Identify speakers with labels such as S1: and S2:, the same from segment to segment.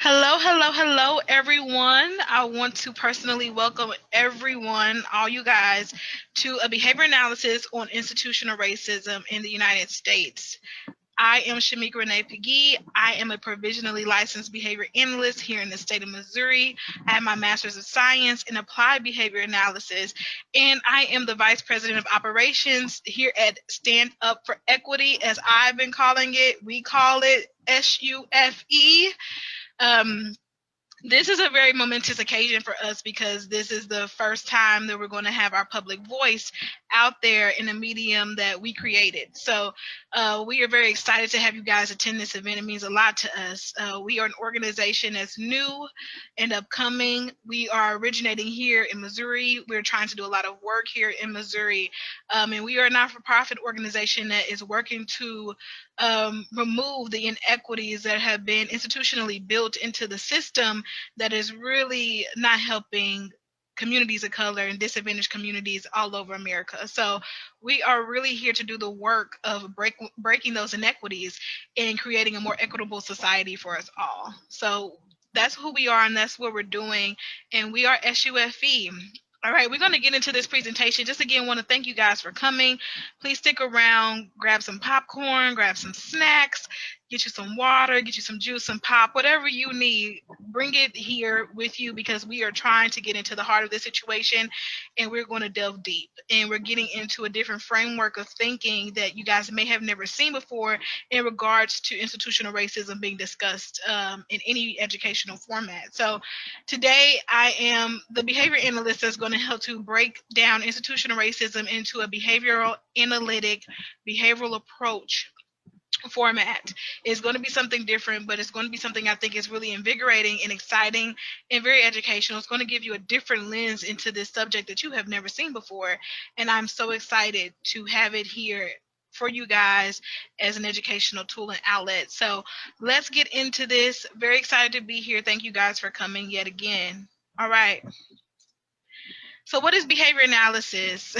S1: Hello, hello, hello, everyone. I want to personally welcome everyone, all you guys, to a behavior analysis on institutional racism in the United States. I am Shamika Pegue. I am a provisionally licensed behavior analyst here in the state of Missouri. I have my master's of science in applied behavior analysis, and I am the vice president of operations here at Stand Up for Equity, as I've been calling it. We call it SUFE. Um, this is a very momentous occasion for us because this is the first time that we're going to have our public voice out there in a medium that we created. So we are very excited to have you guys attend this event. It means a lot to us. We are an organization that's new and upcoming. We are originating here in Missouri. We're trying to do a lot of work here in Missouri. And we are a not-for-profit organization that is working to remove the inequities that have been institutionally built into the system that is really not helping communities of color and disadvantaged communities all over America. So we are really here to do the work of breaking those inequities and creating a more equitable society for us all. So that's who we are and that's what we're doing. And we are SUFE. All right, we're going to get into this presentation. Just again, want to thank you guys for coming. Please stick around, grab some popcorn, grab some snacks, get you some water, get you some juice, some pop, whatever you need. Bring it here with you because we are trying to get into the heart of this situation and we're going to delve deep. And we're getting into a different framework of thinking that you guys may have never seen before in regards to institutional racism being discussed in any educational format. So today I am the behavior analyst that's going to help to break down institutional racism into a behavioral analytic behavioral approach format. It's going to be something different, but it's going to be something I think is really invigorating and exciting and very educational. It's going to give you a different lens into this subject that you have never seen before. And I'm so excited to have it here for you guys as an educational tool and outlet. So let's get into this. Very excited to be here. Thank you guys for coming yet again. All right. So what is behavior analysis?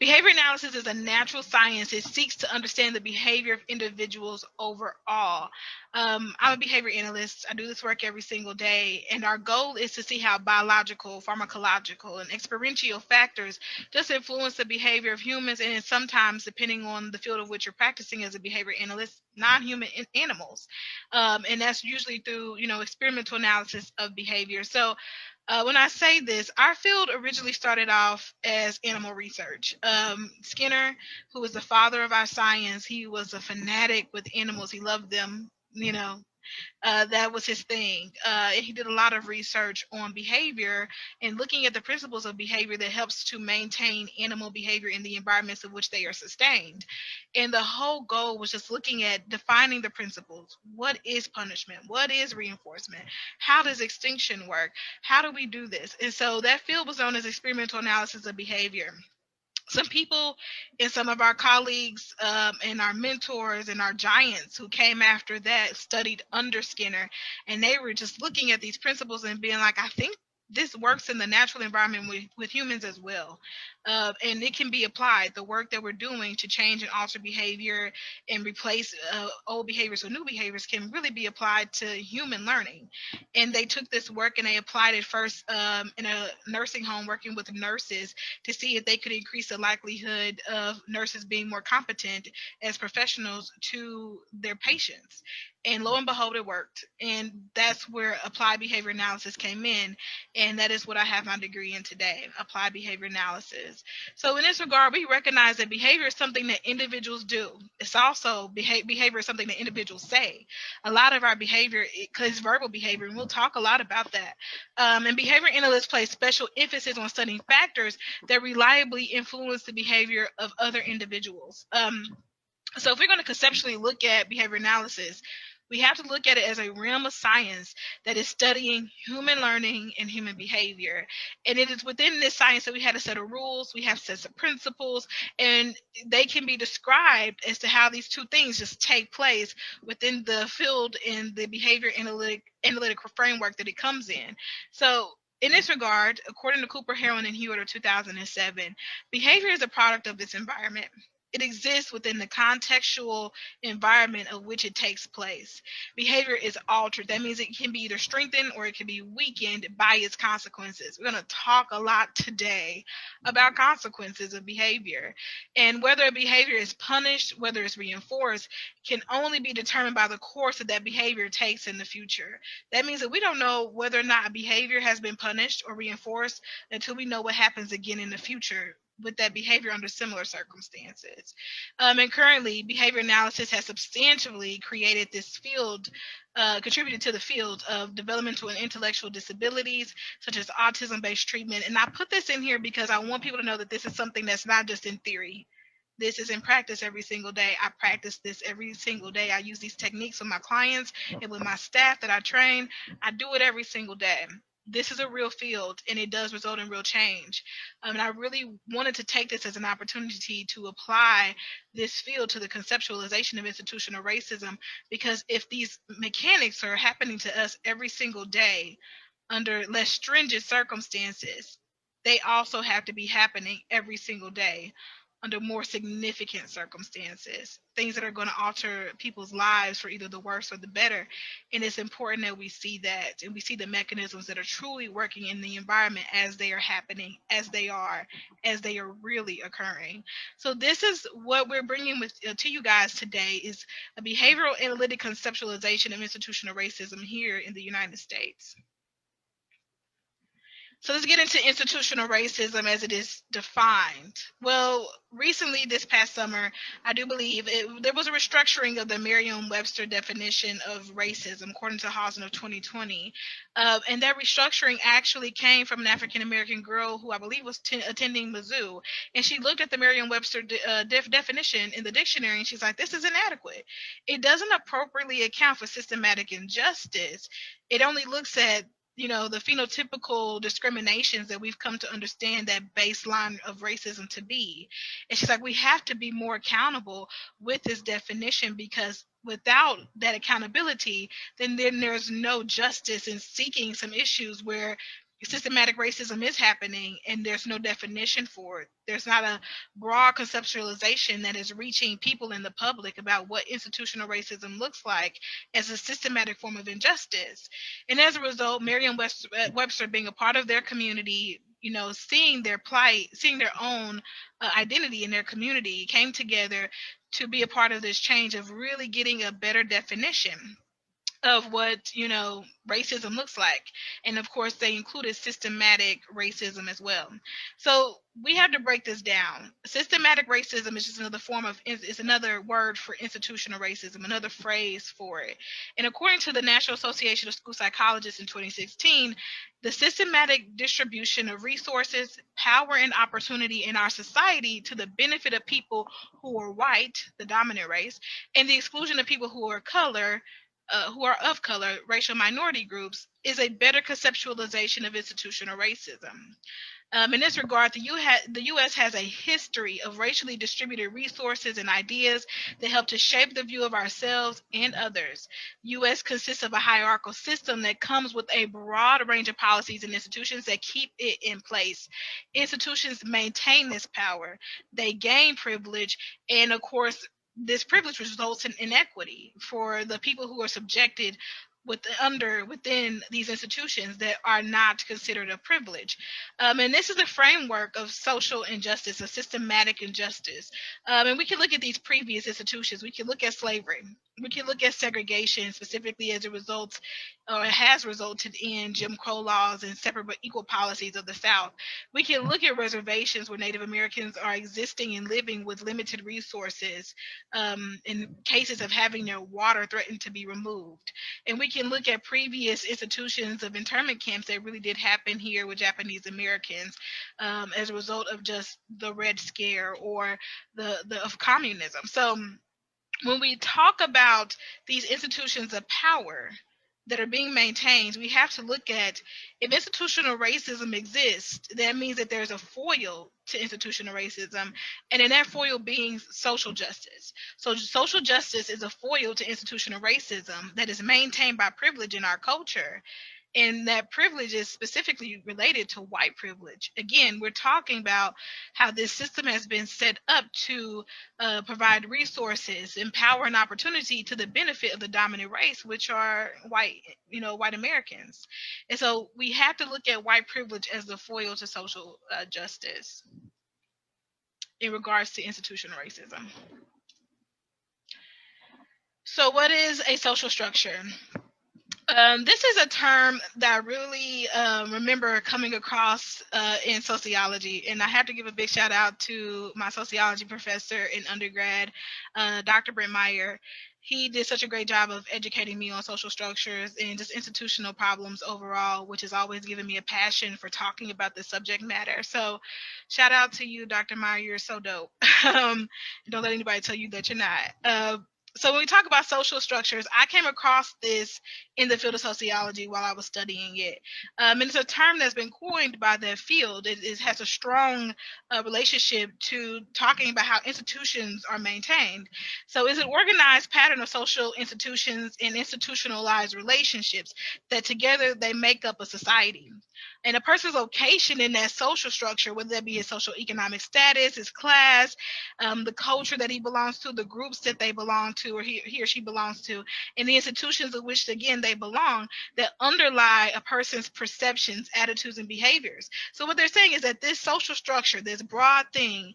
S1: Behavior analysis is a natural science. It seeks to understand the behavior of individuals overall. I'm a behavior analyst. I do this work every single day. And our goal is to see how biological, pharmacological, and experiential factors just influence the behavior of humans and sometimes, depending on the field of which you're practicing as a behavior analyst, non-human animals. And that's usually through, experimental analysis of behavior. So when I say this, our field originally started off as animal research. Skinner, who was the father of our science, he was a fanatic with animals. He loved them, that was his thing. He did a lot of research on behavior and looking at the principles of behavior that helps to maintain animal behavior in the environments in which they are sustained. And the whole goal was just looking at defining the principles. What is punishment? What is reinforcement? How does extinction work? How do we do this? And so that field was known as experimental analysis of behavior. Some people and some of our colleagues and our mentors and our giants who came after that studied under Skinner, and they were just looking at these principles and being like, I think this works in the natural environment with humans as well. And it can be applied. The work that we're doing to change and alter behavior and replace old behaviors with new behaviors can really be applied to human learning. And they took this work and they applied it first in a nursing home working with nurses to see if they could increase the likelihood of nurses being more competent as professionals to their patients. And lo and behold, it worked. And that's where applied behavior analysis came in. And that is what I have my degree in today, applied behavior analysis. So in this regard, we recognize that behavior is something that individuals do. It's also behavior is something that individuals say. A lot of our behavior is verbal behavior, and we'll talk a lot about that. And behavior analysts place special emphasis on studying factors that reliably influence the behavior of other individuals. So if we're going to conceptually look at behavior analysis, we have to look at it as a realm of science that is studying human learning and human behavior. And it is within this science that we have a set of rules, we have sets of principles, and they can be described as to how these two things just take place within the field and the behavior analytical framework that it comes in. So in this regard, according to Cooper, Heron, and Hewitt of 2007, behavior is a product of its environment. It exists within the contextual environment of which it takes place. Behavior is altered. That means it can be either strengthened or it can be weakened by its consequences. We're going to talk a lot today about consequences of behavior. And whether a behavior is punished, whether it's reinforced, can only be determined by the course that behavior takes in the future. That means that we don't know whether or not a behavior has been punished or reinforced until we know what happens again in the future with that behavior under similar circumstances. And currently, behavior analysis has substantially created this field, contributed to the field of developmental and intellectual disabilities, such as autism-based treatment. And I put this in here because I want people to know that this is something that's not just in theory. This is in practice every single day. I practice this every single day. I use these techniques with my clients and with my staff that I train. I do it every single day. This is a real field and it does result in real change. And I really wanted to take this as an opportunity to apply this field to the conceptualization of institutional racism, because if these mechanics are happening to us every single day under less stringent circumstances, they also have to be happening every single day under more significant circumstances, things that are going to alter people's lives for either the worse or the better. And it's important that we see that and we see the mechanisms that are truly working in the environment as they are happening, as they are really occurring. So this is what we're bringing to you guys today, is a behavioral analytic conceptualization of institutional racism here in the United States. So let's get into institutional racism as it is defined. Well, recently, this past summer, I do believe there was a restructuring of the Merriam-Webster definition of racism, according to Hausen of 2020. And that restructuring actually came from an African-American girl who I believe was attending Mizzou. And she looked at the Merriam-Webster definition in the dictionary, and she's like, this is inadequate. It doesn't appropriately account for systematic injustice. It only looks at the phenotypical discriminations that we've come to understand that baseline of racism to be. And she's like, we have to be more accountable with this definition, because without that accountability, then there's no justice in seeking some issues where systematic racism is happening and there's no definition for it. There's not a broad conceptualization that is reaching people in the public about what institutional racism looks like as a systematic form of injustice. And as a result, Merriam-Webster being a part of their community, seeing their plight, seeing their own identity in their community, came together to be a part of this change of really getting a better definition of what racism looks like. And of course they included systematic racism as well. So we have to break this down. Systematic racism is just another word for institutional racism, another phrase for it. And according to the National Association of School Psychologists in 2016, the systematic distribution of resources, power, and opportunity in our society to the benefit of people who are white, the dominant race, and the exclusion of people who are of color, racial minority groups, is a better conceptualization of institutional racism. In this regard, the U.S. has a history of racially distributed resources and ideas that help to shape the view of ourselves and others. U.S. consists of a hierarchical system that comes with a broad range of policies and institutions that keep it in place. Institutions maintain this power. They gain privilege, and of course, this privilege results in inequity for the people who are subjected within these institutions that are not considered a privilege. And this is a framework of social injustice, of systematic injustice. And we can look at these previous institutions. We can look at slavery. We can look at segregation, specifically as it results or has resulted in Jim Crow laws and separate but equal policies of the South. We can look at reservations where Native Americans are existing and living with limited resources, in cases of having their water threatened to be removed. And we can look at previous institutions of internment camps that really did happen here with Japanese Americans, as a result of just the Red Scare or of communism. So when we talk about these institutions of power that are being maintained, we have to look at, if institutional racism exists, that means that there's a foil to institutional racism, and in that foil being social justice. So social justice is a foil to institutional racism that is maintained by privilege in our culture. And that privilege is specifically related to white privilege. Again, we're talking about how this system has been set up to provide resources, empower, and opportunity to the benefit of the dominant race, which are white, white Americans. And so we have to look at white privilege as the foil to social justice in regards to institutional racism. So, what is a social structure? This is a term that I really remember coming across in sociology, and I have to give a big shout out to my sociology professor in undergrad, Dr. Brent Meyer. He did such a great job of educating me on social structures and just institutional problems overall, which has always given me a passion for talking about this subject matter. So, shout out to you, Dr. Meyer. You're so dope. Don't let anybody tell you that you're not. So when we talk about social structures, I came across this in the field of sociology while I was studying it. And it's a term that's been coined by the field. It has a strong relationship to talking about how institutions are maintained. So it's an organized pattern of social institutions and institutionalized relationships that together they make up a society. And a person's location in that social structure, whether that be his social economic status, his class, the culture that he belongs to, the groups that they belong to, or he or she belongs to, and the institutions of which, again, they belong, that underlie a person's perceptions, attitudes, and behaviors. So what they're saying is that this social structure, this broad thing,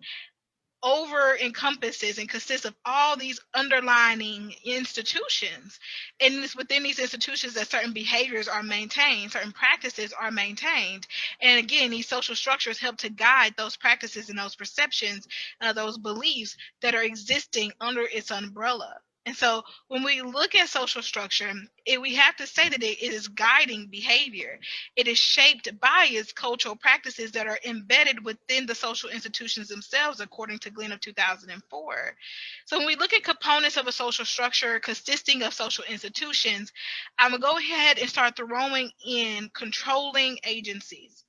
S1: over encompasses and consists of all these underlining institutions, and it's within these institutions that certain behaviors are maintained, certain practices are maintained, and again, these social structures help to guide those practices and those perceptions, those beliefs that are existing under its umbrella. And so when we look at social structure, we have to say that it is guiding behavior. It is shaped by its cultural practices that are embedded within the social institutions themselves, according to Glenn of 2004. So when we look at components of a social structure consisting of social institutions, I'm going to go ahead and start throwing in controlling agencies,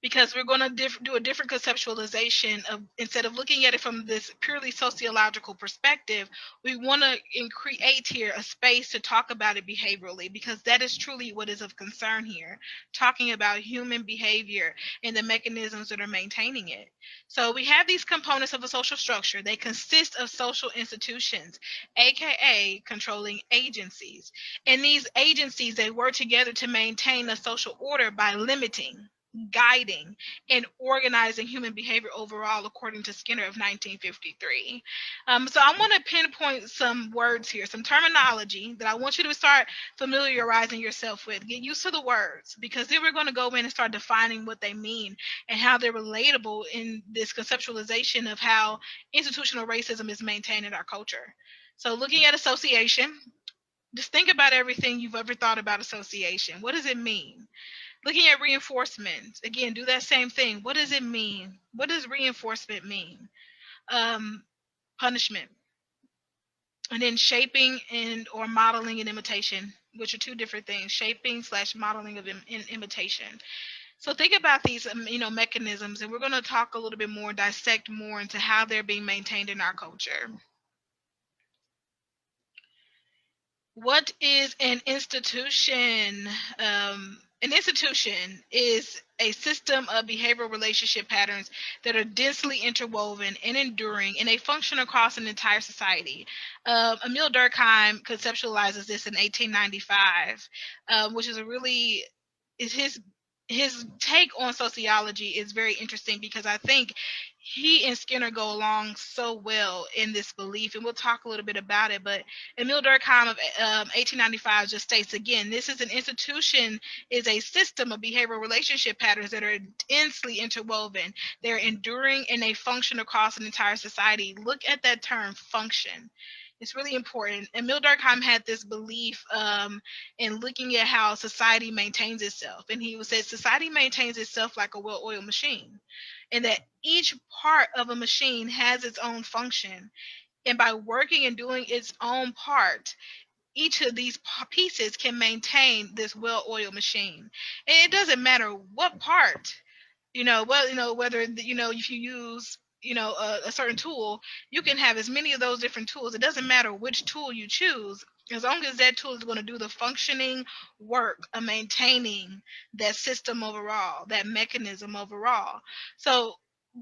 S1: because we're going to do a different conceptualization of, instead of looking at it from this purely sociological perspective, we want to create here a space to talk about it behaviorally, because that is truly what is of concern here, talking about human behavior and the mechanisms that are maintaining it. So we have these components of a social structure. They consist of social institutions, aka controlling agencies. And these agencies, they work together to maintain a social order by limiting, guiding, and organizing human behavior overall, according to Skinner of 1953. So I want to pinpoint some words here, some terminology that I want you to start familiarizing yourself with. Get used to the words, because then we're going to go in and start defining what they mean and how they're relatable in this conceptualization of how institutional racism is maintained in our culture. So looking at association, just think about everything you've ever thought about association. What does it mean? Looking at reinforcement, again, do that same thing. What does it mean? What does reinforcement mean? Punishment. And then shaping and or modeling and imitation, which are two different things. Shaping / modeling of imitation. So think about these, mechanisms, and we're going to talk a little bit more, dissect more into how they're being maintained in our culture. What is an institution? An institution is a system of behavioral relationship patterns that are densely interwoven and enduring, and they function across an entire society. Emil Durkheim conceptualizes this in 1895, which is his take on sociology is very interesting, because I think he and Skinner go along so well in this belief, and we'll talk a little bit about it. But Emil Durkheim of 1895 just states again, this is an institution, is a system of behavioral relationship patterns that are densely interwoven. They're enduring, and they function across an entire society. Look at that term, function. It's really important. Emil Durkheim had this belief in looking at how society maintains itself. And he said society maintains itself like a well-oiled machine, and that each part of a machine has its own function. And by working and doing its own part, each of these pieces can maintain this well-oiled machine. And it doesn't matter what part, whether, if you use a certain tool, you can have as many of those different tools. It doesn't matter which tool you choose, as long as that tool is going to do the functioning work of maintaining that system overall, that mechanism overall. So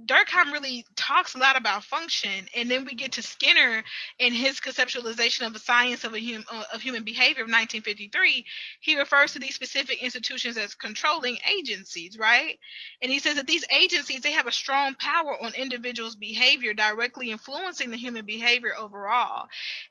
S1: Durkheim really talks a lot about function, and then we get to Skinner in his conceptualization of the science of human behavior of 1953. He refers to these specific institutions as controlling agencies, right? And he says that these agencies, they have a strong power on individuals' behavior, directly influencing the human behavior overall.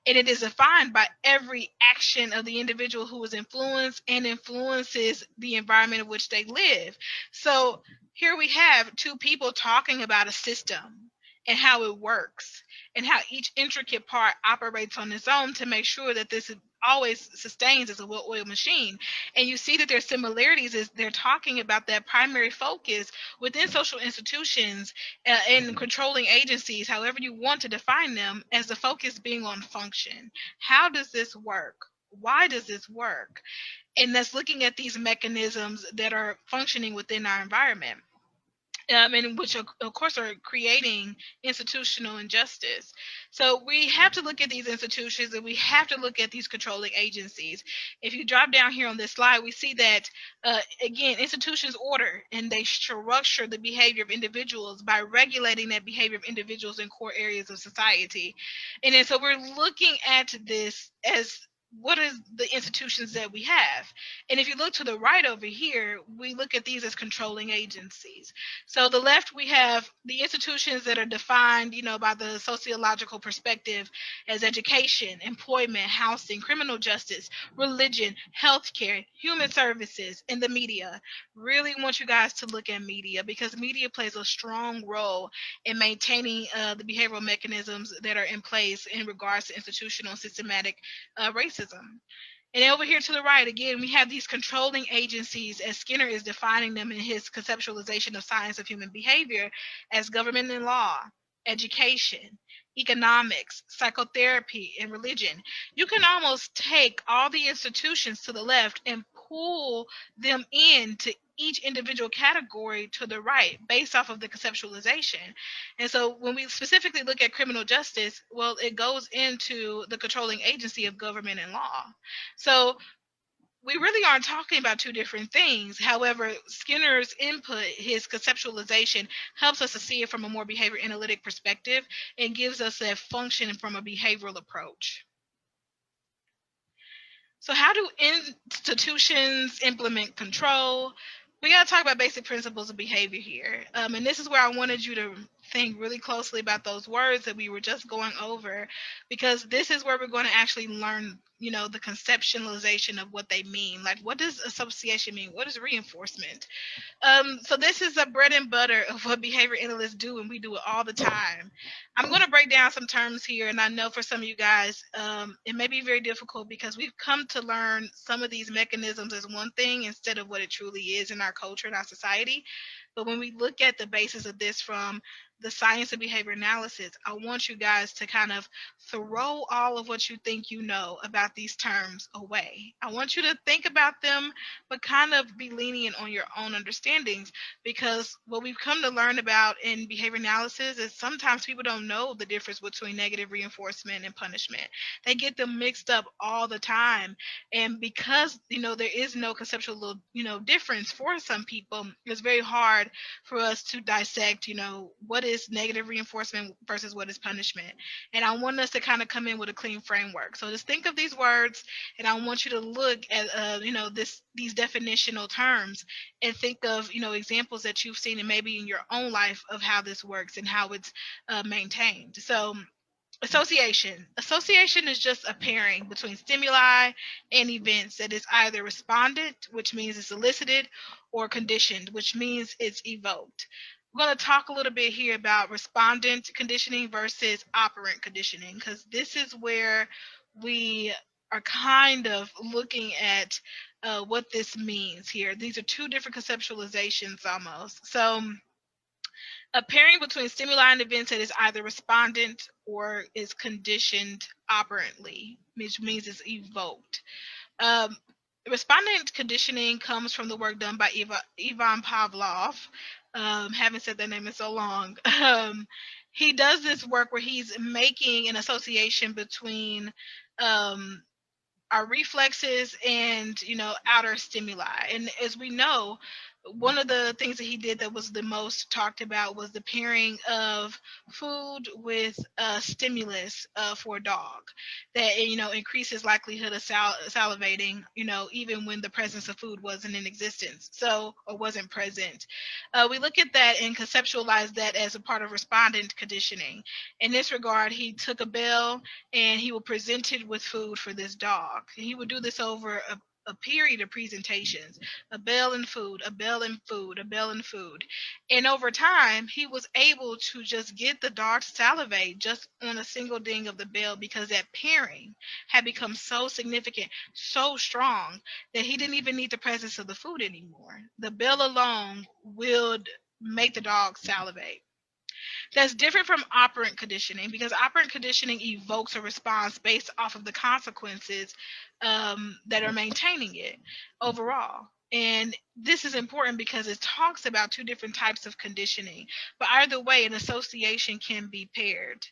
S1: And it is defined by every action of the individual who is influenced and influences the environment in which they live. So here we have two people talking about a system and how it works and how each intricate part operates on its own to make sure that this always sustains as a well-oiled machine. And you see that their similarities is they're talking about that primary focus within social institutions and controlling agencies, however you want to define them, as the focus being on function. How does this work? Why does this work? And that's looking at these mechanisms that are functioning within our environment. And which of course are creating institutional injustice. So we have to look at these institutions and we have to look at these controlling agencies. If you drop down here on this slide, we see that again, institutions order and they structure the behavior of individuals by regulating that behavior of individuals in core areas of society. And then so we're looking at this as what is the institutions that we have. And if you look to the right over here, we look at these as controlling agencies. So the left, we have the institutions that are defined, by the sociological perspective as education, employment, housing, criminal justice, religion, healthcare, human services, and the media. Really want you guys to look at media because media plays a strong role in maintaining the behavioral mechanisms that are in place in regards to institutional systematic racism. And over here to the right, again, we have these controlling agencies as Skinner is defining them in his conceptualization of science of human behavior as government and law, education, economics, psychotherapy, and religion. You can almost take all the institutions to the left and pull them into each individual category to the right based off of the conceptualization. And so when we specifically look at criminal justice, well, it goes into the controlling agency of government and law. So we really aren't talking about two different things. However, Skinner's input, his conceptualization, helps us to see it from a more behavior analytic perspective and gives us that function from a behavioral approach. So how do institutions implement control? We got to talk about basic principles of behavior here. And this is where I wanted you to think really closely about those words that we were just going over, because this is where we're going to actually learn, the conceptualization of what they mean. Like, what does association mean? What is reinforcement? So this is a bread and butter of what behavior analysts do, and we do it all the time. I'm going to break down some terms here, and I know for some of you guys, it may be very difficult because we've come to learn some of these mechanisms as one thing instead of what it truly is in our culture and our society. But when we look at the basis of this from the science of behavior analysis, I want you guys to kind of throw all of what you think you know about these terms away. I want you to think about them, but kind of be lenient on your own understandings, because what we've come to learn about in behavior analysis is sometimes people don't know the difference between negative reinforcement and punishment. They get them mixed up all the time. And because, there is no conceptual, difference for some people, it's very hard for us to dissect, what is negative reinforcement versus what is punishment. And I want us to kind of come in with a clean framework. So just think of these words, and I want you to look at, these definitional terms and think of, examples that you've seen and maybe in your own life of how this works and how it's maintained. So association. Association is just a pairing between stimuli and events that is either responded, which means it's elicited, or conditioned, which means it's evoked. We're going to talk a little bit here about respondent conditioning versus operant conditioning, because this is where we are kind of looking at what this means here. These are two different conceptualizations almost. So a pairing between stimuli and events that is either respondent or is conditioned operantly, which means it's evoked. Respondent conditioning comes from the work done by Ivan Pavlov. Haven't said that name in so long. He does this work where he's making an association between um, our reflexes and outer stimuli. And as we know, one of the things that he did that was the most talked about was the pairing of food with stimulus for a dog, that increases likelihood of salivating, even when the presence of food wasn't in existence, or wasn't present. We look at that and conceptualize that as a part of respondent conditioning. In this regard, he took a bell and he will present it with food for this dog. And he would do this over a period of presentations, a bell and food, a bell and food, a bell and food. And over time, he was able to just get the dog to salivate just on a single ding of the bell, because that pairing had become so significant, so strong, that he didn't even need the presence of the food anymore. The bell alone would make the dog salivate. That's different from operant conditioning, because operant conditioning evokes a response based off of the consequences that are maintaining it overall. And this is important because it talks about two different types of conditioning. But either way, an association can be paired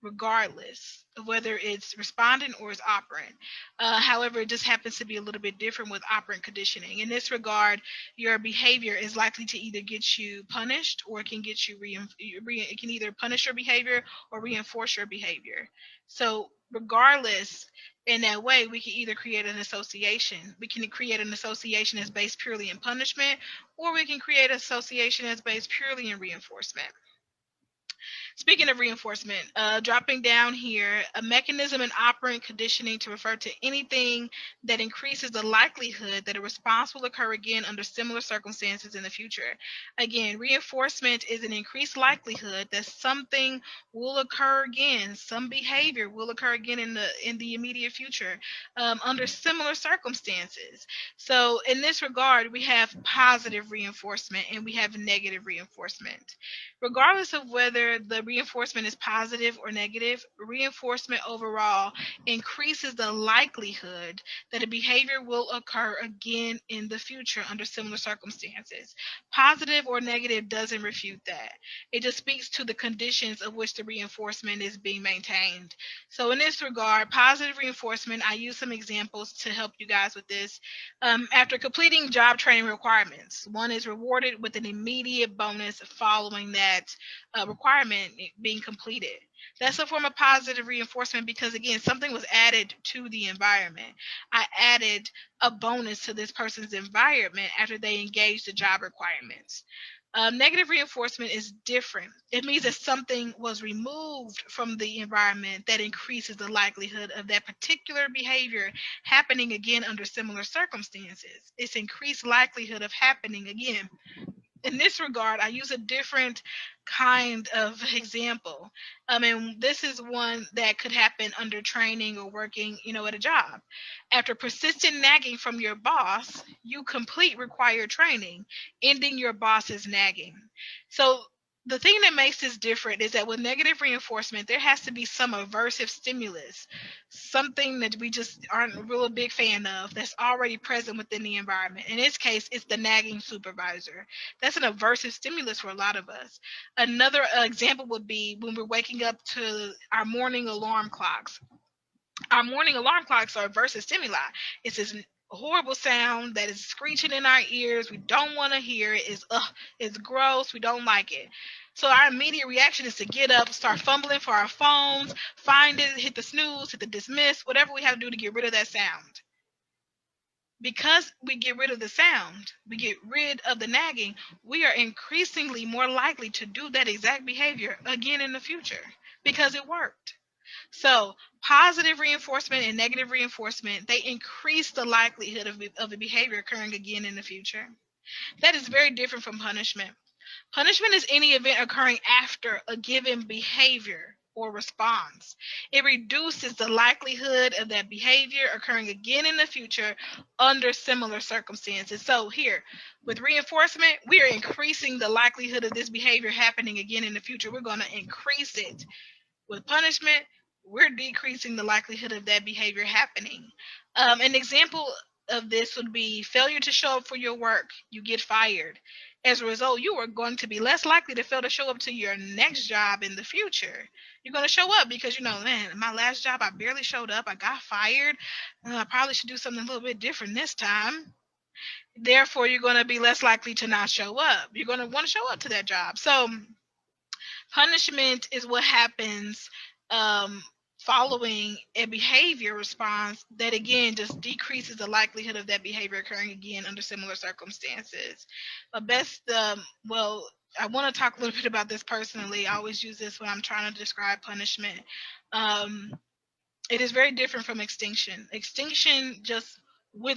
S1: regardless of whether it's respondent or it's operant. However, it just happens to be a little bit different with operant conditioning. In this regard, your behavior is likely to either get you punished, or it can get you it can either punish your behavior or reinforce your behavior. So regardless, in that way, we can either create an association. We can create an association that's based purely in punishment, or we can create an association that's based purely in reinforcement. Speaking of reinforcement, dropping down here, a mechanism in operant conditioning to refer to anything that increases the likelihood that a response will occur again under similar circumstances in the future. Again, reinforcement is an increased likelihood that something will occur again, some behavior will occur again in the immediate future under similar circumstances. So in this regard, we have positive reinforcement and we have negative reinforcement. Regardless of whether the reinforcement is positive or negative, reinforcement overall increases the likelihood that a behavior will occur again in the future under similar circumstances. Positive or negative doesn't refute that. It just speaks to the conditions of which the reinforcement is being maintained. So in this regard, positive reinforcement, I use some examples to help you guys with this. After completing job training requirements, one is rewarded with an immediate bonus following that requirement being completed. That's a form of positive reinforcement because, again, something was added to the environment. I added a bonus to this person's environment after they engaged the job requirements. Negative reinforcement is different. It means that something was removed from the environment that increases the likelihood of that particular behavior happening again under similar circumstances. It's increased likelihood of happening again. In this regard, I use a different kind of example. And this is one that could happen under training or working, at a job. After persistent nagging from your boss, you complete required training, ending your boss's nagging. So the thing that makes this different is that with negative reinforcement, there has to be some aversive stimulus, something that we just aren't a real big fan of that's already present within the environment. In this case, it's the nagging supervisor. That's an aversive stimulus for a lot of us. Another example would be when we're waking up to our morning alarm clocks. Our morning alarm clocks are aversive stimuli. It's this horrible sound that is screeching in our ears. We don't want to hear it. It's gross. We don't like it. So our immediate reaction is to get up, start fumbling for our phones, find it, hit the snooze, hit the dismiss, whatever we have to do to get rid of that sound. Because we get rid of the sound, we get rid of the nagging, we are increasingly more likely to do that exact behavior again in the future because it worked. So positive reinforcement and negative reinforcement, they increase the likelihood of a behavior occurring again in the future. That is very different from punishment. Punishment is any event occurring after a given behavior or response. It reduces the likelihood of that behavior occurring again in the future under similar circumstances. So here, with reinforcement, we are increasing the likelihood of this behavior happening again in the future. We're going to increase it. With punishment, we're decreasing the likelihood of that behavior happening. An example of this would be failure to show up for your work, you get fired. As a result, you are going to be less likely to fail to show up to your next job in the future. You're going to show up because, man, my last job, I barely showed up. I got fired. I probably should do something a little bit different this time. Therefore, you're going to be less likely to not show up. You're going to want to show up to that job. So punishment is what happens following a behavior response that, again, just decreases the likelihood of that behavior occurring again under similar circumstances. But I want to talk a little bit about this personally. I always use this when I'm trying to describe punishment. It is very different from extinction. Extinction just we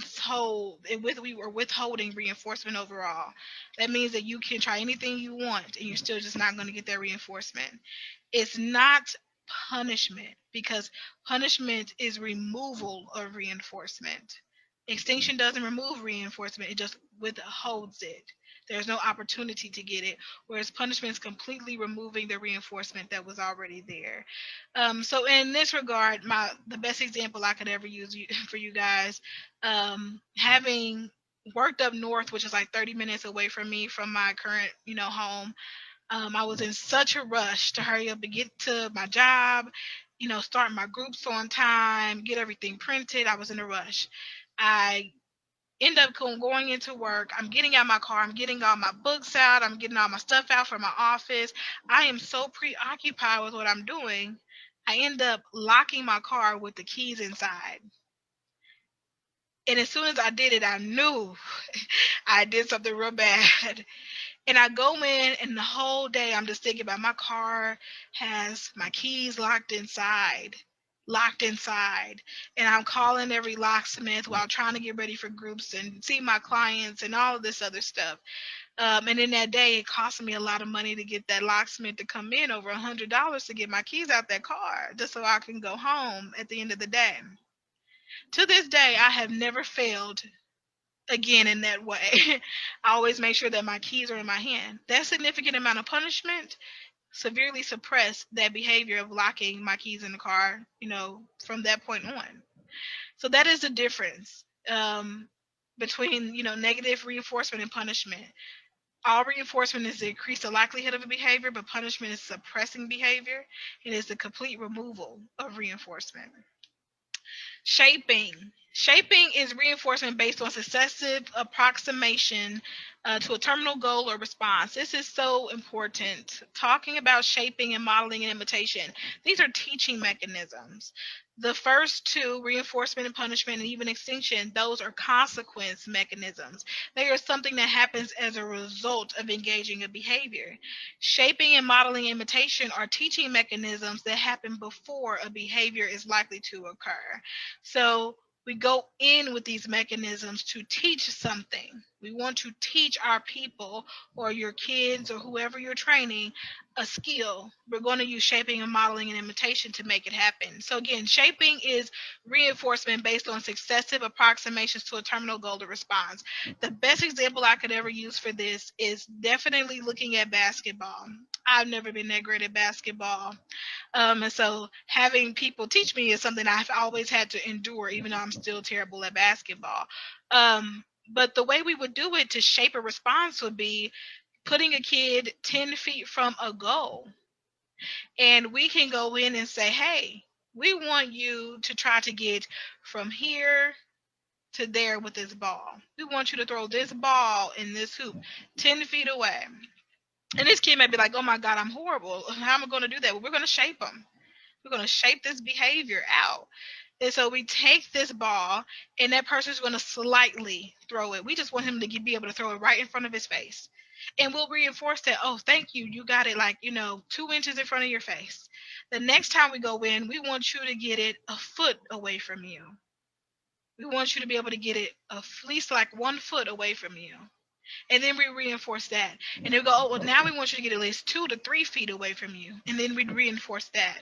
S1: were withholding reinforcement overall. That means that you can try anything you want and you're still just not going to get that reinforcement. It's not punishment, because punishment is removal of reinforcement. Extinction doesn't remove reinforcement, it just withholds it. There's no opportunity to get it, whereas punishment is completely removing the reinforcement that was already there. So in this regard, the best example I could ever use for you guys, having worked up north, which is like 30 minutes away from me from my current, home. I was in such a rush to hurry up and get to my job, start my groups on time, get everything printed. I was in a rush. I end up going into work. I'm getting out my car. I'm getting all my books out. I'm getting all my stuff out from my office. I am so preoccupied with what I'm doing. I end up locking my car with the keys inside. And as soon as I did it, I knew I did something real bad. And I go in, and the whole day I'm just thinking about my car has my keys locked inside. And I'm calling every locksmith while trying to get ready for groups and see my clients and all of this other stuff. And in that day, it cost me a lot of money to get that locksmith to come in, over $100 to get my keys out that car, just so I can go home at the end of the day. To this day, I have never failed again in that way. I always make sure that my keys are in my hand. That significant amount of punishment severely suppressed that behavior of locking my keys in the car, from that point on. So that is the difference between, negative reinforcement and punishment. All reinforcement is to increase the likelihood of a behavior, but punishment is suppressing behavior. It is the complete removal of reinforcement. Shaping is reinforcement based on successive approximation to a terminal goal or response. This is so important. Talking about shaping and modeling and imitation, these are teaching mechanisms. The first two, reinforcement and punishment, and even extinction, those are consequence mechanisms. They are something that happens as a result of engaging a behavior. Shaping and modeling and imitation are teaching mechanisms that happen before a behavior is likely to occur. So we go in with these mechanisms to teach something. We want to teach our people or your kids or whoever you're training a skill. We're going to use shaping and modeling and imitation to make it happen. So again, shaping is reinforcement based on successive approximations to a terminal goal or response. The best example I could ever use for this is definitely looking at basketball. I've never been that great at basketball. And so having people teach me is something I've always had to endure, even though I'm still terrible at basketball. But the way we would do it to shape a response would be putting a kid 10 feet from a goal. And we can go in and say, hey, we want you to try to get from here to there with this ball. We want you to throw this ball in this hoop 10 feet away. And this kid might be like, oh my God, I'm horrible. How am I going to do that? Well, we're going to shape them. We're going to shape this behavior out. And so we take this ball, and that person's going to slightly throw it. We just want him to be able to throw it right in front of his face. And we'll reinforce that, oh, thank you. You got it 2 inches in front of your face. The next time we go in, we want you to get it a foot away from you. We want you to be able to get it at least 1 foot away from you. And then we reinforce that. And they'll go, oh, well, now we want you to get at least 2 to 3 feet away from you. And then we reinforce that.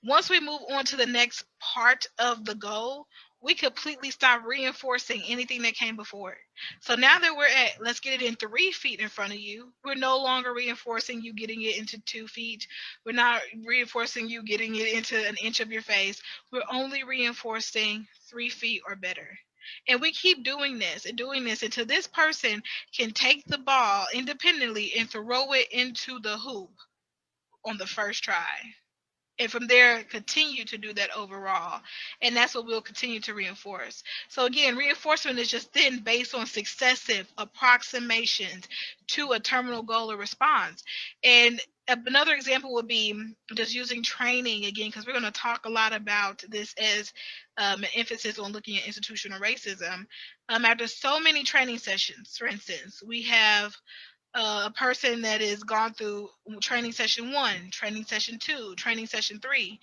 S1: Once we move on to the next part of the goal, we completely stop reinforcing anything that came before it. So now that we're at, let's get it in 3 feet in front of you, we're no longer reinforcing you getting it into 2 feet. We're not reinforcing you getting it into an inch of your face. We're only reinforcing 3 feet or better. And we keep doing this until this person can take the ball independently and throw it into the hoop on the first try. And from there, continue to do that overall. And that's what we'll continue to reinforce. So again, reinforcement is just then based on successive approximations to a terminal goal or response. And another example would be just using training again, because we're going to talk a lot about this as an emphasis on looking at institutional racism. After so many training sessions, for instance, we have a person that has gone through training session 1, training session 2, training session 3.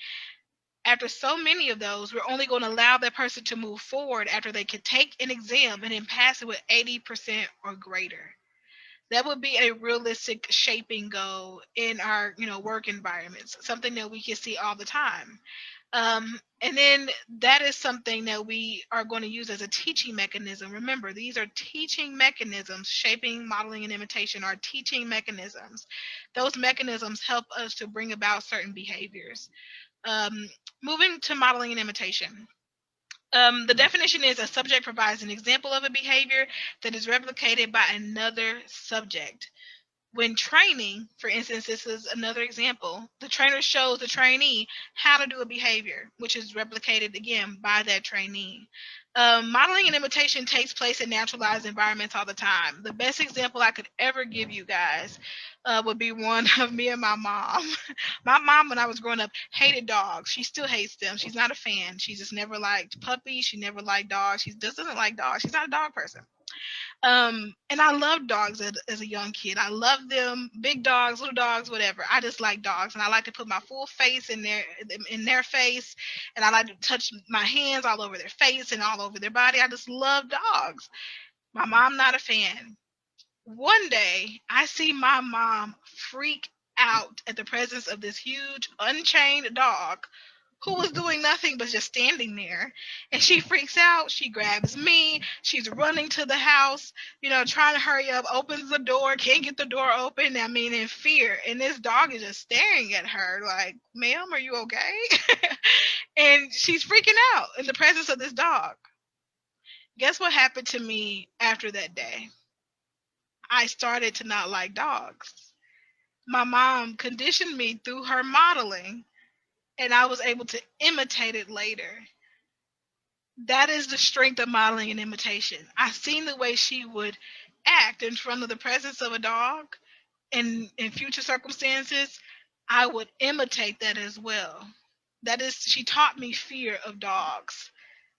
S1: After so many of those, we're only going to allow that person to move forward after they can take an exam and then pass it with 80% or greater. That would be a realistic shaping goal in our, work environments, something that we can see all the time. And then that is something that we are going to use as a teaching mechanism. Remember, these are teaching mechanisms. Shaping, modeling, and imitation are teaching mechanisms. Those mechanisms help us to bring about certain behaviors. Moving to modeling and imitation. The definition is a subject provides an example of a behavior that is replicated by another subject. When training, for instance, this is another example, the trainer shows the trainee how to do a behavior, which is replicated again by that trainee. Modeling and imitation takes place in naturalized environments all the time. The best example I could ever give you guys would be one of me and my mom. My mom, when I was growing up, hated dogs. She still hates them. She's not a fan. She just never liked puppies. She never liked dogs. She just doesn't like dogs. She's not a dog person. And I loved dogs as a young kid. I loved them, big dogs, little dogs, whatever. I just like dogs, and I like to put my full face in their face, and I like to touch my hands all over their face and all over their body. I just love dogs. My mom not a fan. One day, I see my mom freak out at the presence of this huge unchained dog who was doing nothing but just standing there. And she freaks out. She grabs me. She's running to the house, trying to hurry up, opens the door, can't get the door open. I mean, in fear. And this dog is just staring at her like, ma'am, are you okay? And she's freaking out in the presence of this dog. Guess what happened to me after that day? I started to not like dogs. My mom conditioned me through her modeling, and I was able to imitate it later. That is the strength of modeling and imitation. I've seen the way she would act in front of the presence of a dog, and in future circumstances, I would imitate that as well. That is, she taught me fear of dogs.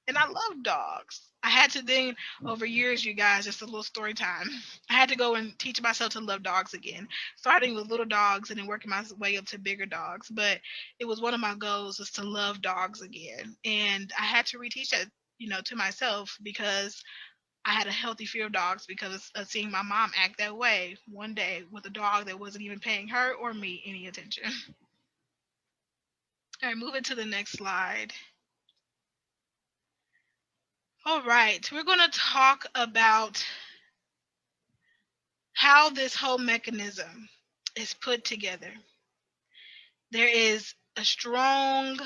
S1: And I love dogs. I had to then, over years, you guys, just a little story time. I had to go and teach myself to love dogs again, starting with little dogs and then working my way up to bigger dogs. But it was one of my goals was to love dogs again. And I had to reteach that, to myself because I had a healthy fear of dogs because of seeing my mom act that way one day with a dog that wasn't even paying her or me any attention. All right, moving to the next slide. All right, we're going to talk about how this whole mechanism is put together. There is a strong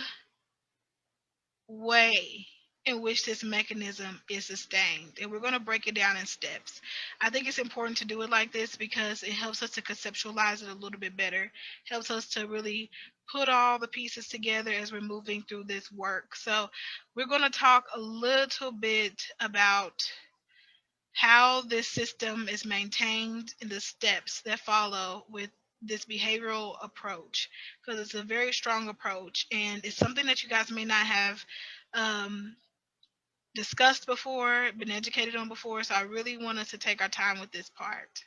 S1: way in which this mechanism is sustained, and we're going to break it down in steps. I think it's important to do it like this because it helps us to conceptualize it a little bit better, helps us to really put all the pieces together as we're moving through this work. So we're going to talk a little bit about how this system is maintained and the steps that follow with this behavioral approach, because it's a very strong approach and it's something that you guys may not have discussed before, been educated on before. So I really want us to take our time with this part.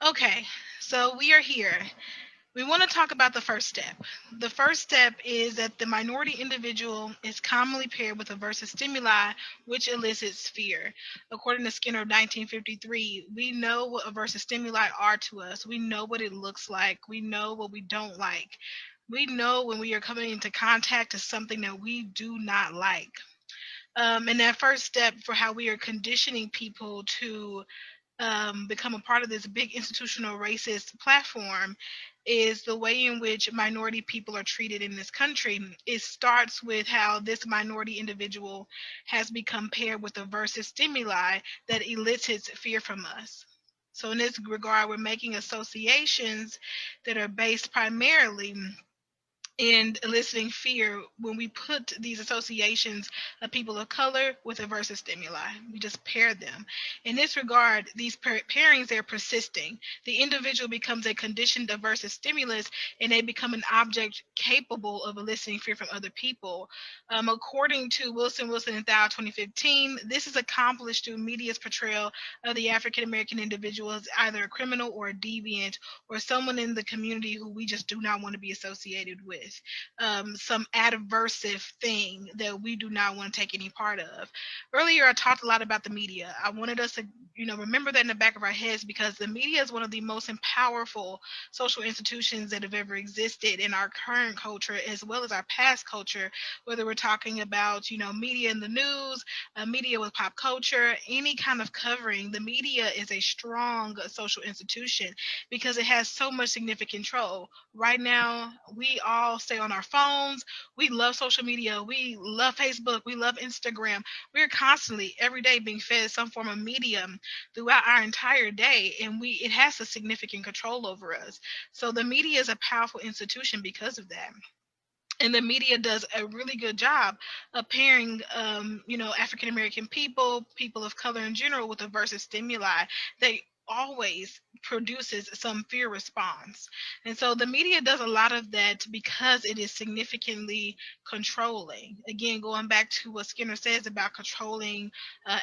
S1: Okay, so we are here. We want to talk about the first step. The first step is that the minority individual is commonly paired with aversive stimuli, which elicits fear. According to Skinner of 1953, we know what aversive stimuli are to us. We know what it looks like. We know what we don't like. We know when we are coming into contact with something that we do not like. And that first step for how we are conditioning people to become a part of this big institutional racist platform is the way in which minority people are treated in this country. It starts with how this minority individual has become paired with aversive stimuli that elicits fear from us. So, in this regard, we're making associations that are based primarily and eliciting fear when we put these associations of people of color with aversive stimuli. We just pair them. In this regard, these pairings, they're persisting. The individual becomes a conditioned aversive stimulus and they become an object capable of eliciting fear from other people. According to Wilson and Thao 2015, this is accomplished through media's portrayal of the African American individual as either a criminal or a deviant or someone in the community who we just do not want to be associated with. Some adversive thing that we do not want to take any part of. Earlier, I talked a lot about the media. I wanted us to, remember that in the back of our heads because the media is one of the most powerful social institutions that have ever existed in our current culture as well as our past culture, whether we're talking about, media in the news, media with pop culture, any kind of covering. The media is a strong social institution because it has so much significant control. Right now, we all stay on our phones. We love social media. We love Facebook. We love Instagram. We're constantly, every day, being fed some form of medium throughout our entire day, and it has a significant control over us. So the media is a powerful institution because of that. And the media does a really good job of pairing, African American people of color in general, with aversive stimuli. They always produces some fear response. And so the media does a lot of that because it is significantly controlling. Again, going back to what Skinner says about controlling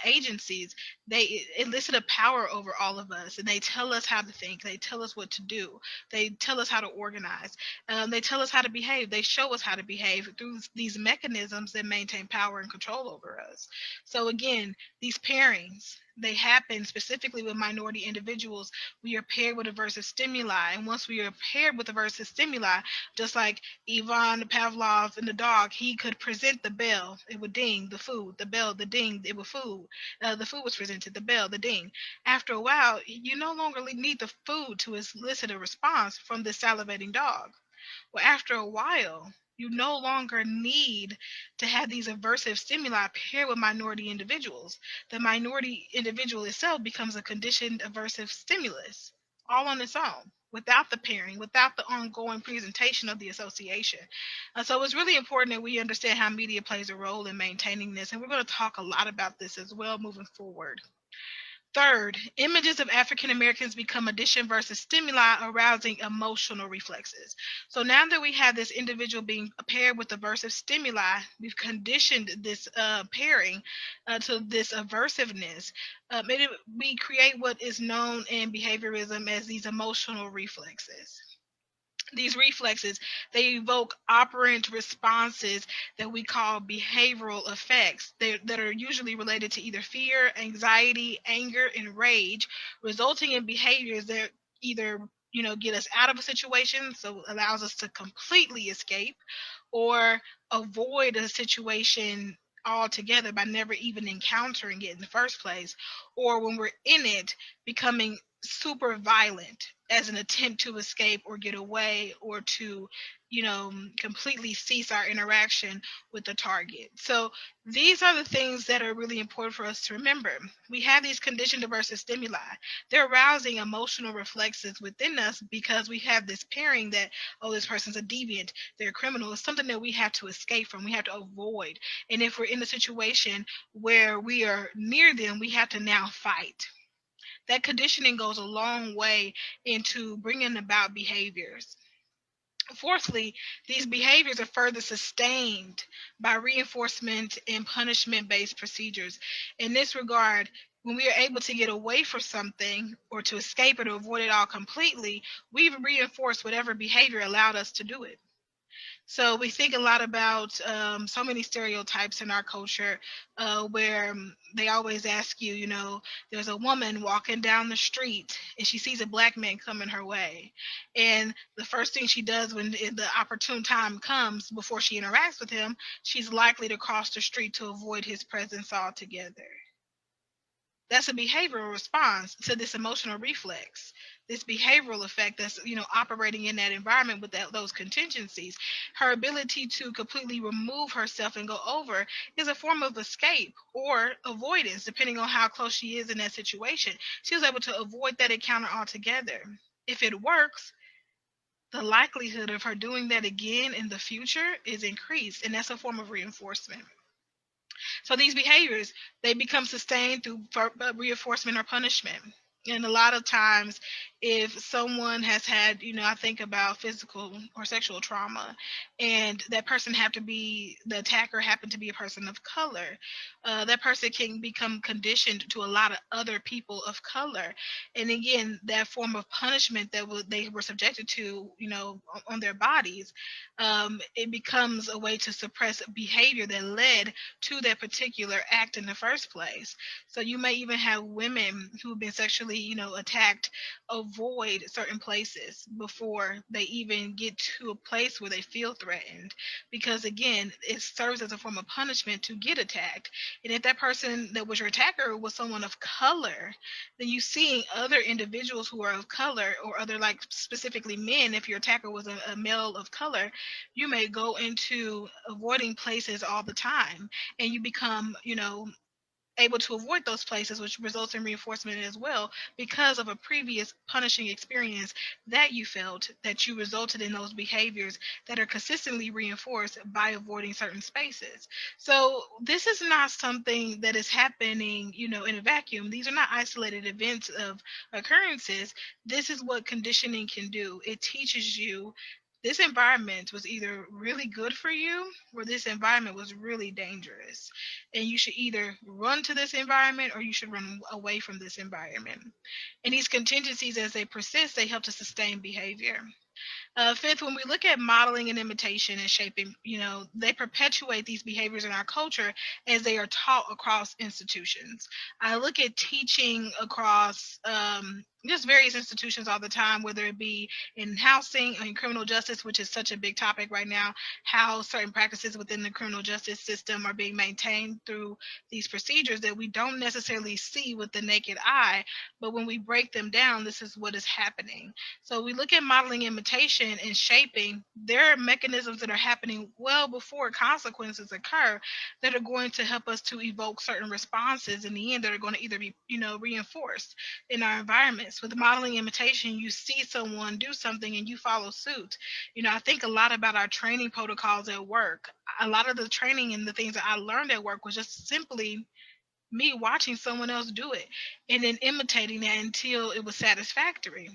S1: agencies, they elicit a power over all of us, and they tell us how to think. They tell us what to do. They tell us how to organize. They tell us how to behave. They show us how to behave through these mechanisms that maintain power and control over us. So again, these pairings, they happen specifically with minority individuals. We are paired with aversive stimuli. And once we are paired with aversive stimuli, just like Ivan Pavlov and the dog, he could present the bell, it would ding, the food, the bell, the ding, it would food. The food was presented, the bell, the ding. After a while, you no longer need the food to elicit a response from this salivating dog. Well, after a while, you no longer need to have these aversive stimuli paired with minority individuals. The minority individual itself becomes a conditioned aversive stimulus all on its own, without the pairing, without the ongoing presentation of the association. So it's really important that we understand how media plays a role in maintaining this. And we're going to talk a lot about this as well moving forward. Third, images of African Americans become addition versus stimuli, arousing emotional reflexes. So now that we have this individual being paired with aversive stimuli, we've conditioned this pairing to this aversiveness. We create what is known in behaviorism as these emotional reflexes. These reflexes, they evoke operant responses that we call behavioral effects that are usually related to either fear, anxiety, anger, and rage, resulting in behaviors that either get us out of a situation, so allows us to completely escape, or avoid a situation altogether by never even encountering it in the first place, or when we're in it, becoming super violent as an attempt to escape or get away, or to completely cease our interaction with the target. So these are the things that are really important for us to remember. We have these conditioned aversive stimuli. They're arousing emotional reflexes within us because we have this pairing that, oh, this person's a deviant, they're a criminal. It's something that we have to escape from, we have to avoid. And if we're in a situation where we are near them, we have to now fight. That conditioning goes a long way into bringing about behaviors. Fourthly, these behaviors are further sustained by reinforcement and punishment-based procedures. In this regard, when we are able to get away from something or to escape it or avoid it all completely, we've reinforced whatever behavior allowed us to do it. So we think a lot about so many stereotypes in our culture where they always ask you, there's a woman walking down the street and she sees a black man coming her way. And the first thing she does when the opportune time comes before she interacts with him, she's likely to cross the street to avoid his presence altogether. That's a behavioral response to this emotional reflex, this behavioral effect that's operating in that environment with those contingencies. Her ability to completely remove herself and go over is a form of escape or avoidance, depending on how close she is in that situation. She was able to avoid that encounter altogether. If it works, the likelihood of her doing that again in the future is increased, and that's a form of reinforcement. So these behaviors, they become sustained through reinforcement or punishment. And a lot of times, if someone has had, I think about physical or sexual trauma, and that person the attacker happened to be a person of color, that person can become conditioned to a lot of other people of color. And again, that form of punishment that they were subjected to, on their bodies, it becomes a way to suppress behavior that led to that particular act in the first place. So you may even have women who've been sexually, attacked avoid certain places before they even get to a place where they feel threatened, because again, it serves as a form of punishment to get attacked. And if that person that was your attacker was someone of color, then you seeing other individuals who are of color, or other, like specifically men, if your attacker was a male of color, you may go into avoiding places all the time, and you become, able to avoid those places, which results in reinforcement as well, because of a previous punishing experience that you felt, that you resulted in those behaviors that are consistently reinforced by avoiding certain spaces. So this is not something that is happening, in a vacuum. These are not isolated events of occurrences. This is what conditioning can do. It teaches you this environment was either really good for you, or this environment was really dangerous. And you should either run to this environment, or you should run away from this environment. And these contingencies, as they persist, they help to sustain behavior. Fifth, when we look at modeling and imitation and shaping, they perpetuate these behaviors in our culture as they are taught across institutions. I look at teaching across just various institutions all the time, whether it be in housing or in criminal justice, which is such a big topic right now, how certain practices within the criminal justice system are being maintained through these procedures that we don't necessarily see with the naked eye, but when we break them down, this is what is happening. So we look at modeling, imitation, and shaping. There are mechanisms that are happening well before consequences occur that are going to help us to evoke certain responses in the end that are going to either be, reinforced in our environments. With modeling imitation, you see someone do something and you follow suit. I think a lot about our training protocols at work. A lot of the training and the things that I learned at work was just simply me watching someone else do it and then imitating that until it was satisfactory.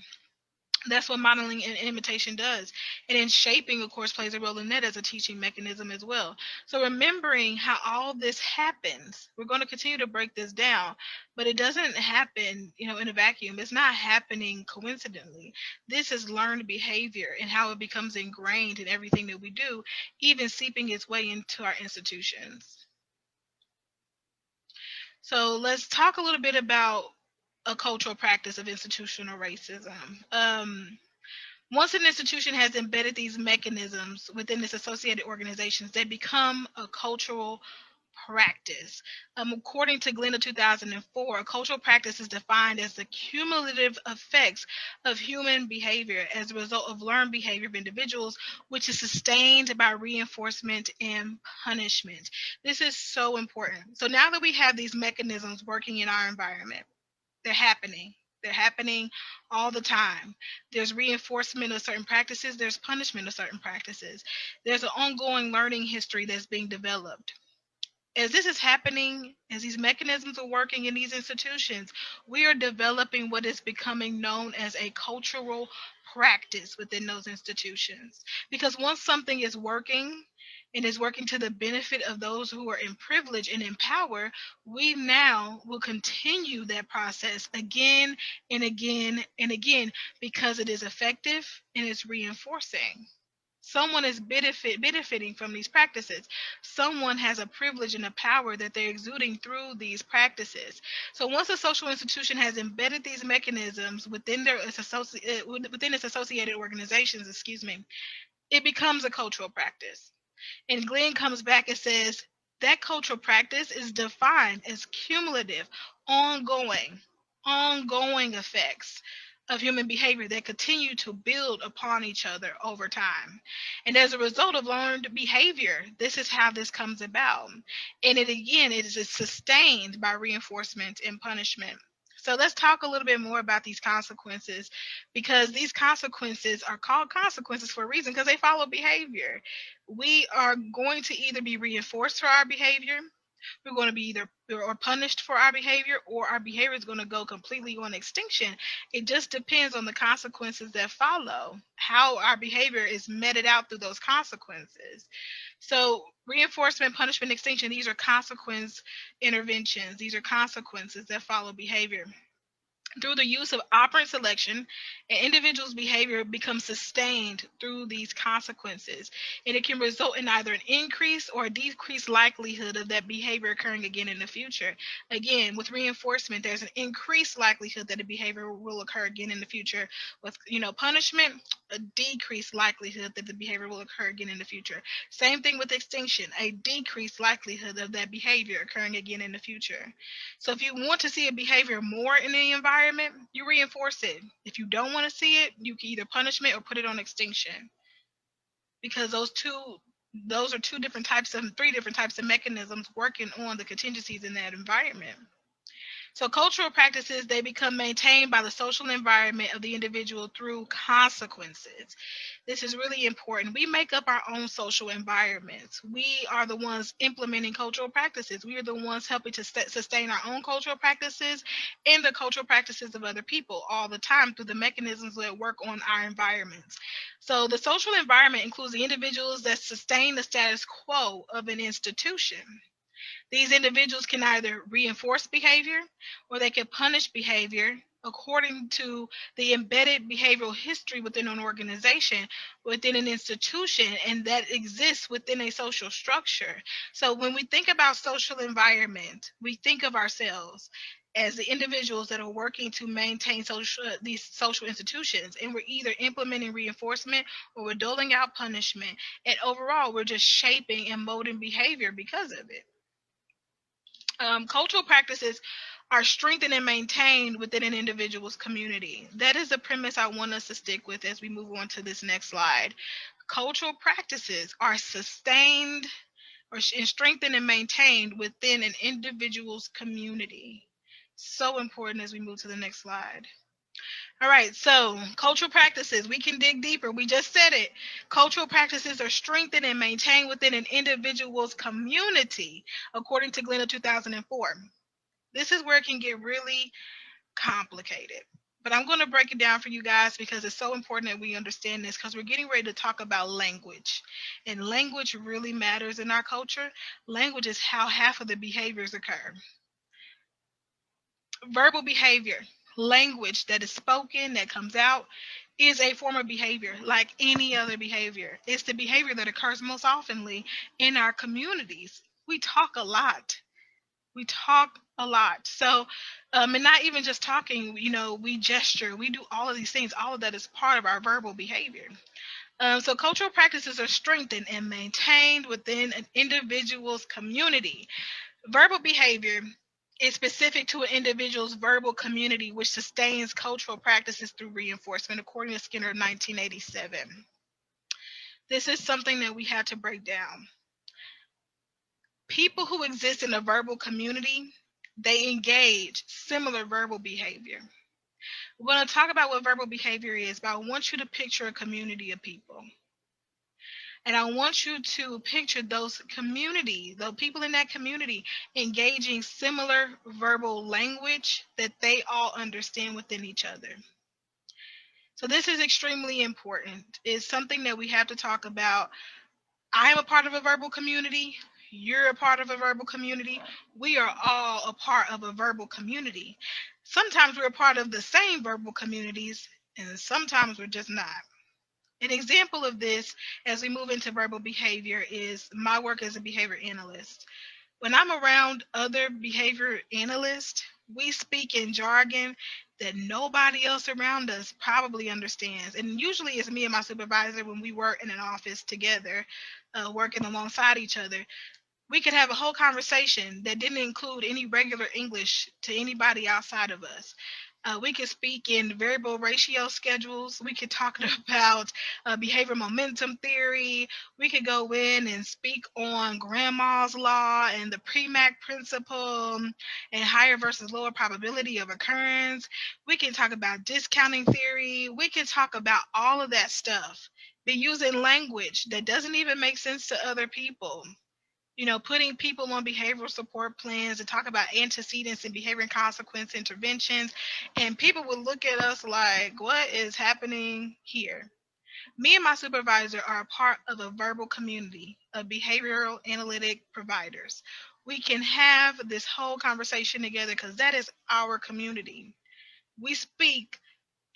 S1: That's what modeling and imitation does. And then shaping, of course, plays a role in that as a teaching mechanism as well. So remembering how all this happens, we're going to continue to break this down, but it doesn't happen, in a vacuum. It's not happening coincidentally. This is learned behavior and how it becomes ingrained in everything that we do, even seeping its way into our institutions. So let's talk a little bit about a cultural practice of institutional racism. Once an institution has embedded these mechanisms within its associated organizations, they become a cultural practice. According to Glenn of 2004, a cultural practice is defined as the cumulative effects of human behavior as a result of learned behavior of individuals, which is sustained by reinforcement and punishment. This is so important. So now that we have these mechanisms working in our environment, they're happening. They're happening all the time. There's reinforcement of certain practices. There's punishment of certain practices. There's an ongoing learning history that's being developed. As this is happening, as these mechanisms are working in these institutions, we are developing what is becoming known as a cultural practice within those institutions. Because once something is working and is working to the benefit of those who are in privilege and in power, we now will continue that process again and again and again because it is effective and it's reinforcing. Someone is benefiting from these practices. Someone has a privilege and a power that they're exuding through these practices. So once a social institution has embedded these mechanisms within within its associated organizations, it becomes a cultural practice. And Glenn comes back and says, that cultural practice is defined as cumulative, ongoing effects of human behavior that continue to build upon each other over time. And as a result of learned behavior, this is how this comes about. And it is sustained by reinforcement and punishment. So let's talk a little bit more about these consequences, because these consequences are called consequences for a reason, because they follow behavior. We are going to either be reinforced for our behavior, we're going to be either or punished for our behavior, or our behavior is going to go completely on extinction. It just depends on the consequences that follow, how our behavior is meted out through those consequences. So reinforcement, punishment, extinction, these are consequence interventions. These are consequences that follow behavior. Through the use of operant selection, an individual's behavior becomes sustained through these consequences, and it can result in either an increased or a decreased likelihood of that behavior occurring again in the future. Again, with reinforcement, there's an increased likelihood that a behavior will occur again in the future. With punishment, a decreased likelihood that the behavior will occur again in the future. Same thing with extinction, a decreased likelihood of that behavior occurring again in the future. So if you want to see a behavior more in the environment, you reinforce it. If you don't want to see it, you can either punishment or put it on extinction. Because those are three different types of mechanisms working on the contingencies in that environment. So cultural practices, they become maintained by the social environment of the individual through consequences. This is really important. We make up our own social environments. We are the ones implementing cultural practices. We are the ones helping to sustain our own cultural practices and the cultural practices of other people all the time through the mechanisms that work on our environments. So the social environment includes the individuals that sustain the status quo of an institution. These individuals can either reinforce behavior or they can punish behavior according to the embedded behavioral history within an organization, within an institution, and that exists within a social structure. So when we think about social environment, we think of ourselves as the individuals that are working to maintain these social institutions, and we're either implementing reinforcement or we're doling out punishment, and overall we're just shaping and molding behavior because of it. Cultural practices are strengthened and maintained within an individual's community. That is the premise I want us to stick with as we move on to this next slide. Cultural practices are sustained and strengthened and maintained within an individual's community. So important as we move to the next slide. All right, so cultural practices, we can dig deeper. We just said it. Cultural practices are strengthened and maintained within an individual's community, according to Glenn of 2004. This is where it can get really complicated. But I'm going to break it down for you guys because it's so important that we understand this, because we're getting ready to talk about language. And language really matters in our culture. Language is how half of the behaviors occur. Verbal behavior, language that is spoken, that comes out, is a form of behavior like any other behavior. It's the behavior that occurs most oftenly in our communities. We talk a lot. So, and not even just talking, we gesture, we do all of these things. All of that is part of our verbal behavior. So cultural practices are strengthened and maintained within an individual's community. Verbal behavior is specific to an individual's verbal community, which sustains cultural practices through reinforcement, according to Skinner 1987. This is something that we had to break down. People who exist in a verbal community, they engage similar verbal behavior. We're going to talk about what verbal behavior is, but I want you to picture a community of people. And I want you to picture those community, the people in that community, engaging similar verbal language that they all understand within each other. So this is extremely important. It's something that we have to talk about. I am a part of a verbal community. You're a part of a verbal community. We are all a part of a verbal community. Sometimes we're a part of the same verbal communities, and sometimes we're just not. An example of this as we move into verbal behavior is my work as a behavior analyst. When I'm around other behavior analysts, we speak in jargon that nobody else around us probably understands. And usually it's me and my supervisor when we work in an office together, working alongside each other. We could have a whole conversation that didn't include any regular English to anybody outside of us. We could speak in variable ratio schedules. We could talk about behavior momentum theory. We could go in and speak on Grandma's law and the Premack principle and higher versus lower probability of occurrence. We can talk about discounting theory. We can talk about all of that stuff, but using language that doesn't even make sense to other people. Putting people on behavioral support plans and talk about antecedents and behavior and consequence interventions. And people would look at us like, what is happening here? Me and my supervisor are a part of a verbal community of behavioral analytic providers. We can have this whole conversation together because that is our community. We speak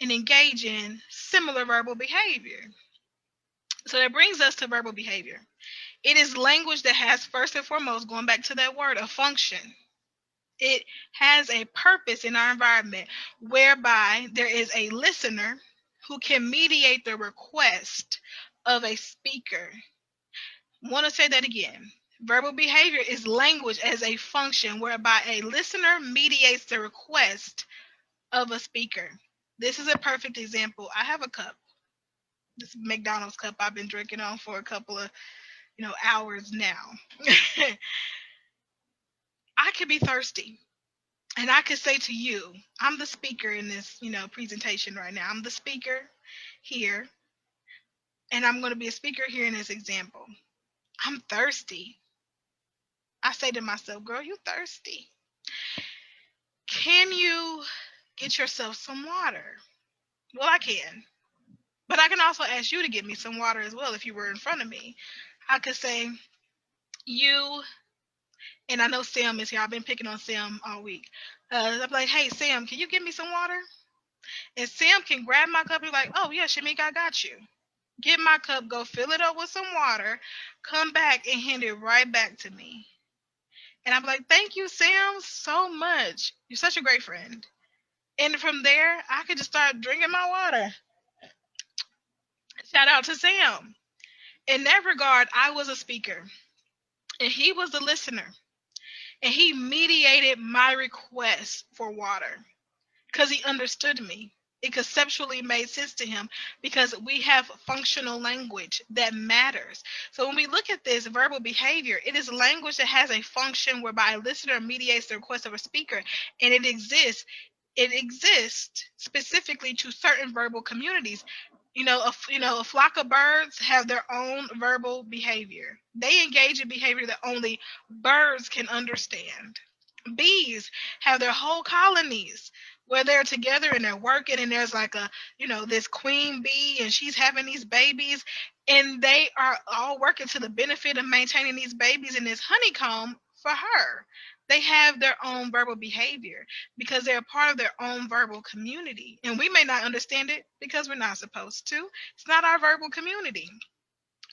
S1: and engage in similar verbal behavior. So that brings us to verbal behavior. It is language that has, first and foremost, going back to that word, a function. It has a purpose in our environment whereby there is a listener who can mediate the request of a speaker. I want to say that again. Verbal behavior is language as a function whereby a listener mediates the request of a speaker. This is a perfect example. I have a cup. This McDonald's cup I've been drinking on for a couple of hours now. I could be thirsty. And I could say to you, I'm the speaker in this, presentation right now. I'm the speaker here. And I'm going to be a speaker here in this example. I'm thirsty. I say to myself, girl, you thirsty. Can you get yourself some water? Well, I can. But I can also ask you to get me some water as well if you were in front of me. I could say, and I know Sam is here. I've been picking on Sam all week. I'm like, hey, Sam, can you give me some water? And Sam can grab my cup and be like, oh, yeah, Shamika, I got you. Get my cup, go fill it up with some water, come back and hand it right back to me. And I'm like, thank you, Sam, so much. You're such a great friend. And from there, I could just start drinking my water. Shout out to Sam. In that regard, I was a speaker, and he was a listener. And he mediated my request for water because he understood me. It conceptually made sense to him because we have functional language that matters. So when we look at this verbal behavior, it is language that has a function whereby a listener mediates the request of a speaker, and it exists. It exists specifically to certain verbal communities. A flock of birds have their own verbal behavior. They engage in behavior that only birds can understand. Bees have their whole colonies where they're together and they're working, and there's like this queen bee, and she's having these babies, and they are all working to the benefit of maintaining these babies in this honeycomb for her. They have their own verbal behavior because they're part of their own verbal community. And we may not understand it because we're not supposed to. It's not our verbal community.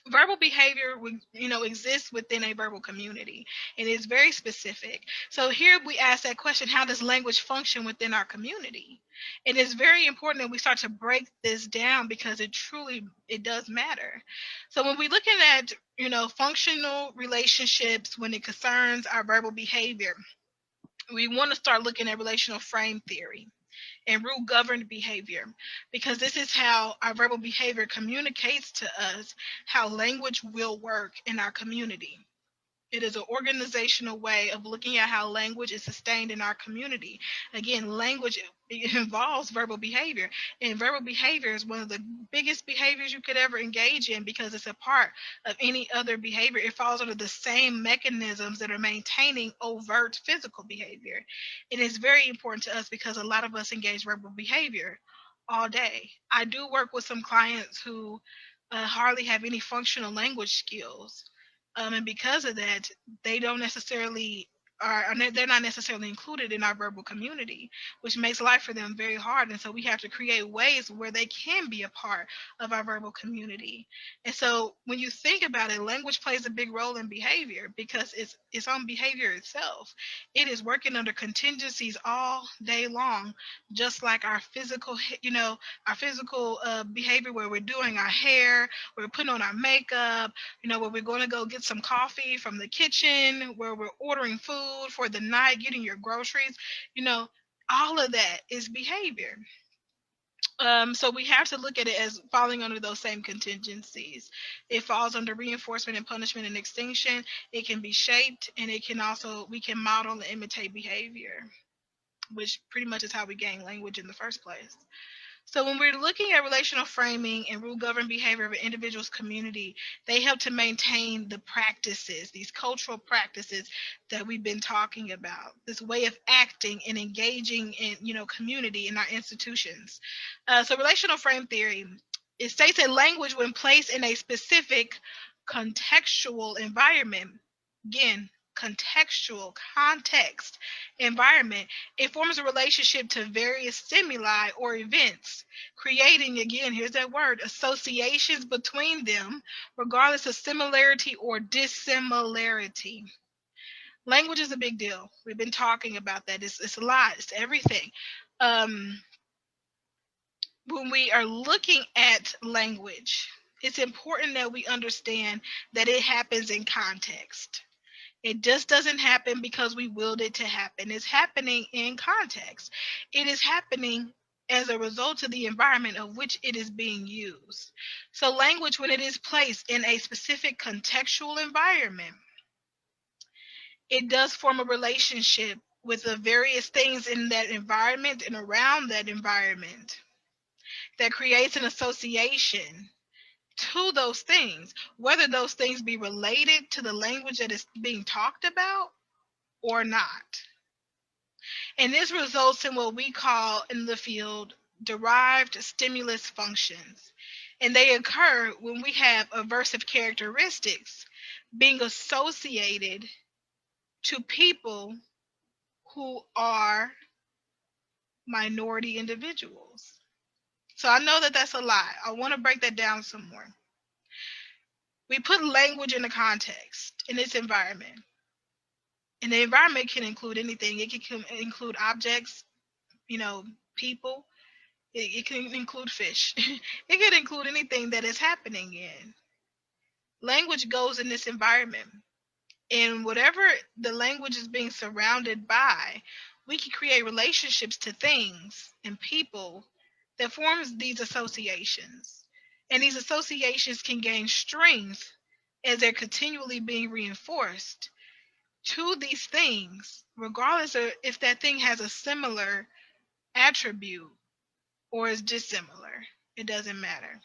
S1: Verbal behavior exists within a verbal community, and it's very specific. So here we ask that question, how does language function within our community? And it's very important that we start to break this down because it does matter. So when we're looking at functional relationships when it concerns our verbal behavior, we want to start looking at relational frame theory and rule governed behavior, because this is how our verbal behavior communicates to us how language will work in our community. It is an organizational way of looking at how language is sustained in our community. Again, language involves verbal behavior, and verbal behavior is one of the biggest behaviors you could ever engage in because it's a part of any other behavior. It falls under the same mechanisms that are maintaining overt physical behavior. It is very important to us because a lot of us engage verbal behavior all day. I do work with some clients who hardly have any functional language skills. And because of that, they don't necessarily they're not necessarily included in our verbal community, which makes life for them very hard. And so we have to create ways where they can be a part of our verbal community. And so when you think about it, language plays a big role in behavior because it's on behavior itself. It is working under contingencies all day long, just like our physical, our physical behavior, where we're doing our hair, we're putting on our makeup, where we're going to go get some coffee from the kitchen, where we're ordering food for the night, getting your groceries, all of that is behavior. So we have to look at it as falling under those same contingencies. It falls under reinforcement and punishment and extinction. It can be shaped, and we can model and imitate behavior, which pretty much is how we gain language in the first place. So when we're looking at relational framing and rule-governed behavior of an individual's community, they help to maintain the practices, these cultural practices that we've been talking about, this way of acting and engaging in, community in our institutions. So relational frame theory, it states that language, when placed in a specific contextual environment, again, contextual, context, environment, it forms a relationship to various stimuli or events, creating, again, here's that word, associations between them, regardless of similarity or dissimilarity. Language is a big deal. We've been talking about that. It's a lot. It's everything. When we are looking at language, it's important that we understand that it happens in context. It just doesn't happen because we willed it to happen. It's happening in context. It is happening as a result of the environment of which it is being used. So language, when it is placed in a specific contextual environment, it does form a relationship with the various things in that environment and around that environment that creates an association to those things, whether those things be related to the language that is being talked about or not. And this results in what we call in the field derived stimulus functions. And they occur when we have aversive characteristics being associated to people who are minority individuals. So I know that that's a lot. I want to break that down some more. We put language in a context, in its environment. And the environment can include anything. It can include objects, people. It can include fish. It can include anything that is happening in. Language goes in this environment. And whatever the language is being surrounded by, we can create relationships to things and people that forms these associations. And these associations can gain strength as they're continually being reinforced to these things, regardless of if that thing has a similar attribute or is dissimilar. It doesn't matter.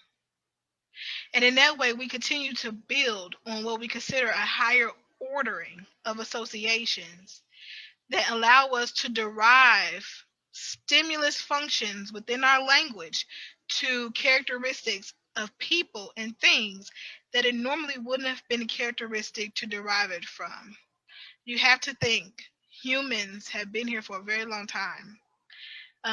S1: And in that way, we continue to build on what we consider a higher ordering of associations that allow us to derive stimulus functions within our language to characteristics of people and things that it normally wouldn't have been characteristic to derive it from. You have to think humans have been here for a very long time.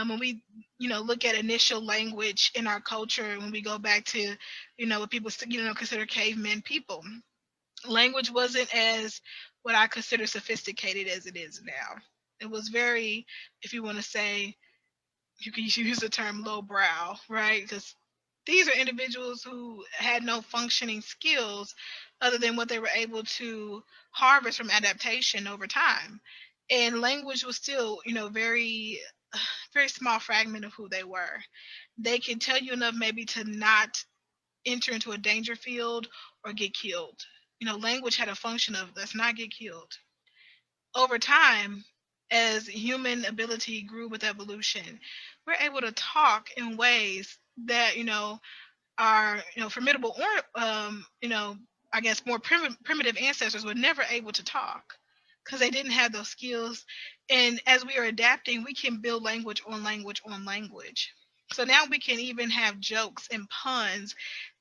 S1: When we, look at initial language in our culture, when we go back to, what people, consider cavemen people, language wasn't as what I consider sophisticated as it is now. It was very, if you want to say, you can use the term lowbrow, right? Because these are individuals who had no functioning skills other than what they were able to harvest from adaptation over time. And language was still, very, very small fragment of who they were. They can tell you enough maybe to not enter into a danger field or get killed. Language had a function of let's not get killed. Over time, as human ability grew with evolution, we're able to talk in ways that, are, formidable or, I guess more primitive ancestors were never able to talk because they didn't have those skills. And as we are adapting, we can build language on language on language. So now we can even have jokes and puns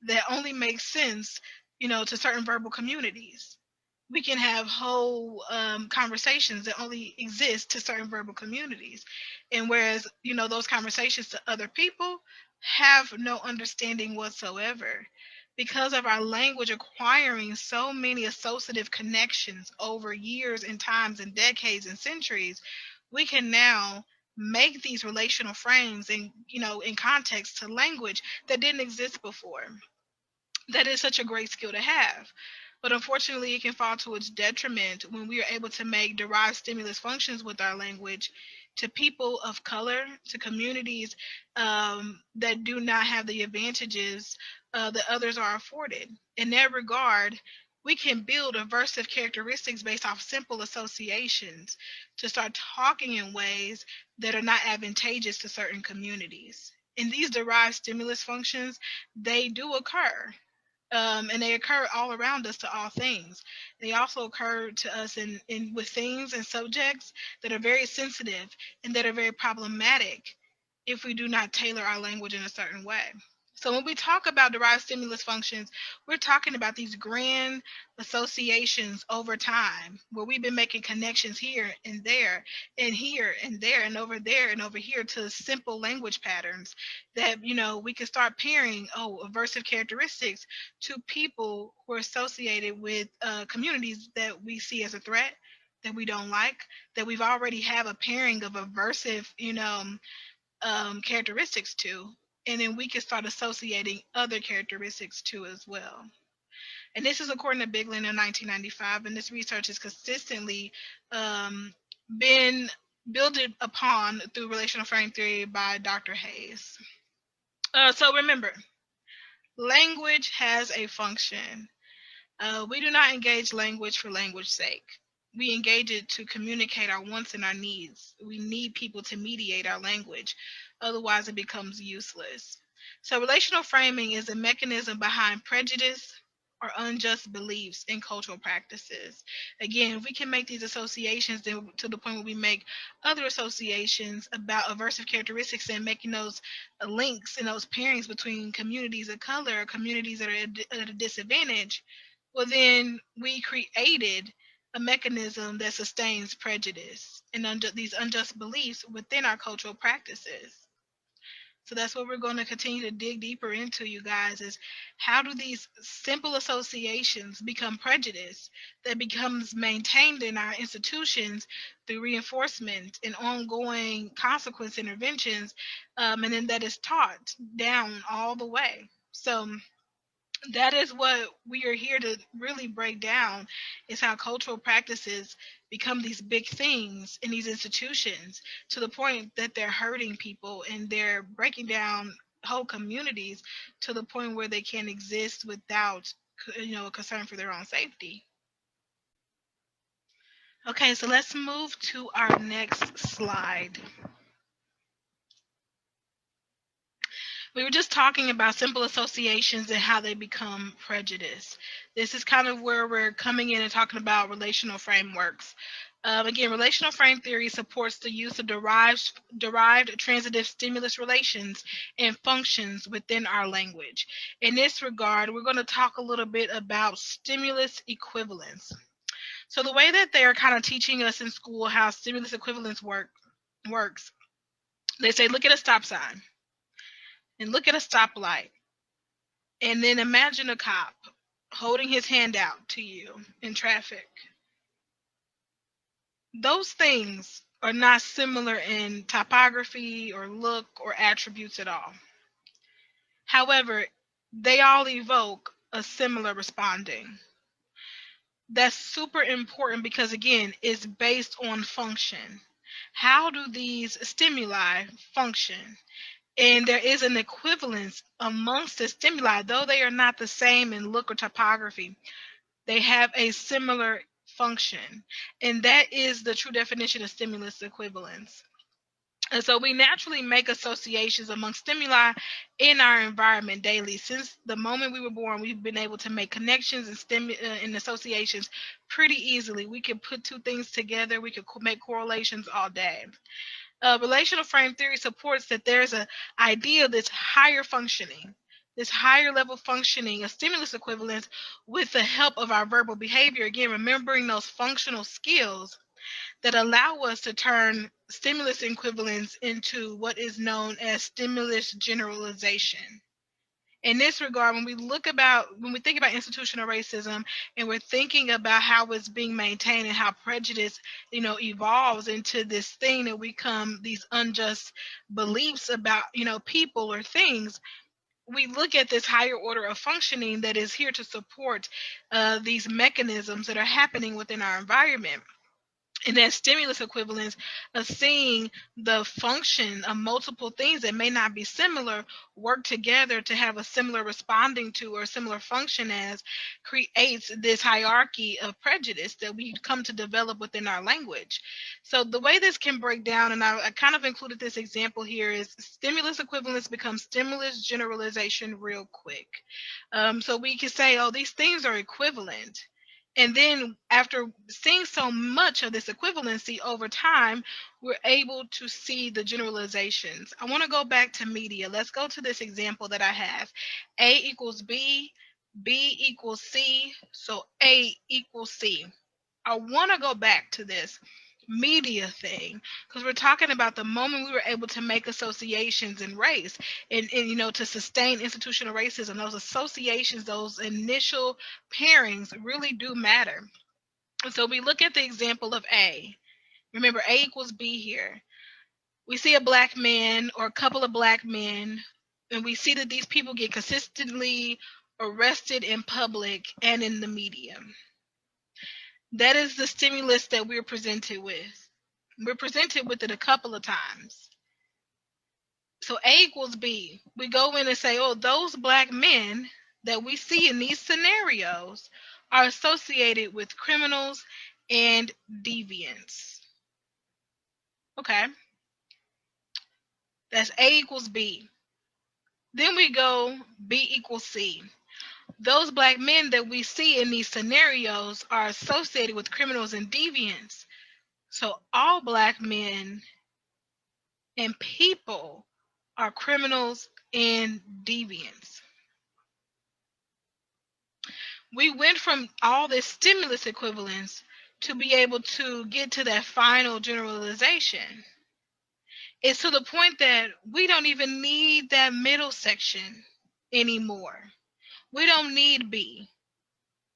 S1: that only make sense, to certain verbal communities. we can have whole conversations that only exist to certain verbal communities. And whereas, those conversations to other people have no understanding whatsoever. Because of our language acquiring so many associative connections over years and times and decades and centuries, we can now make these relational frames and, in context to language that didn't exist before. That is such a great skill to have. But unfortunately, it can fall to its detriment when we are able to make derived stimulus functions with our language to people of color, to communities that do not have the advantages that others are afforded. In that regard, we can build aversive characteristics based off simple associations to start talking in ways that are not advantageous to certain communities. And these derived stimulus functions, they do occur, and they occur all around us to all things. They also occur to us in with things and subjects that are very sensitive and that are very problematic if we do not tailor our language in a certain way. So when we talk about derived stimulus functions, we're talking about these grand associations over time where we've been making connections here and there and here and there and over here to simple language patterns that, we can start pairing, aversive characteristics to people who are associated with communities that we see as a threat, that we don't like, that we've already have a pairing of aversive, characteristics to, and then we can start associating other characteristics to as well. And this is according to Bigland in 1995, and this research has consistently been built upon through relational frame theory by Dr. Hayes. So remember, language has a function. We do not engage language for language's sake. We engage it to communicate our wants and our needs. We need people to mediate our language. Otherwise, it becomes useless. So, relational framing is a mechanism behind prejudice or unjust beliefs in cultural practices. Again, we can make these associations to the point where we make other associations about aversive characteristics and making those links and those pairings between communities of color or communities that are at a disadvantage. Well, then we created a mechanism that sustains prejudice and these unjust beliefs within our cultural practices. So that's what we're going to continue to dig deeper into, you guys, is how do these simple associations become prejudice that becomes maintained in our institutions through reinforcement and ongoing consequence interventions, and then that is taught down all the way. So that is what we are here to really break down, is how cultural practices become these big things in these institutions to the point that they're hurting people and they're breaking down whole communities to the point where they can't exist without a concern for their own safety. Okay, so let's move to our next slide. We were just talking about simple associations and how they become prejudice. This is kind of where we're coming in and talking about relational frameworks. Again, relational frame theory supports the use of derived transitive stimulus relations and functions within our language. In this regard, we're going to talk a little bit about stimulus equivalence. So the way that they are kind of teaching us in school how stimulus equivalence works, they say, look at a stop sign and look at a stoplight. And then imagine a cop holding his hand out to you in traffic. Those things are not similar in typography or look or attributes at all. However, they all evoke a similar responding. That's super important because, again, it's based on function. How do these stimuli function? And there is an equivalence amongst the stimuli, though they are not the same in look or typography. They have a similar function, and that is the true definition of stimulus equivalence. And so we naturally make associations among stimuli in our environment daily. Since the moment we were born, we've been able to make connections and associations pretty easily. We can put two things together. We could make correlations all day. Relational frame theory supports that there's an idea that's higher functioning. this higher level functioning of stimulus equivalence with the help of our verbal behavior. Again, remembering those functional skills that allow us to turn stimulus equivalence into what is known as stimulus generalization. In this regard, when we think about institutional racism and we're thinking about how it's being maintained and how prejudice, evolves into this thing that we come these unjust beliefs about, people or things, we look at this higher order of functioning that is here to support these mechanisms that are happening within our environment. And that stimulus equivalence of seeing the function of multiple things that may not be similar work together to have a similar responding to or similar function as creates this hierarchy of prejudice that we come to develop within our language. So the way this can break down, and I kind of included this example here, is stimulus equivalence becomes stimulus generalization real quick. So we can say, oh, these things are equivalent. And then after seeing so much of this equivalency over time, we're able to see the generalizations. I want to go back to media. Let's go to this example that I have. A equals B, B equals C, so A equals C. I want to go back to this media thing because we're talking about the moment we were able to make associations in race and to sustain institutional racism. Those associations, those initial pairings really do matter. So we look at the example of A. Remember, A equals B here. We see a black man or a couple of black men, and we see that these people get consistently arrested in public and in the media. That is the stimulus that we're presented with. We're presented with it a couple of times. So A equals B. We go in and say, oh, those black men that we see in these scenarios are associated with criminals and deviants. Okay. That's A equals B. Then we go B equals C. Those black men that we see in these scenarios are associated with criminals and deviants. So all black men and people are criminals and deviants. We went from all this stimulus equivalence to be able to get to that final generalization. It's to the point that we don't even need that middle section anymore. We don't need B.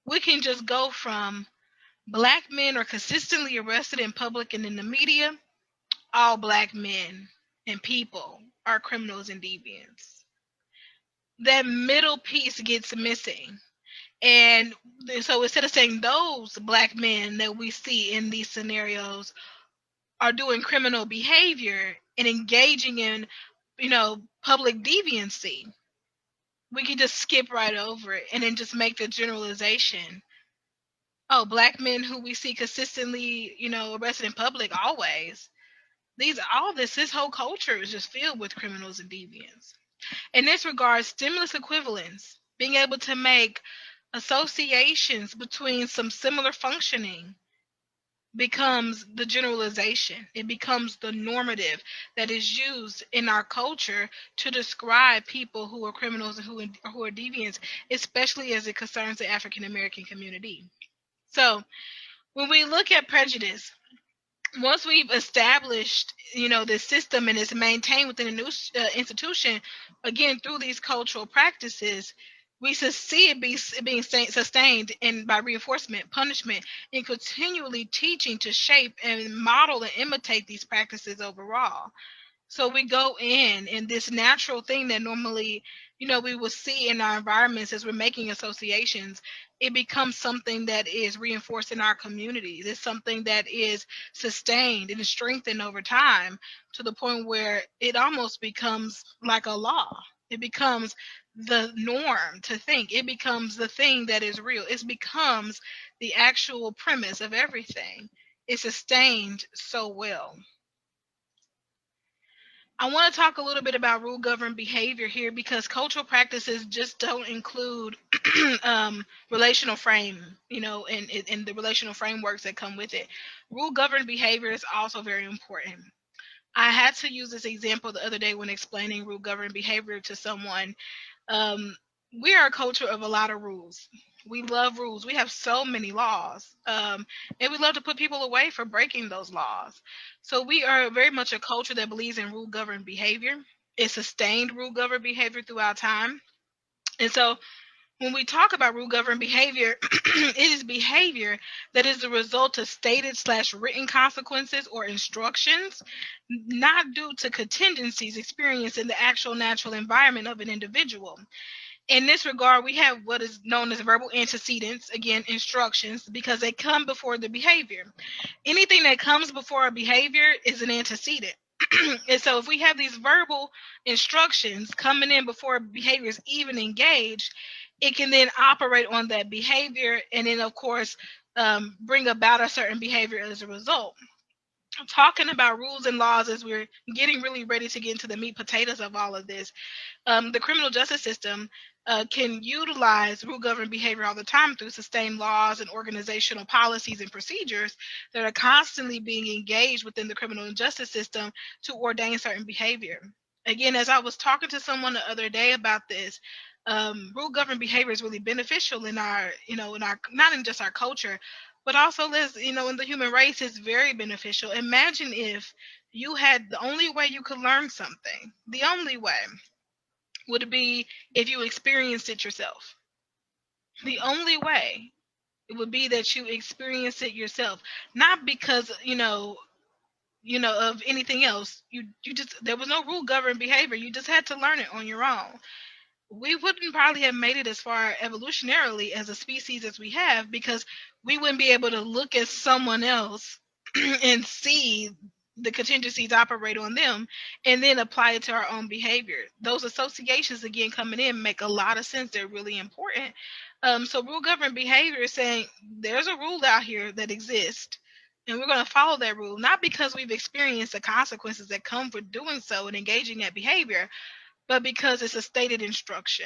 S1: We can just go from black men are consistently arrested in public and in the media. All black men and people are criminals and deviants. That middle piece gets missing. And so instead of saying those black men that we see in these scenarios are doing criminal behavior and engaging in, public deviancy, we can just skip right over it and then just make the generalization. Oh, black men who we see consistently, arrested in public always. This whole culture is just filled with criminals and deviants. In this regard, stimulus equivalence, being able to make associations between some similar functioning, becomes the generalization. It becomes the normative that is used in our culture to describe people who are criminals and who are deviants, especially as it concerns the African American community. So when we look at prejudice, once we've established, this system and it's maintained within a new institution, again, through these cultural practices, we see it being sustained and by reinforcement, punishment, and continually teaching to shape and model and imitate these practices overall. So we go in, and this natural thing that normally, we will see in our environments as we're making associations, it becomes something that is reinforced in our communities. It's something that is sustained and strengthened over time to the point where it almost becomes like a law. It becomes the norm to think. It becomes the thing that is real. It becomes the actual premise of everything. It's sustained so well. I want to talk a little bit about rule-governed behavior here because cultural practices just don't include relational frame, and the relational frameworks that come with it. Rule-governed behavior is also very important. I had to use this example the other day when explaining rule-governed behavior to someone. We are a culture of a lot of rules. We love rules. We have so many laws. And we love to put people away for breaking those laws. So we are very much a culture that believes in rule governed behavior. It sustained rule governed behavior throughout time. And so when we talk about rule governed behavior, it is behavior that is the result of stated/written consequences or instructions, not due to contingencies experienced in the actual natural environment of an individual. In this regard, we have what is known as verbal antecedents, again, instructions, because they come before the behavior. Anything that comes before a behavior is an antecedent. And so if we have these verbal instructions coming in before behavior is even engaged, it can then operate on that behavior and then, of course, bring about a certain behavior as a result. Talking about rules and laws as we're getting really ready to get into the meat potatoes of all of this, the criminal justice system can utilize rule-governed behavior all the time through sustained laws and organizational policies and procedures that are constantly being engaged within the criminal justice system to ordain certain behavior. Again, as I was talking to someone the other day about this, rule-governed behavior is really beneficial in our, not in just our culture, but also, in the human race, is very beneficial. Imagine if you had the only way you could learn something, the only way would be if you experienced it yourself. The only way it would be that you experience it yourself, not because of anything else. You just, there was no rule governed behavior. You just had to learn it on your own. We wouldn't probably have made it as far evolutionarily as a species as we have, because we wouldn't be able to look at someone else and see the contingencies operate on them and then apply it to our own behavior. Those associations, again, coming in, make a lot of sense. They're really important. So rule governed behavior is saying there's a rule out here that exists, and we're going to follow that rule, not because we've experienced the consequences that come for doing so and engaging that behavior, but because it's a stated instruction.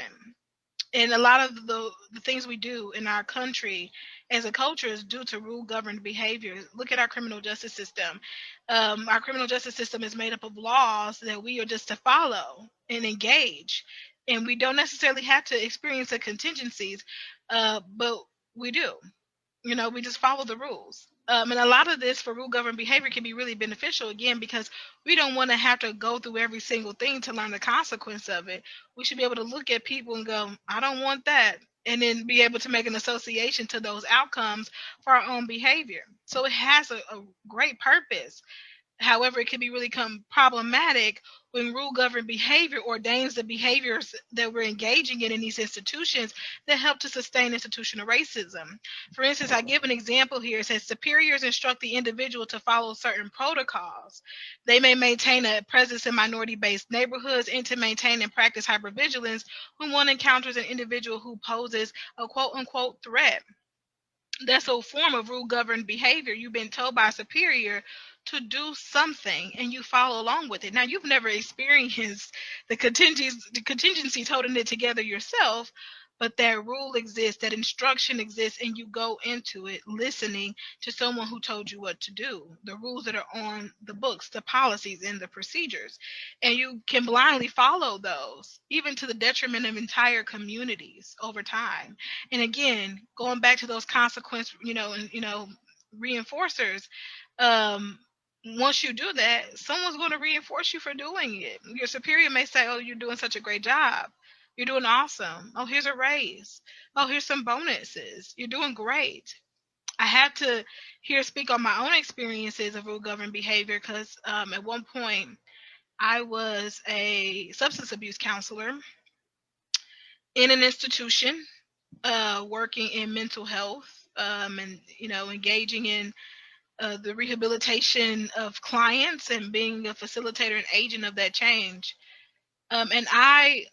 S1: And a lot of the things we do in our country as a culture is due to rule governed behavior. Look at our criminal justice system. Our criminal justice system is made up of laws that we are just to follow and engage. And we don't necessarily have to experience the contingencies, but we do. We just follow the rules. And a lot of this for rule governed behavior can be really beneficial, again, because we don't want to have to go through every single thing to learn the consequence of it. We should be able to look at people and go, I don't want that. And then be able to make an association to those outcomes for our own behavior. So it has a great purpose. However, it can be really become problematic when rule-governed behavior ordains the behaviors that we're engaging in these institutions that help to sustain institutional racism. For instance, I give an example here. It says superiors instruct the individual to follow certain protocols. They may maintain a presence in minority-based neighborhoods and to maintain and practice hypervigilance when one encounters an individual who poses a quote-unquote threat. That's a form of rule governed behavior. You've been told by a superior to do something and you follow along with it. Now, you've never experienced the contingencies holding it together yourself, but that rule exists, that instruction exists, and you go into it listening to someone who told you what to do, the rules that are on the books, the policies, and the procedures. And you can blindly follow those, even to the detriment of entire communities over time. And again, going back to those consequence, reinforcers, once you do that, someone's going to reinforce you for doing it. Your superior may say, oh, you're doing such a great job. You're doing awesome. Oh, here's a raise. Oh, here's some bonuses. You're doing great. I have to here speak on my own experiences of rule governed behavior, because at one point I was a substance abuse counselor in an institution, working in mental health, and engaging in the rehabilitation of clients and being a facilitator and agent of that change. And I,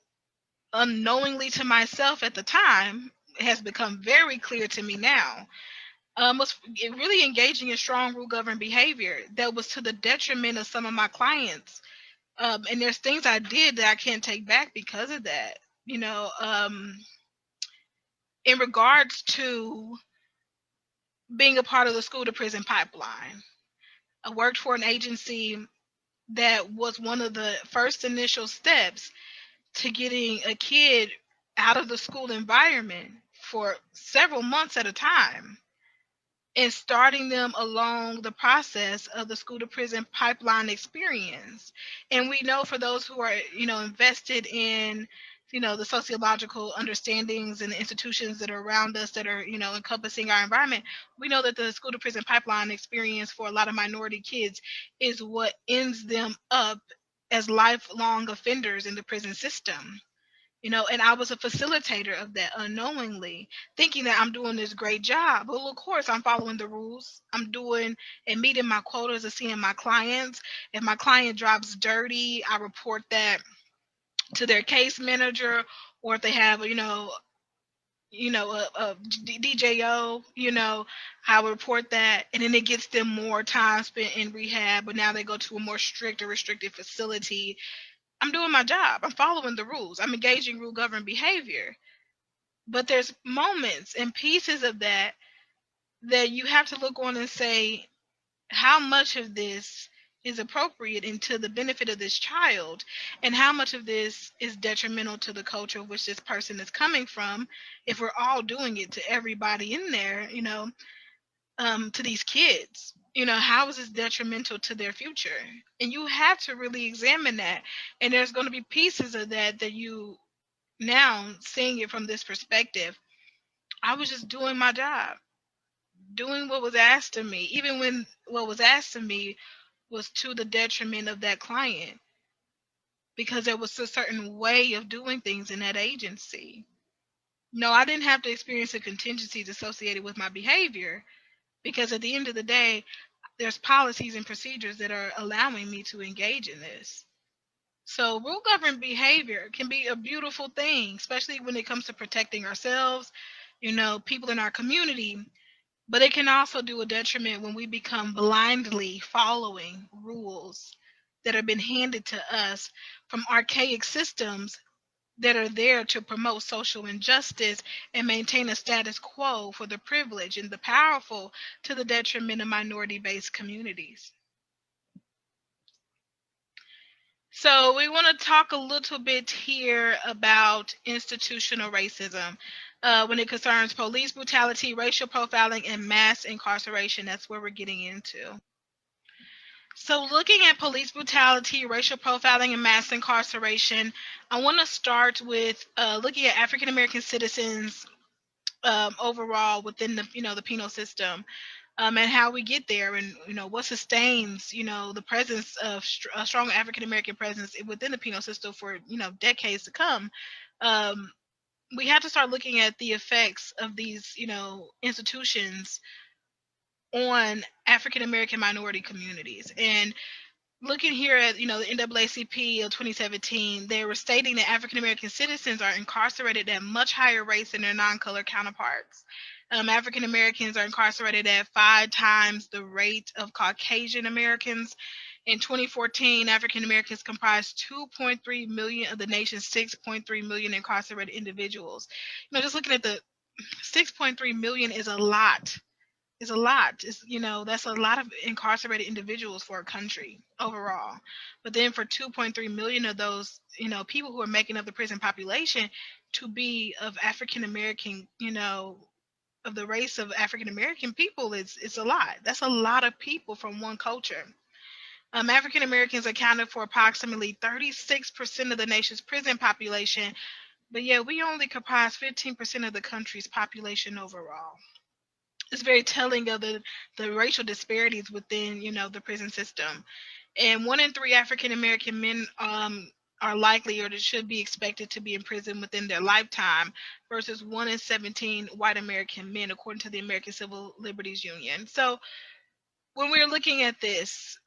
S1: unknowingly to myself at the time, it has become very clear to me now, was really engaging in strong rule governed behavior that was to the detriment of some of my clients. And there's things I did that I can't take back because of that. In regards to being a part of the school to prison pipeline, I worked for an agency that was one of the first initial steps to getting a kid out of the school environment for several months at a time and starting them along the process of the school to prison pipeline experience. And we know, for those who are, invested in, the sociological understandings and the institutions that are around us that are, encompassing our environment, we know that the school to prison pipeline experience for a lot of minority kids is what ends them up as lifelong offenders in the prison system. And I was a facilitator of that unknowingly, thinking that I'm doing this great job. Well, of course, I'm following the rules. I'm doing and meeting my quotas of seeing my clients. If my client drops dirty, I report that to their case manager, or if they have, DJO, I would report that, and then it gets them more time spent in rehab, but now they go to a more strict or restricted facility. I'm doing my job. I'm following the rules. I'm engaging rule governed behavior. But there's moments and pieces of that you have to look on and say, how much of this is appropriate and to the benefit of this child, and how much of this is detrimental to the culture which this person is coming from, if we're all doing it to everybody in there, to these kids. How is this detrimental to their future? And you have to really examine that. And there's going to be pieces of that you, now seeing it from this perspective, I was just doing my job, doing what was asked of me, even when what was asked of me was to the detriment of that client, because there was a certain way of doing things in that agency. No, I didn't have to experience the contingencies associated with my behavior, because at the end of the day, there's policies and procedures that are allowing me to engage in this. So rule governed behavior can be a beautiful thing, especially when it comes to protecting ourselves, people in our community. But it can also do a detriment when we become blindly following rules that have been handed to us from archaic systems that are there to promote social injustice and maintain a status quo for the privileged and the powerful, to the detriment of minority-based communities. So we want to talk a little bit here about institutional racism when it concerns police brutality, racial profiling, and mass incarceration. That's where we're getting into. So looking at police brutality, racial profiling, and mass incarceration, I want to start with looking at African American citizens overall within the penal system, and how we get there, and what sustains the presence of a strong African American presence within the penal system for decades to come. We have to start looking at the effects of these institutions on African American minority communities. And looking here at the NAACP of 2017, they were stating that African American citizens are incarcerated at much higher rates than their non-colored counterparts. African Americans are incarcerated at 5 times the rate of Caucasian Americans. In 2014, African Americans comprised 2.3 million of the nation's 6.3 million incarcerated individuals. Just looking at the 6.3 million is a lot. It's a lot. That's a lot of incarcerated individuals for a country overall. But then for 2.3 million of those, people who are making up the prison population to be of African American, of the race of African American people, it's a lot. That's a lot of people from one culture. African Americans accounted for approximately 36% of the nation's prison population, but yet we only comprise 15% of the country's population overall. It's very telling of the racial disparities within the prison system. And 1 in 3 African American men are likely or should be expected to be in prison within their lifetime, versus 1 in 17 white American men, according to the American Civil Liberties Union. So when we're looking at this,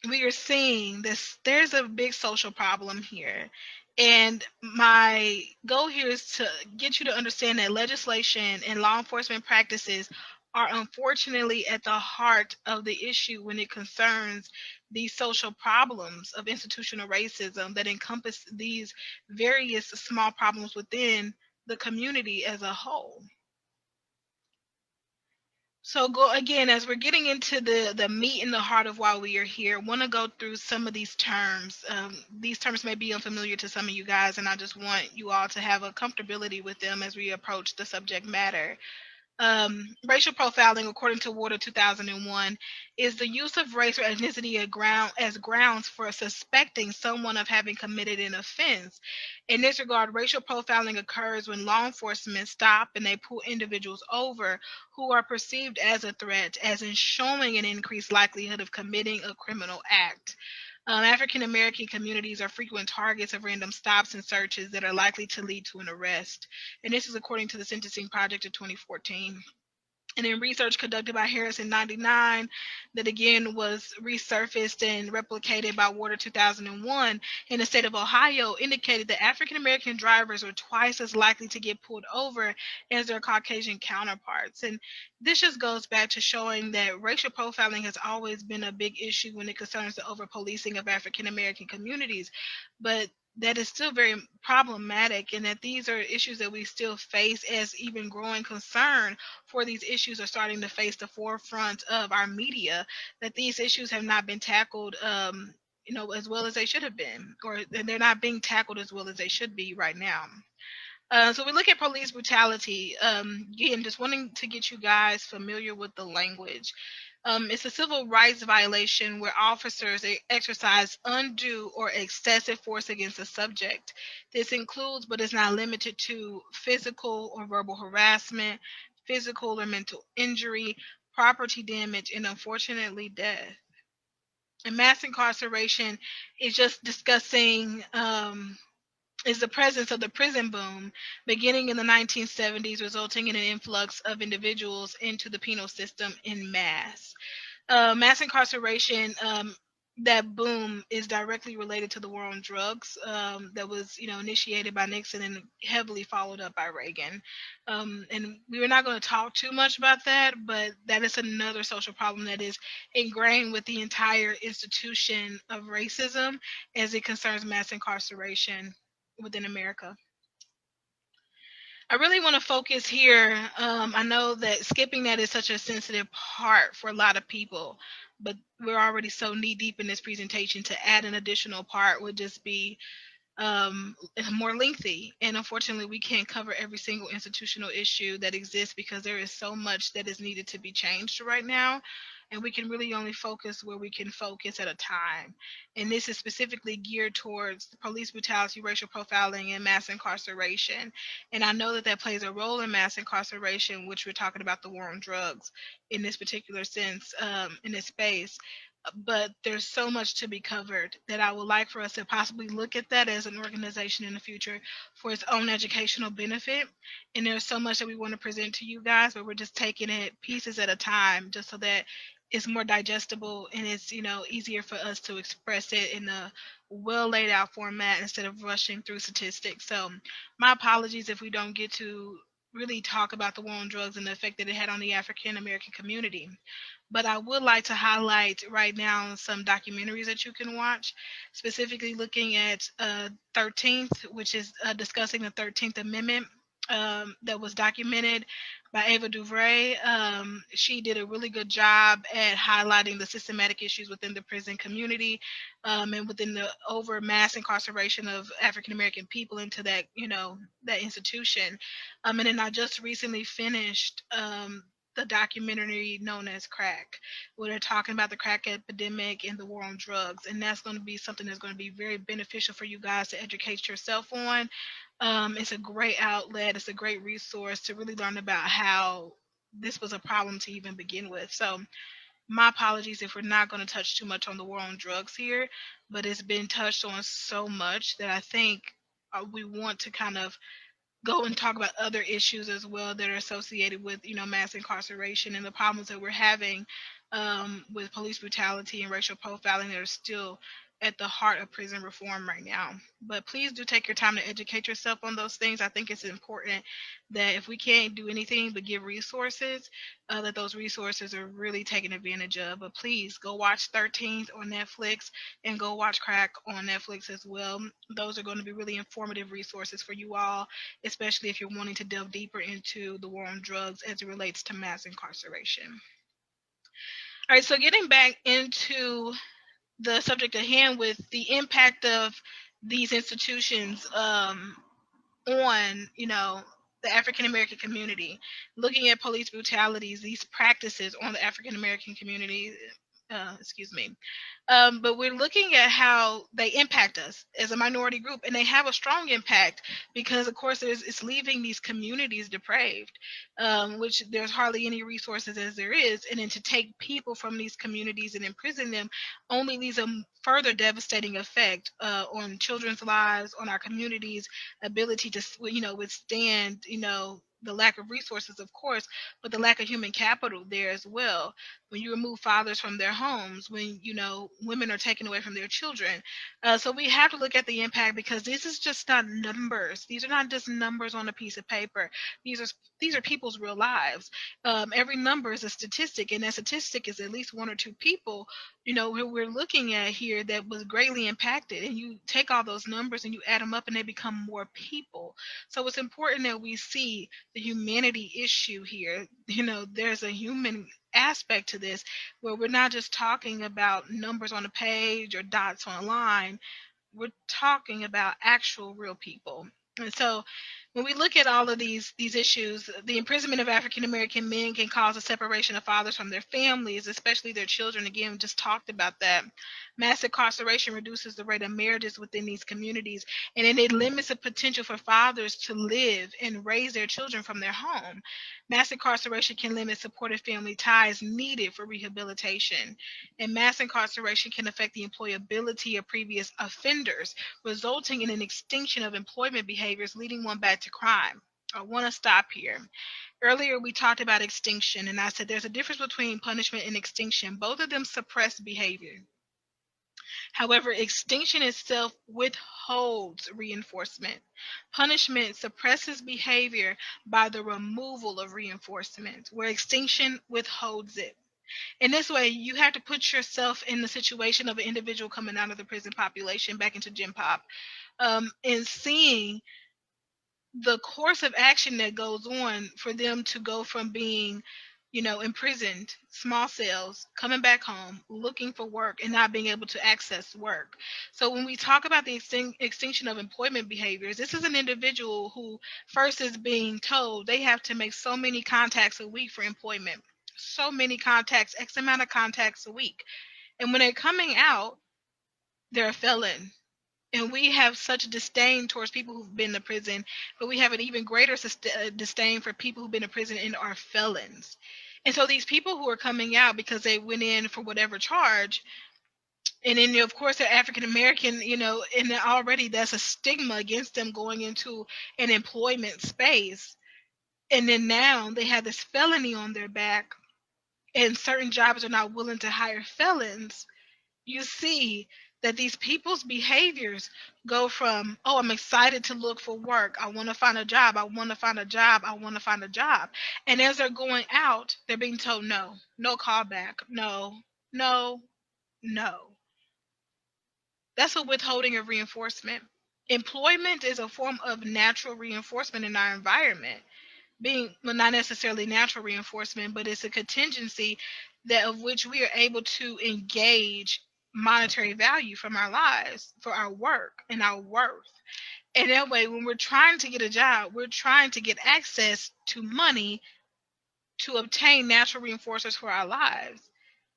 S1: we are seeing this, there's a big social problem here. And my goal here is to get you to understand that legislation and law enforcement practices are unfortunately at the heart of the issue when it concerns these social problems of institutional racism that encompass these various small problems within the community as a whole. So go again, as we're getting into the meat and the heart of why we are here. I want to go through some of these terms. These terms may be unfamiliar to some of you guys, and I just want you all to have a comfortability with them as we approach the subject matter. Racial profiling, according to Warder 2001, is the use of race or ethnicity as grounds for suspecting someone of having committed an offense. In this regard, racial profiling occurs when law enforcement stop and they pull individuals over who are perceived as a threat, as in showing an increased likelihood of committing a criminal act. African American communities are frequent targets of random stops and searches that are likely to lead to an arrest. And this is according to the Sentencing Project of 2014. And in research conducted by Harris in '99, that again was resurfaced and replicated by Warder 2001 in the state of Ohio, indicated that African American drivers are twice as likely to get pulled over as their Caucasian counterparts. And this just goes back to showing that racial profiling has always been a big issue when it concerns the over policing of African American communities. But that is still very problematic, and that these are issues that we still face as even growing concern for these issues are starting to face the forefront of our media, that these issues have not been tackled as well as they should have been, or they're not being tackled as well as they should be right now. So we look at police brutality. Again, just wanting to get you guys familiar with the language. It's a civil rights violation where officers exercise undue or excessive force against a subject. This includes, but is not limited to, physical or verbal harassment, physical or mental injury, property damage, and unfortunately death. And mass incarceration is just discussing is the presence of the prison boom beginning in the 1970s, resulting in an influx of individuals into the penal system in mass. Mass incarceration, that boom is directly related to the war on drugs that was, initiated by Nixon and heavily followed up by Reagan. And we were not going to talk too much about that, but that is another social problem that is ingrained with the entire institution of racism as it concerns mass incarceration within America. I really want to focus here. I know that skipping that is such a sensitive part for a lot of people, but we're already so knee deep in this presentation. To add an additional part would just be more lengthy. And unfortunately, we can't cover every single institutional issue that exists because there is so much that is needed to be changed right now. And we can really only focus where we can focus at a time. And this is specifically geared towards police brutality, racial profiling, and mass incarceration. And I know that that plays a role in mass incarceration, which we're talking about the war on drugs in this particular sense, in this space. But there's so much to be covered that I would like for us to possibly look at that as an organization in the future for its own educational benefit. And there's so much that we want to present to you guys, but we're just taking it pieces at a time just so that it's more digestible and it's, easier for us to express it in a well laid out format instead of rushing through statistics. So my apologies if we don't get to really talk about the war on drugs and the effect that it had on the African American community. But I would like to highlight right now some documentaries that you can watch, specifically looking at 13th, which is discussing the 13th Amendment. That was documented by Ava DuVray. She did a really good job at highlighting the systematic issues within the prison community, and within the over mass incarceration of African American people into that, that institution. And then I just recently finished the documentary known as Crack, where they're talking about the crack epidemic and the war on drugs. And that's going to be something that's going to be very beneficial for you guys to educate yourself on. It's a great outlet. It's a great resource to really learn about how this was a problem to even begin with. So my apologies if we're not going to touch too much on the war on drugs here, but it's been touched on so much that I think we want to kind of go and talk about other issues as well that are associated with, mass incarceration and the problems that we're having with police brutality and racial profiling that are still at the heart of prison reform right now. But please do take your time to educate yourself on those things. I think it's important that if we can't do anything but give resources, that those resources are really taken advantage of. But please go watch 13th on Netflix and go watch Crack on Netflix as well. Those are going to be really informative resources for you all, especially if you're wanting to delve deeper into the war on drugs as it relates to mass incarceration. All right, so getting back into the subject at hand with the impact of these institutions on, the African American community, looking at police brutalities, these practices on the African American community, excuse me. But we're looking at how they impact us as a minority group, and they have a strong impact because, of course, it's leaving these communities depraved, which there's hardly any resources as there is, and then to take people from these communities and imprison them only leaves a further devastating effect on children's lives, on our communities' ability to, withstand, the lack of resources, of course, but the lack of human capital there as well. When you remove fathers from their homes, when women are taken away from their children, so we have to look at the impact, because this is just not numbers. These are not just numbers on a piece of paper. These are people's real lives. Every number is a statistic, and that statistic is at least one or two people who we're looking at here that was greatly impacted. And you take all those numbers and you add them up and they become more people. So it's important that we see the humanity issue here. There's a human aspect to this, where we're not just talking about numbers on a page or dots on a line. We're talking about actual real people. And so when we look at all of these issues, the imprisonment of African American men can cause a separation of fathers from their families, especially their children. Again, we just talked about that. Mass incarceration reduces the rate of marriages within these communities, and then it limits the potential for fathers to live and raise their children from their home. Mass incarceration can limit supportive family ties needed for rehabilitation, and mass incarceration can affect the employability of previous offenders, resulting in an extinction of employment behaviors, leading one back to crime. I want to stop here. Earlier, we talked about extinction, and I said there's a difference between punishment and extinction. Both of them suppress behavior. However, extinction itself withholds reinforcement. Punishment suppresses behavior by the removal of reinforcement, where extinction withholds it. In this way, you have to put yourself in the situation of an individual coming out of the prison population back into Gen Pop, and seeing the course of action that goes on for them to go from being, imprisoned, small cells, coming back home, looking for work, and not being able to access work. So when we talk about the extinction of employment behaviors, this is an individual who first is being told they have to make so many contacts a week for employment. So many contacts, X amount of contacts a week. And when they're coming out, they're a felon. And we have such disdain towards people who've been to prison, but we have an even greater disdain for people who've been to prison and are felons. And so these people who are coming out because they went in for whatever charge, and then of course they're African American, and already that's a stigma against them going into an employment space. And then now they have this felony on their back, and certain jobs are not willing to hire felons. You see that these people's behaviors go from, oh, I'm excited to look for work. I want to find a job. I want to find a job. I want to find a job. And as they're going out, they're being told, no, no callback. No, no, no. That's a withholding of reinforcement. Employment is a form of natural reinforcement in our environment. Well, not necessarily natural reinforcement, but it's a contingency that of which we are able to engage monetary value from our lives for our work and our worth. And that way, when we're trying to get a job, we're trying to get access to money to obtain natural reinforcers for our lives.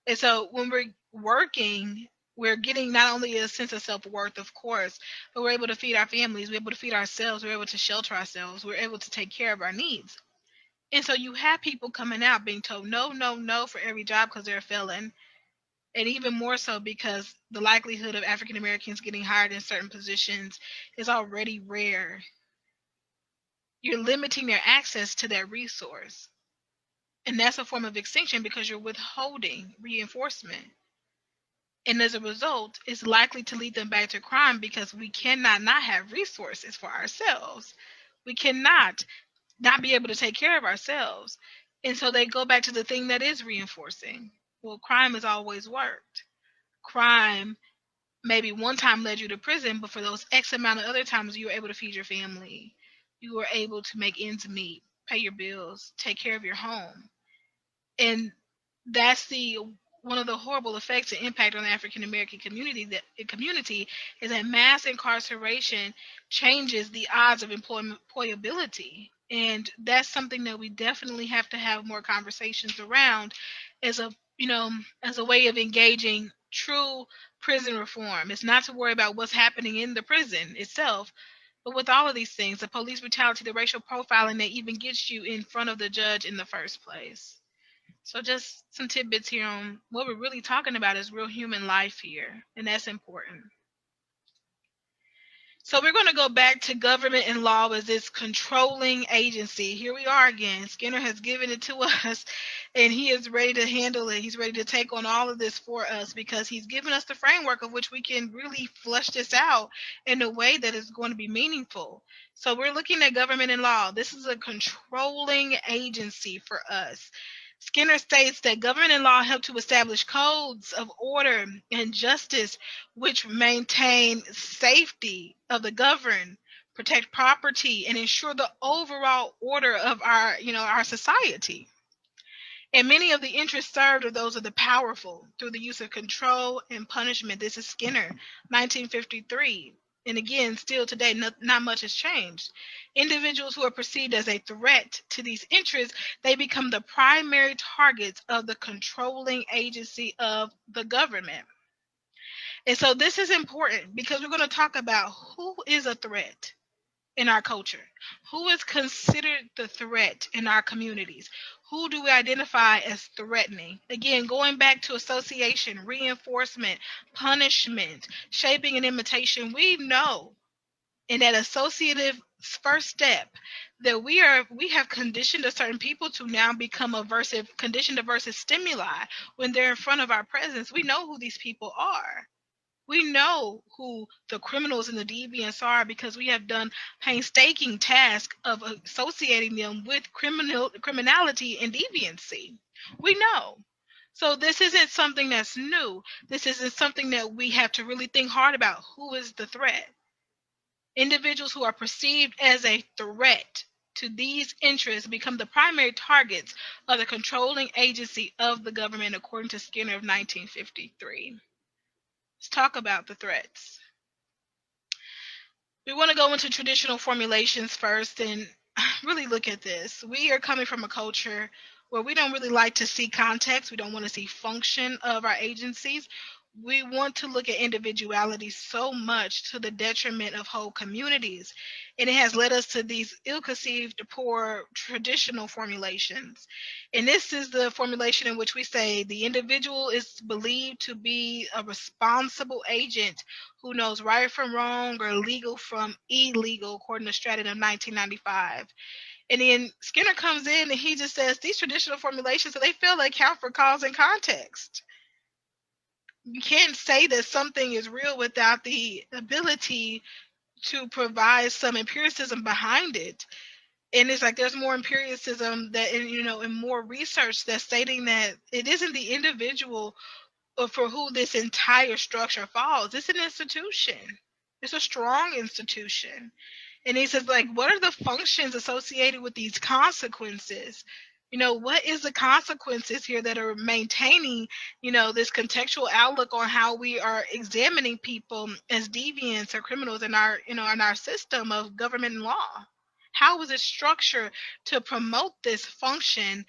S1: And so when we're working, we're getting not only a sense of self-worth, of course, but we're able to feed our families, we're able to feed ourselves, we're able to shelter ourselves, we're able to take care of our needs. And so you have people coming out being told no, no, no for every job because they're a felon. And even more so because the likelihood of African Americans getting hired in certain positions is already rare. You're limiting their access to that resource. And that's a form of extinction because you're withholding reinforcement. And as a result, it's likely to lead them back to crime because we cannot not have resources for ourselves. We cannot not be able to take care of ourselves. And so they go back to the thing that is reinforcing. Well, crime has always worked. Crime maybe one time led you to prison, but for those X amount of other times, you were able to feed your family. You were able to make ends meet, pay your bills, take care of your home. And that's the one of the horrible effects and impact on the African American community is that mass incarceration changes the odds of employability. And that's something that we definitely have to have more conversations around as a as a way of engaging true prison reform. It's not to worry about what's happening in the prison itself, but with all of these things, the police brutality, the racial profiling that even gets you in front of the judge in the first place. So just some tidbits here on what we're really talking about is real human life here, and that's important. So we're going to go back to government and law as this controlling agency. Here we are again. Skinner has given it to us, and he is ready to handle it. He's ready to take on all of this for us because he's given us the framework of which we can really flesh this out in a way that is going to be meaningful. So we're looking at government and law. This is a controlling agency for us. Skinner states that government and law help to establish codes of order and justice which maintain safety of the governed, protect property, and ensure the overall order of our society. And many of the interests served are those of the powerful through the use of control and punishment. This is Skinner, 1953. And again, still today, not much has changed. Individuals who are perceived as a threat to these interests, they become the primary targets of the controlling agency of the government. And so this is important because we're going to talk about who is a threat in our culture, who is considered the threat in our communities, who do we identify as threatening. Again, going back to association, reinforcement, punishment, shaping and imitation, we know in that associative first step that we have conditioned a certain people to now become conditioned aversive stimuli when they're in front of our presence. We know who these people are. We know who the criminals and the deviants are because we have done painstaking task of associating them with criminality and deviancy. We know. So this isn't something that's new. This isn't something that we have to really think hard about. Who is the threat? Individuals who are perceived as a threat to these interests become the primary targets of the controlling agency of the government, according to Skinner of 1953. Let's talk about the threats. We want to go into traditional formulations first and really look at this. We are coming from a culture where we don't really like to see context. We don't want to see function of our agencies. We want to look at individuality so much to the detriment of whole communities. And it has led us to these ill-conceived, poor traditional formulations. And this is the formulation in which we say the individual is believed to be a responsible agent who knows right from wrong or legal from illegal, according to Stratton of 1995. And then Skinner comes in and he just says these traditional formulations, so they fail to account for cause and context. You can't say that something is real without the ability to provide some empiricism behind it. And it's like there's more empiricism that, and more research that's stating that it isn't the individual for who this entire structure falls. It's an institution. It's a strong institution. And he says, like, what are the functions associated with these consequences? What is the consequences here that are maintaining, this contextual outlook on how we are examining people as deviants or criminals in our system of government and law? How is it structured to promote this function,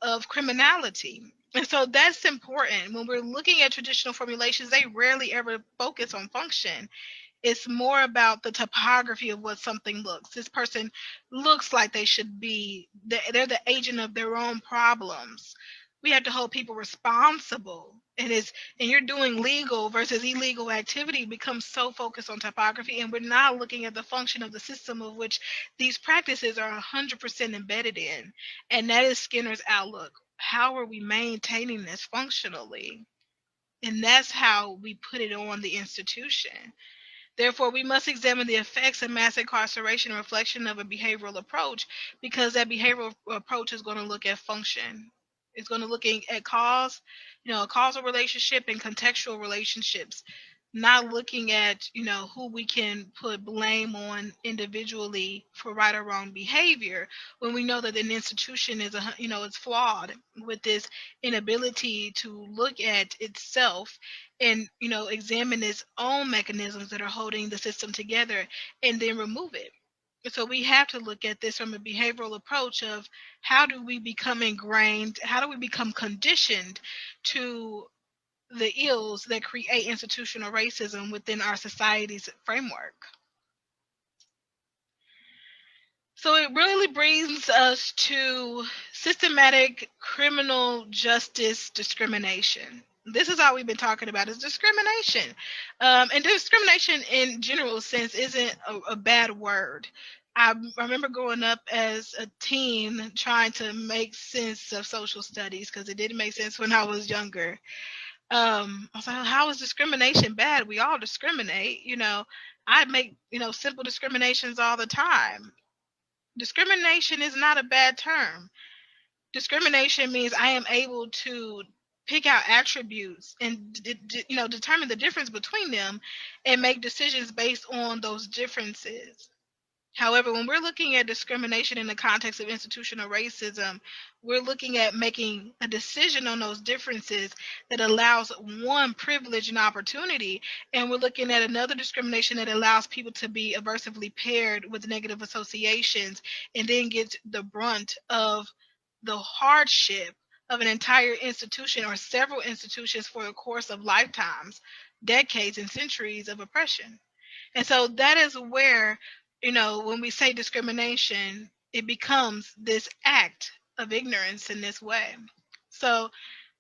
S1: of criminality? And so that's important. When we're looking at traditional formulations, they rarely ever focus on function. It's more about the topography of what something looks. This person looks like they should be, they're the agent of their own problems. We have to hold people responsible. And you're doing legal versus illegal activity becomes so focused on topography, and we're not looking at the function of the system of which these practices are 100% embedded in. And that is Skinner's outlook. How are we maintaining this functionally? And that's how we put it on the institution. Therefore, we must examine the effects of mass incarceration, a reflection of a behavioral approach, because that behavioral approach is going to look at function. It's going to look at cause, a causal relationship and contextual relationships, not looking at, who we can put blame on individually for right or wrong behavior, when we know that an institution is, it's flawed with this inability to look at itself and examine its own mechanisms that are holding the system together and then remove it. So we have to look at this from a behavioral approach of how do we become ingrained, how do we become conditioned to the ills that create institutional racism within our society's framework. So it really brings us to systematic criminal justice discrimination. This is all we've been talking about is discrimination. And discrimination in general sense isn't a bad word. I remember growing up as a teen trying to make sense of social studies because it didn't make sense when I was younger. I was like, how is discrimination bad? We all discriminate. I make, simple discriminations all the time. Discrimination is not a bad term. Discrimination means I am able to pick out attributes and determine the difference between them and make decisions based on those differences. However, when we're looking at discrimination in the context of institutional racism, we're looking at making a decision on those differences that allows one privilege and opportunity, and we're looking at another discrimination that allows people to be aversively paired with negative associations and then get the brunt of the hardship of an entire institution or several institutions for a course of lifetimes, decades, and centuries of oppression. And so that is where, when we say discrimination, it becomes this act of ignorance in this way. So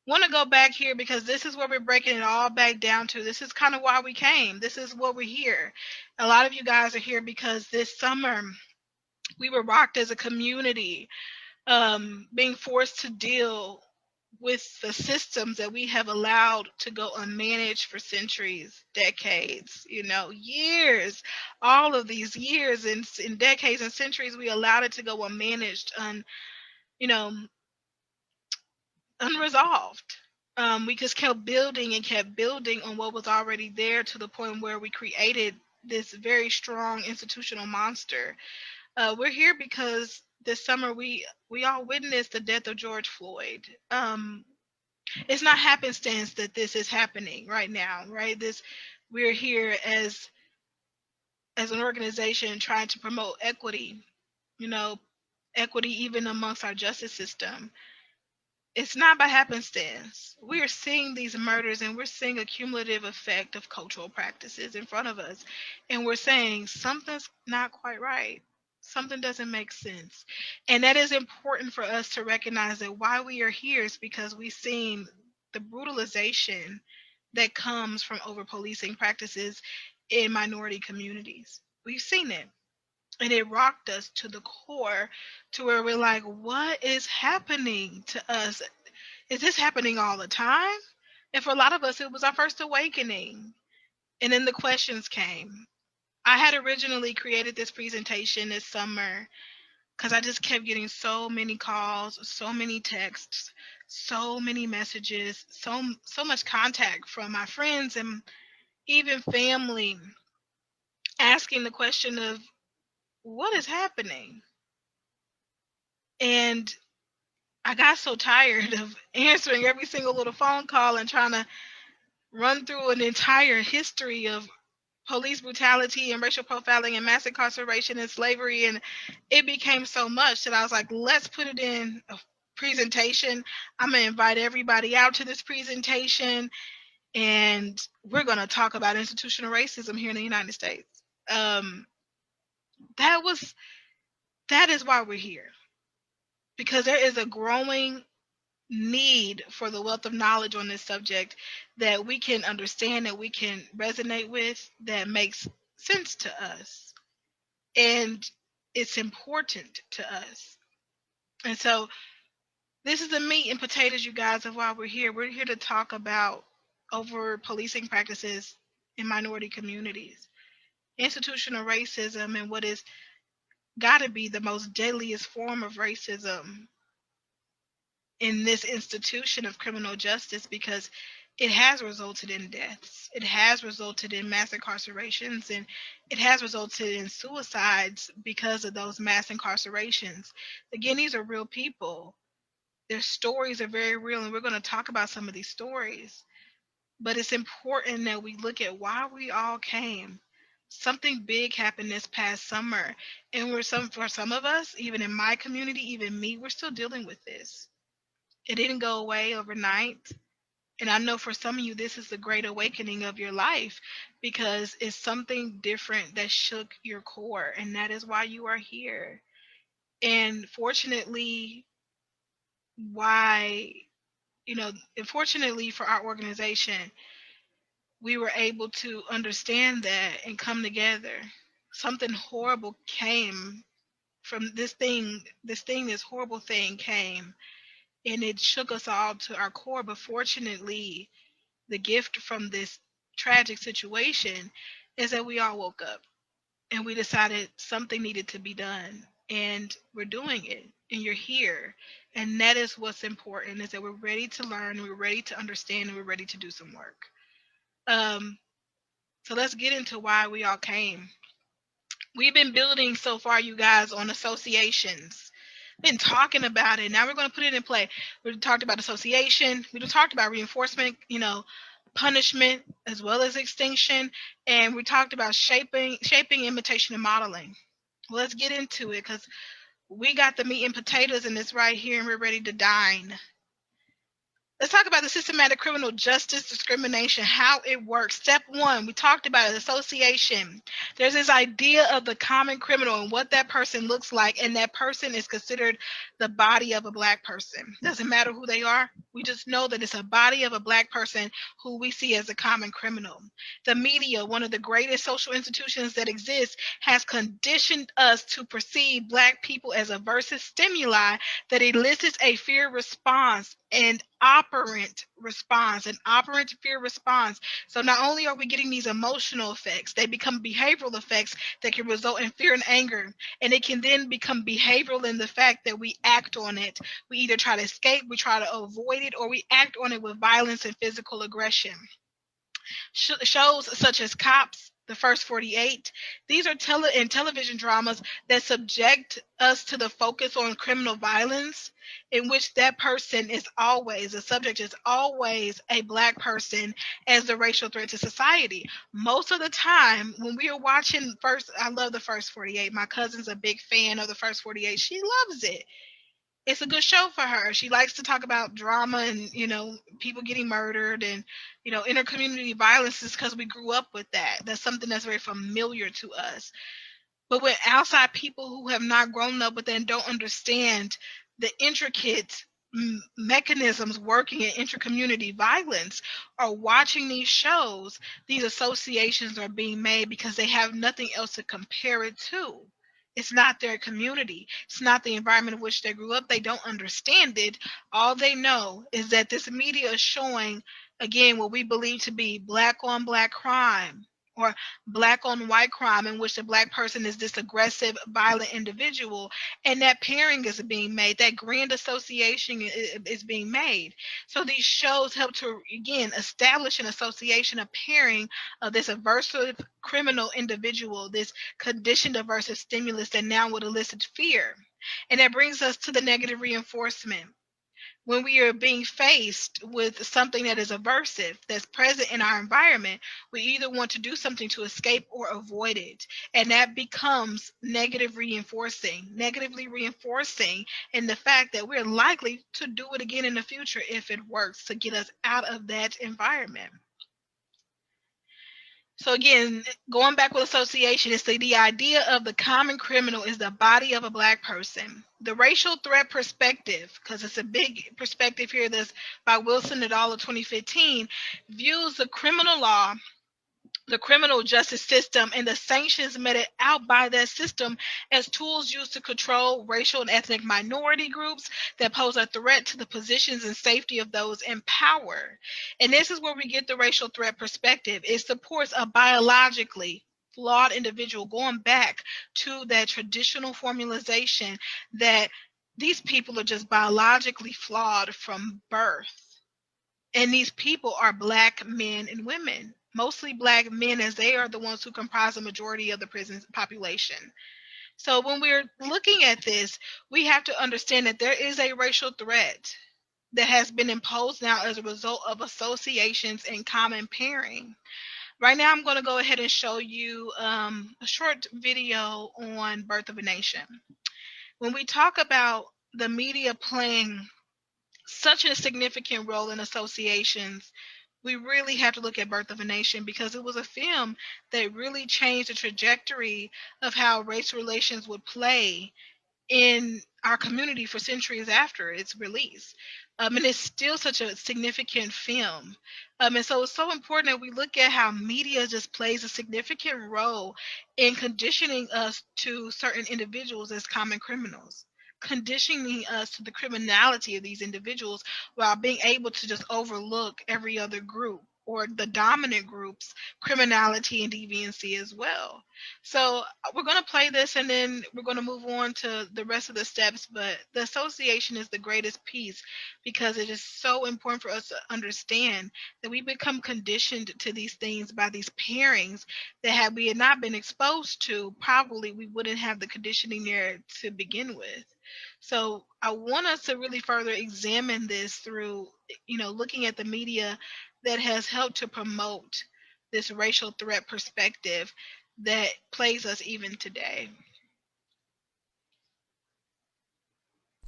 S1: want to go back here because this is where we're breaking it all back down to. This is kind of why we came. This is what we're here. A lot of you guys are here because this summer we were rocked as a community, being forced to deal with the systems that we have allowed to go unmanaged for centuries, decades, years, all of these years and in decades and centuries, we allowed it to go unmanaged, you know, unresolved. We just kept building and kept building on what was already there to the point where we created this very strong institutional monster. We're here because this summer we all witnessed the death of George Floyd. It's not happenstance that this is happening right now, right? We're here as an organization trying to promote equity, you know, equity even amongst our justice system. It's not by happenstance. We are seeing these murders and we're seeing a cumulative effect of cultural practices in front of us. And we're saying something's not quite right. Something doesn't make sense. And that is important for us to recognize that why we are here is because we've seen the brutalization that comes from over policing practices in minority communities. We've seen it. And it rocked us to the core to where we're like, what is happening to us? Is this happening all the time? And for a lot of us, it was our first awakening. And then the questions came. I had originally created this presentation this summer because I just kept getting so many calls, so many texts, so many messages, so much contact from my friends and even family asking the question of what is happening? And I got so tired of answering every single little phone call and trying to run through an entire history of police brutality and racial profiling and mass incarceration and slavery. And it became so much that I was like, let's put it in a presentation. I'm going to invite everybody out to this presentation and we're going to talk about institutional racism here in the United States. That is why we're here, because there is a growing need for the wealth of knowledge on this subject that we can understand, that we can resonate with, that makes sense to us. And it's important to us. And so this is the meat and potatoes, you guys, of why we're here. We're here to talk about over policing practices in minority communities. Institutional racism and what is got to be the most deadliest form of racism in this institution of criminal justice, because it has resulted in deaths, it has resulted in mass incarcerations, and it has resulted in suicides because of those mass incarcerations. Again, these are real people. Their stories are very real, and we're going to talk about some of these stories. But it's important that we look at why we all came. Something big happened this past summer, and for some of us, even in my community, even me, we're still dealing with this. It didn't go away overnight. And I know for some of you, this is the great awakening of your life, because it's something different that shook your core. And that is why you are here. And fortunately, why, unfortunately for our organization, we were able to understand that and come together. Something horrible came from this horrible thing came, and it shook us all to our core. But fortunately, the gift from this tragic situation is that we all woke up and we decided something needed to be done, and we're doing it, and you're here. And that is what's important, is that we're ready to learn, we're ready to understand, and we're ready to do some work. So let's get into why we all came. We've been building so far, you guys, on associations. Been talking about it. Now we're going to put it in play. We talked about association. We talked about reinforcement, punishment, as well as extinction. And we talked about shaping, imitation, and modeling. Well, let's get into it, because we got the meat and potatoes in this right here, and we're ready to dine. Let's talk about the systematic criminal justice discrimination, how it works. Step one, we talked about it, association. There's this idea of the common criminal and what that person looks like, and that person is considered the body of a Black person. Doesn't matter who they are. We just know that it's a body of a Black person who we see as a common criminal. The media, one of the greatest social institutions that exists, has conditioned us to perceive Black people as aversive stimuli that elicits a fear response and operant fear response. So not only are we getting these emotional effects, they become behavioral effects that can result in fear and anger. And it can then become behavioral in the fact that we act on it. We either try to escape, we try to avoid it, or we act on it with violence and physical aggression. Shows such as Cops, The First 48, these are television dramas that subject us to the focus on criminal violence, in which that person is always, the subject is always a Black person as the racial threat to society. Most of the time when we are watching I love The First 48. My cousin's a big fan of The First 48. She loves it. It's a good show for her. She likes to talk about drama and, people getting murdered and, intercommunity violence, is because we grew up with that. That's something that's very familiar to us. But when outside people who have not grown up with that and don't understand the intricate mechanisms working in intercommunity violence are watching these shows, these associations are being made because they have nothing else to compare it to. It's not their community. It's not the environment in which they grew up. They don't understand it. All they know is that this media is showing, again, what we believe to be Black on Black crime, or Black on white crime, in which the Black person is this aggressive, violent individual, and that pairing is being made, that grand association is being made. So these shows help to, again, establish an association, a pairing of this aversive criminal individual, this conditioned aversive stimulus that now would elicit fear. And that brings us to the negative reinforcement. When we are being faced with something that is aversive, that's present in our environment, we either want to do something to escape or avoid it. And that becomes negatively reinforcing in the fact that we're likely to do it again in the future if it works to get us out of that environment. So again, going back with association, it's the idea of the common criminal is the body of a Black person. The racial threat perspective, because it's a big perspective here, that's by Wilson et al. Of 2015, views the criminal law the criminal justice system and the sanctions meted out by that system as tools used to control racial and ethnic minority groups that pose a threat to the positions and safety of those in power. And this is where we get the racial threat perspective. It supports a biologically flawed individual, going back to that traditional formalization that these people are just biologically flawed from birth. And these people are Black men and women, mostly Black men, as they are the ones who comprise the majority of the prison population. So when we're looking at this, we have to understand that there is a racial threat that has been imposed now as a result of associations and common pairing. Right now, I'm going to go ahead and show you a short video on Birth of a Nation. When we talk about the media playing such a significant role in associations, we really have to look at Birth of a Nation, because it was a film that really changed the trajectory of how race relations would play in our community for centuries after its release. And it's still such a significant film. And so it's so important that we look at how media just plays a significant role in conditioning us to certain individuals as common criminals, conditioning us to the criminality of these individuals while being able to just overlook every other group, or the dominant group's criminality and deviancy as well. So we're going to play this, and then we're going to move on to the rest of the steps. But the association is the greatest piece, because it is so important for us to understand that we become conditioned to these things by these pairings that, had we had not been exposed to, probably we wouldn't have the conditioning there to begin with. So I want us to really further examine this through, looking at the media that has helped to promote this racial threat perspective that plays us even today.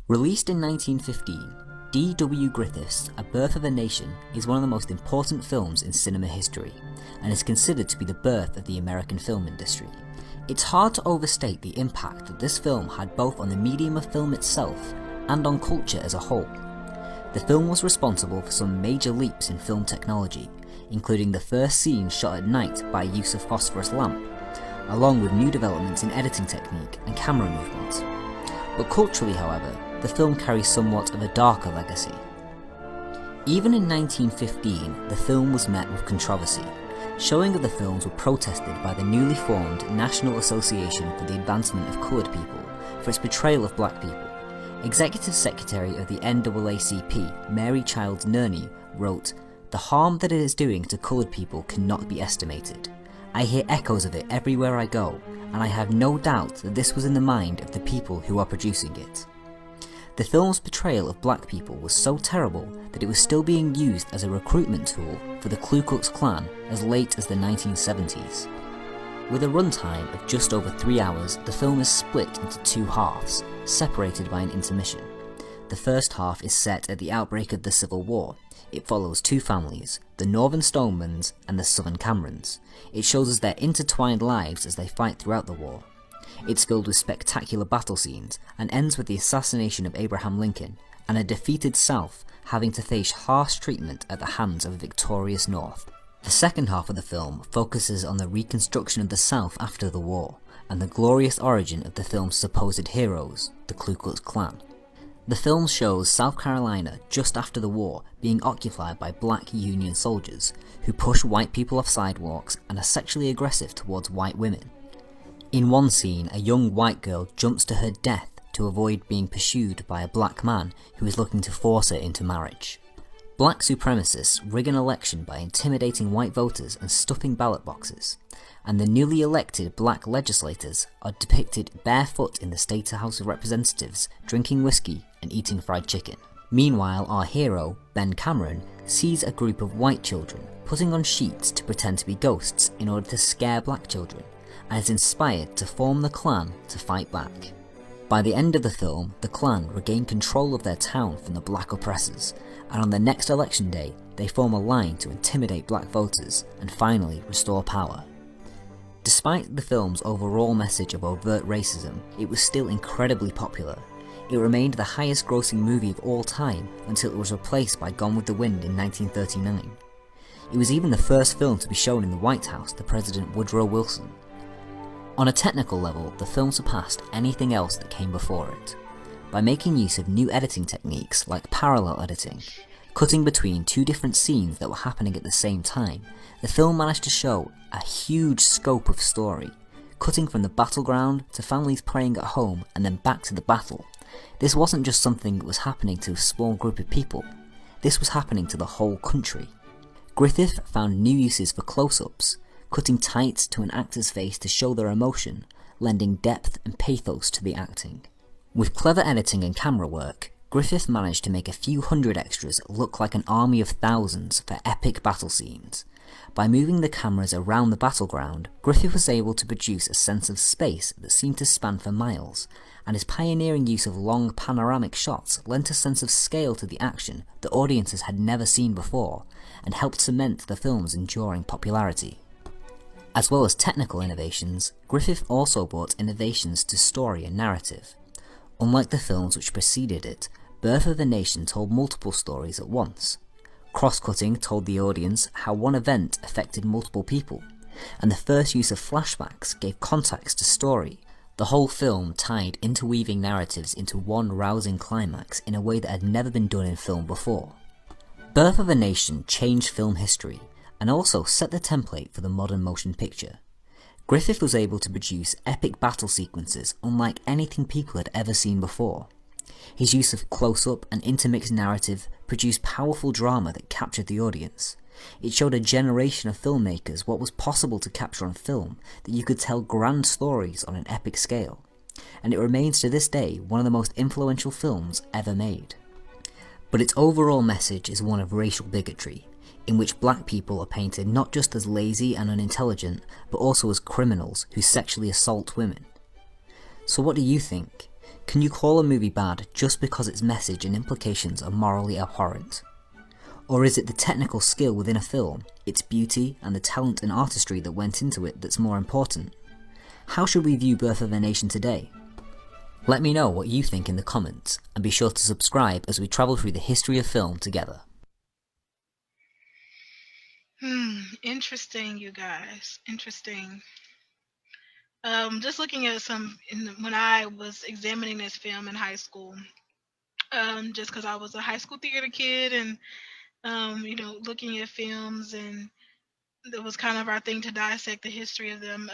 S2: Released in 1915, D.W. Griffith's A Birth of a Nation is one of the most important films in cinema history, and is considered to be the birth of the American film industry. It's hard to overstate the impact that this film had both on the medium of film itself and on culture as a whole. The film was responsible for some major leaps in film technology, including the first scene shot at night by use of phosphorus lamp, along with new developments in editing technique and camera movement. But culturally, however, the film carries somewhat of a darker legacy. Even in 1915, the film was met with controversy. Showing of the films were protested by the newly formed National Association for the Advancement of Coloured People for its portrayal of black people. Executive Secretary of the NAACP, Mary Childs Nerney, wrote, "The harm that it is doing to coloured people cannot be estimated. I hear echoes of it everywhere I go, and I have no doubt that this was in the mind of the people who are producing it." The film's portrayal of black people was so terrible that it was still being used as a recruitment tool for the Ku Klux Klan as late as the 1970s. With a runtime of just over 3 hours, the film is split into two halves, separated by an intermission. The first half is set at the outbreak of the Civil War. It follows two families, the Northern Stonemans and the Southern Camerons. It shows us their intertwined lives as they fight throughout the war. It's filled with spectacular battle scenes and ends with the assassination of Abraham Lincoln and a defeated South having to face harsh treatment at the hands of a victorious North. The second half of the film focuses on the reconstruction of the South after the war and the glorious origin of the film's supposed heroes, the Ku Klux Klan. The film shows South Carolina just after the war being occupied by black Union soldiers who push white people off sidewalks and are sexually aggressive towards white women. In one scene, a young white girl jumps to her death to avoid being pursued by a black man who is looking to force her into marriage. Black supremacists rig an election by intimidating white voters and stuffing ballot boxes, and the newly elected black legislators are depicted barefoot in the State House of Representatives, drinking whiskey and eating fried chicken. Meanwhile, our hero, Ben Cameron, sees a group of white children putting on sheets to pretend to be ghosts in order to scare black children, and is inspired to form the Klan to fight back. By the end of the film, the Klan regain control of their town from the black oppressors, and on the next election day, they form a line to intimidate black voters and finally restore power. Despite the film's overall message of overt racism, it was still incredibly popular. It remained the highest grossing movie of all time until it was replaced by Gone with the Wind in 1939. It was even the first film to be shown in the White House to President Woodrow Wilson. On a technical level, the film surpassed anything else that came before it, by making use of new editing techniques like parallel editing. Cutting between two different scenes that were happening at the same time, the film managed to show a huge scope of story, cutting from the battleground to families praying at home and then back to the battle. This wasn't just something that was happening to a small group of people, this was happening to the whole country. Griffith found new uses for close-ups, cutting tight to an actor's face to show their emotion, lending depth and pathos to the acting. With clever editing and camera work, Griffith managed to make a few hundred extras look like an army of thousands for epic battle scenes. By moving the cameras around the battleground, Griffith was able to produce a sense of space that seemed to span for miles, and his pioneering use of long panoramic shots lent a sense of scale to the action that audiences had never seen before, and helped cement the film's enduring popularity. As well as technical innovations, Griffith also brought innovations to story and narrative. Unlike the films which preceded it, Birth of a Nation told multiple stories at once. Cross-cutting told the audience how one event affected multiple people, and the first use of flashbacks gave context to story. The whole film tied interweaving narratives into one rousing climax in a way that had never been done in film before. Birth of a Nation changed film history, and also set the template for the modern motion picture. Griffith was able to produce epic battle sequences unlike anything people had ever seen before. His use of close-up and intermixed narrative produced powerful drama that captured the audience. It showed a generation of filmmakers what was possible to capture on film, that you could tell grand stories on an epic scale, and it remains to this day one of the most influential films ever made. But its overall message is one of racial bigotry, in which black people are painted not just as lazy and unintelligent, but also as criminals who sexually assault women. So what do you think? Can you call a movie bad just because its message and implications are morally abhorrent? Or is it the technical skill within a film, its beauty, and the talent and artistry that went into it that's more important? How should we view Birth of a Nation today? Let me know what you think in the comments, and be sure to subscribe as we travel through the history of film together.
S1: Interesting, you guys. Interesting. Just looking at when I was examining this film in high school, just because I was a high school theater kid, and looking at films, and it was kind of our thing to dissect the history of them.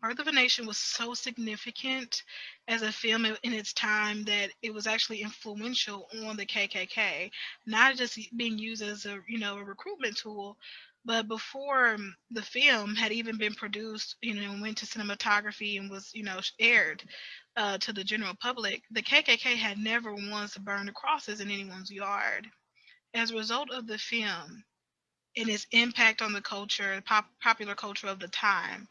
S1: Birth of a Nation was so significant as a film in its time that it was actually influential on the KKK, not just being used as a recruitment tool, but before the film had even been produced, went to cinematography and was aired to the general public, the KKK had never once burned crosses in anyone's yard. As a result of the film and its impact on the culture, popular culture of the time,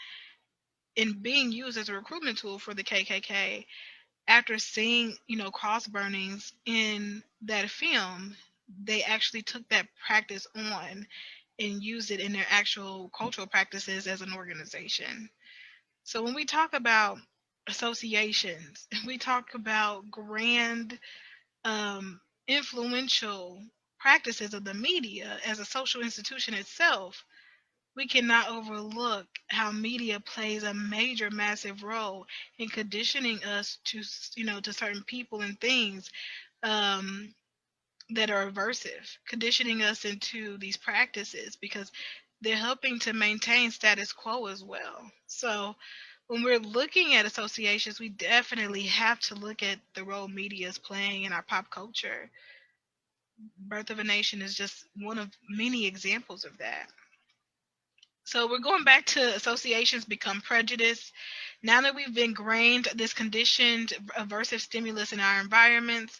S1: and being used as a recruitment tool for the KKK, after seeing, cross burnings in that film, they actually took that practice on and used it in their actual cultural practices as an organization. So when we talk about associations, we talk about grand, influential practices of the media as a social institution itself, we cannot overlook how media plays a major, massive role in conditioning us to certain people and things um, that are aversive, conditioning us into these practices because they're helping to maintain status quo as well. So when we're looking at associations, we definitely have to look at the role media is playing in our pop culture. Birth of a Nation is just one of many examples of that. So we're going back to associations become prejudice. Now that we've ingrained this conditioned aversive stimulus in our environments,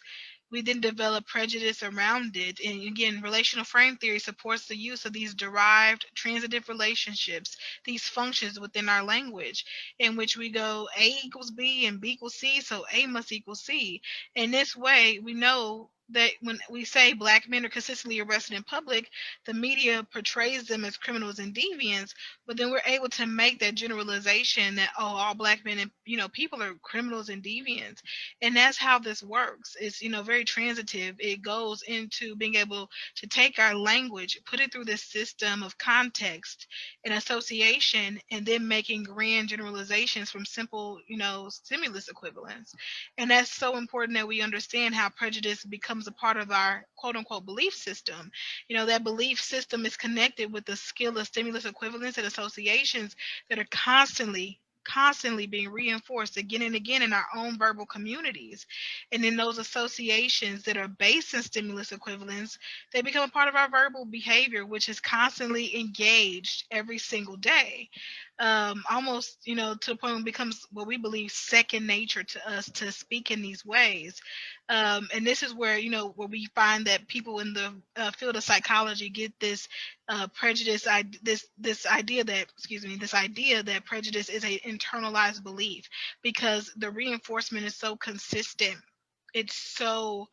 S1: we then develop prejudice around it. And again, relational frame theory supports the use of these derived transitive relationships, these functions within our language, in which we go A equals B and B equals C, so A must equal C. In this way, we know that when we say black men are consistently arrested in public, the media portrays them as criminals and deviants, but then we're able to make that generalization that, oh, all black men and people are criminals and deviants. And that's how this works. It's very transitive. It goes into being able to take our language, put it through this system of context and association, and then making grand generalizations from simple stimulus equivalents. And that's so important that we understand how prejudice becomes a part of our quote unquote belief system. That belief system is connected with the skill of stimulus equivalents and associations that are constantly being reinforced again and again in our own verbal communities. And in those associations that are based in stimulus equivalents, they become a part of our verbal behavior, which is constantly engaged every single day. Almost, to the point where it becomes what we believe second nature to us to speak in these ways. And this is where, where we find that people in the field of psychology get this prejudice, this idea that prejudice is a internalized belief, because the reinforcement is so consistent. It's so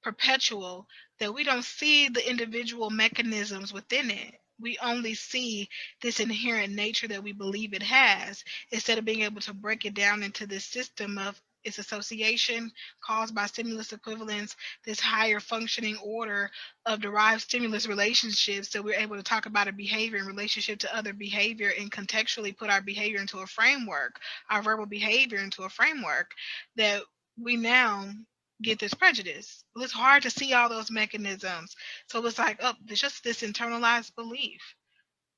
S1: perpetual that we don't see the individual mechanisms within it. We only see this inherent nature that we believe it has, instead of being able to break it down into this system of its association caused by stimulus equivalents, this higher functioning order of derived stimulus relationships, that we're able to talk about a behavior in relationship to other behavior and contextually put our behavior into a framework, our verbal behavior into a framework, that we now get this prejudice. Well, it's hard to see all those mechanisms. So it's like, oh, there's just this internalized belief.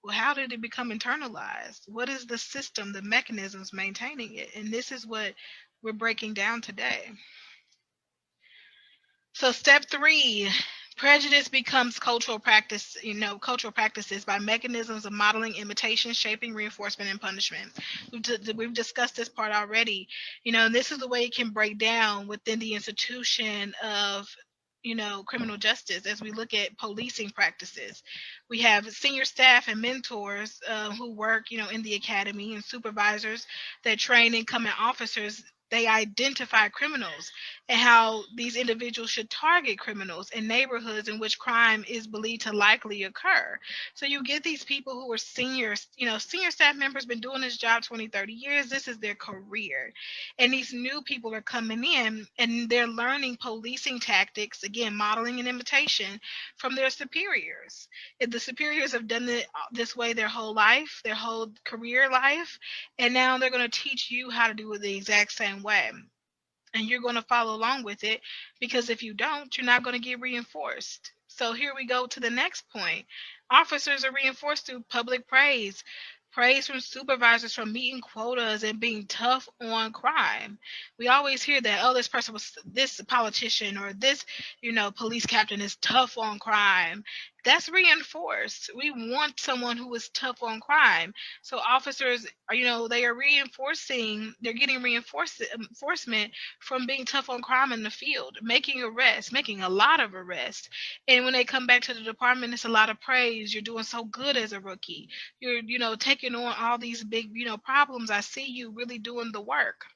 S1: Well, how did it become internalized? What is the system, the mechanisms maintaining it? And this is what we're breaking down today. So step 3, prejudice becomes cultural practices by mechanisms of modeling, imitation, shaping, reinforcement, and punishment. We've discussed this part already. And this is the way it can break down within the institution of criminal justice. As we look at policing practices, we have senior staff and mentors who work in the academy, and supervisors that train incoming officers. They identify criminals and how these individuals should target criminals in neighborhoods in which crime is believed to likely occur. So you get these people who are seniors, senior staff members, been doing this job 20, 30 years. This is their career. And these new people are coming in and they're learning policing tactics, again, modeling and imitation from their superiors. If the superiors have done it this way their whole life, their whole career life, and now they're going to teach you how to do it the exact same way. And you're going to follow along with it, because if you don't, you're not going to get reinforced. So here we go to the next point. Officers are reinforced through public praise from supervisors for meeting quotas and being tough on crime. We always hear that, oh, this politician or this, police captain is tough on crime. That's reinforced. We want someone who is tough on crime. So officers are, they are they're getting reinforcement from being tough on crime in the field, making a lot of arrests. And when they come back to the department, it's a lot of praise. You're doing so good as a rookie. You're, taking on all these big, problems. I see you really doing the work.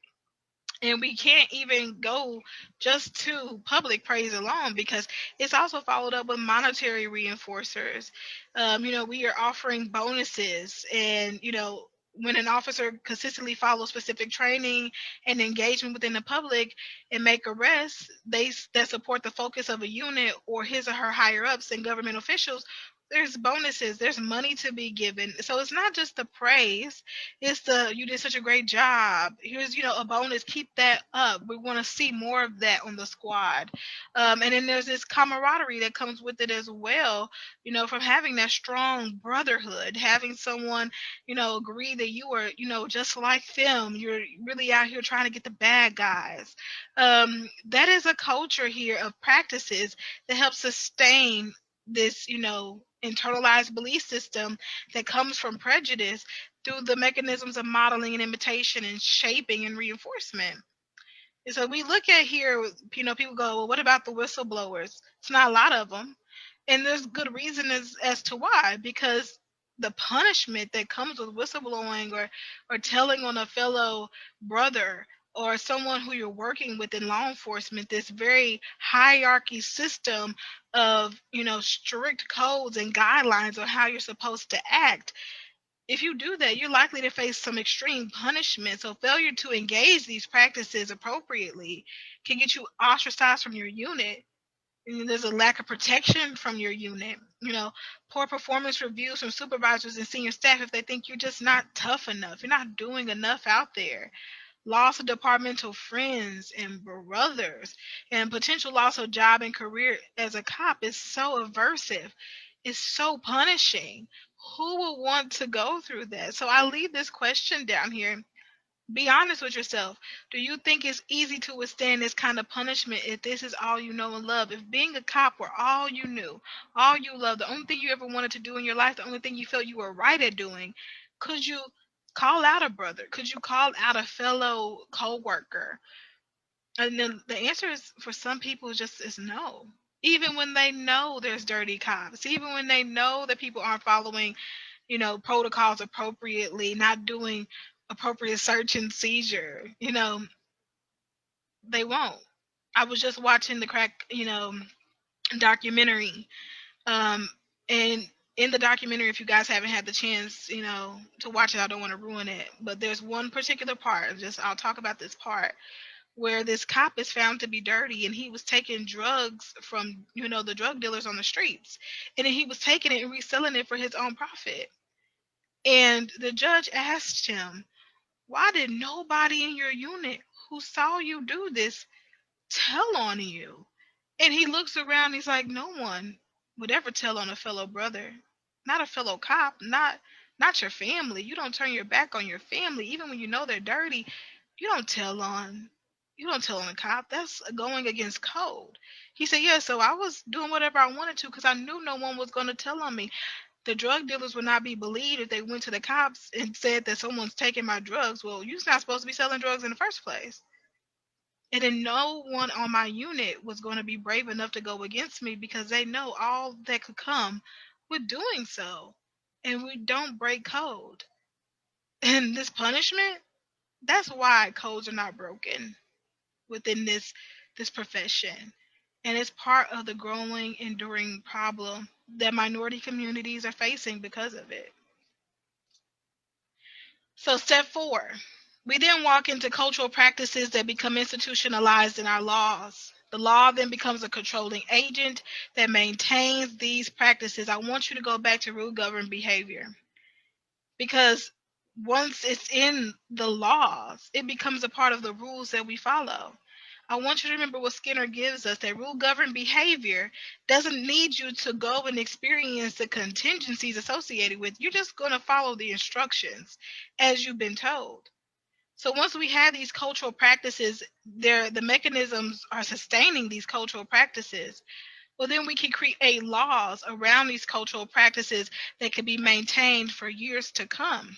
S1: And we can't even go just to public praise alone, because it's also followed up with monetary reinforcers. We are offering bonuses, and when an officer consistently follows specific training and engagement within the public and make arrests that support the focus of a unit or his or her higher ups and government officials, there's bonuses, there's money to be given. So it's not just the praise, it's you did such a great job, here's a bonus, keep that up, we want to see more of that on the squad. And then there's this camaraderie that comes with it as well, from having that strong brotherhood, having someone agree that you are just like them, you're really out here trying to get the bad guys. That is a culture here of practices that help sustain this internalized belief system that comes from prejudice through the mechanisms of modeling and imitation and shaping and reinforcement. And so we look at here, people go, well, what about the whistleblowers? It's not a lot of them. And there's good reason as to why, because the punishment that comes with whistleblowing or telling on a fellow brother or someone who you're working with in law enforcement, this very hierarchy system of, strict codes and guidelines on how you're supposed to act. If you do that, you're likely to face some extreme punishment. So failure to engage these practices appropriately can get you ostracized from your unit. And there's a lack of protection from your unit. Poor performance reviews from supervisors and senior staff if they think you're just not tough enough. You're not doing enough out there. Loss of departmental friends and brothers, and potential loss of job and career as a cop is so aversive. It's so punishing. Who would want to go through that? So I leave this question down here. Be honest with yourself. Do you think it's easy to withstand this kind of punishment if this is all you know and love? If being a cop were all you knew, all you loved, the only thing you ever wanted to do in your life, the only thing you felt you were right at doing, could you call out a brother? Could you call out a fellow co-worker? And then the answer is, for some people, just is no. Even when they know there's dirty cops, even when they know that people aren't following, protocols appropriately, not doing appropriate search and seizure, they won't. I was just watching the crack, documentary. And in the documentary, if you guys haven't had the chance, to watch it, I don't want to ruin it. But there's one particular part, I'll talk about this part, where this cop is found to be dirty, and he was taking drugs from, the drug dealers on the streets. And then he was taking it and reselling it for his own profit. And the judge asked him, why did nobody in your unit who saw you do this tell on you? And he looks around, he's like, no one would ever tell on a fellow brother, not a fellow cop, not your family. You don't turn your back on your family, even when you know they're dirty. You don't tell on a cop. That's going against code. He said, yeah, so I was doing whatever I wanted to because I knew no one was going to tell on me. The drug dealers would not be believed if they went to the cops and said that someone's taking my drugs. Well, you're not supposed to be selling drugs in the first place. And then no one on my unit was going to be brave enough to go against me because they know all that could come with doing so. And we don't break code. And this punishment, that's why codes are not broken within this profession. And it's part of the growing, enduring problem that minority communities are facing because of it. So step 4, we then walk into cultural practices that become institutionalized in our laws. The law then becomes a controlling agent that maintains these practices. I want you to go back to rule-governed behavior, because once it's in the laws, it becomes a part of the rules that we follow. I want you to remember what Skinner gives us, that rule-governed behavior doesn't need you to go and experience the contingencies associated with. You're just going to follow the instructions as you've been told. So once we have these cultural practices, the mechanisms are sustaining these cultural practices. Well, then we can create laws around these cultural practices that can be maintained for years to come.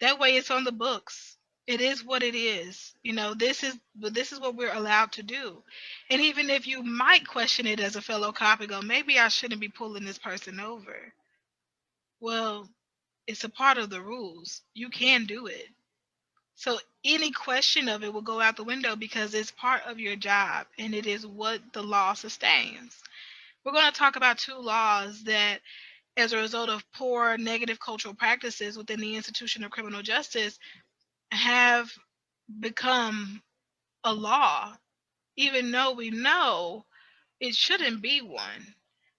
S1: That way it's on the books. It is what it is. This is what we're allowed to do. And even if you might question it as a fellow cop and go, maybe I shouldn't be pulling this person over. Well, it's a part of the rules. You can do it. So any question of it will go out the window because it's part of your job and it is what the law sustains. We're going to talk about 2 laws that, as a result of poor negative cultural practices within the institution of criminal justice, have become a law, even though we know it shouldn't be one.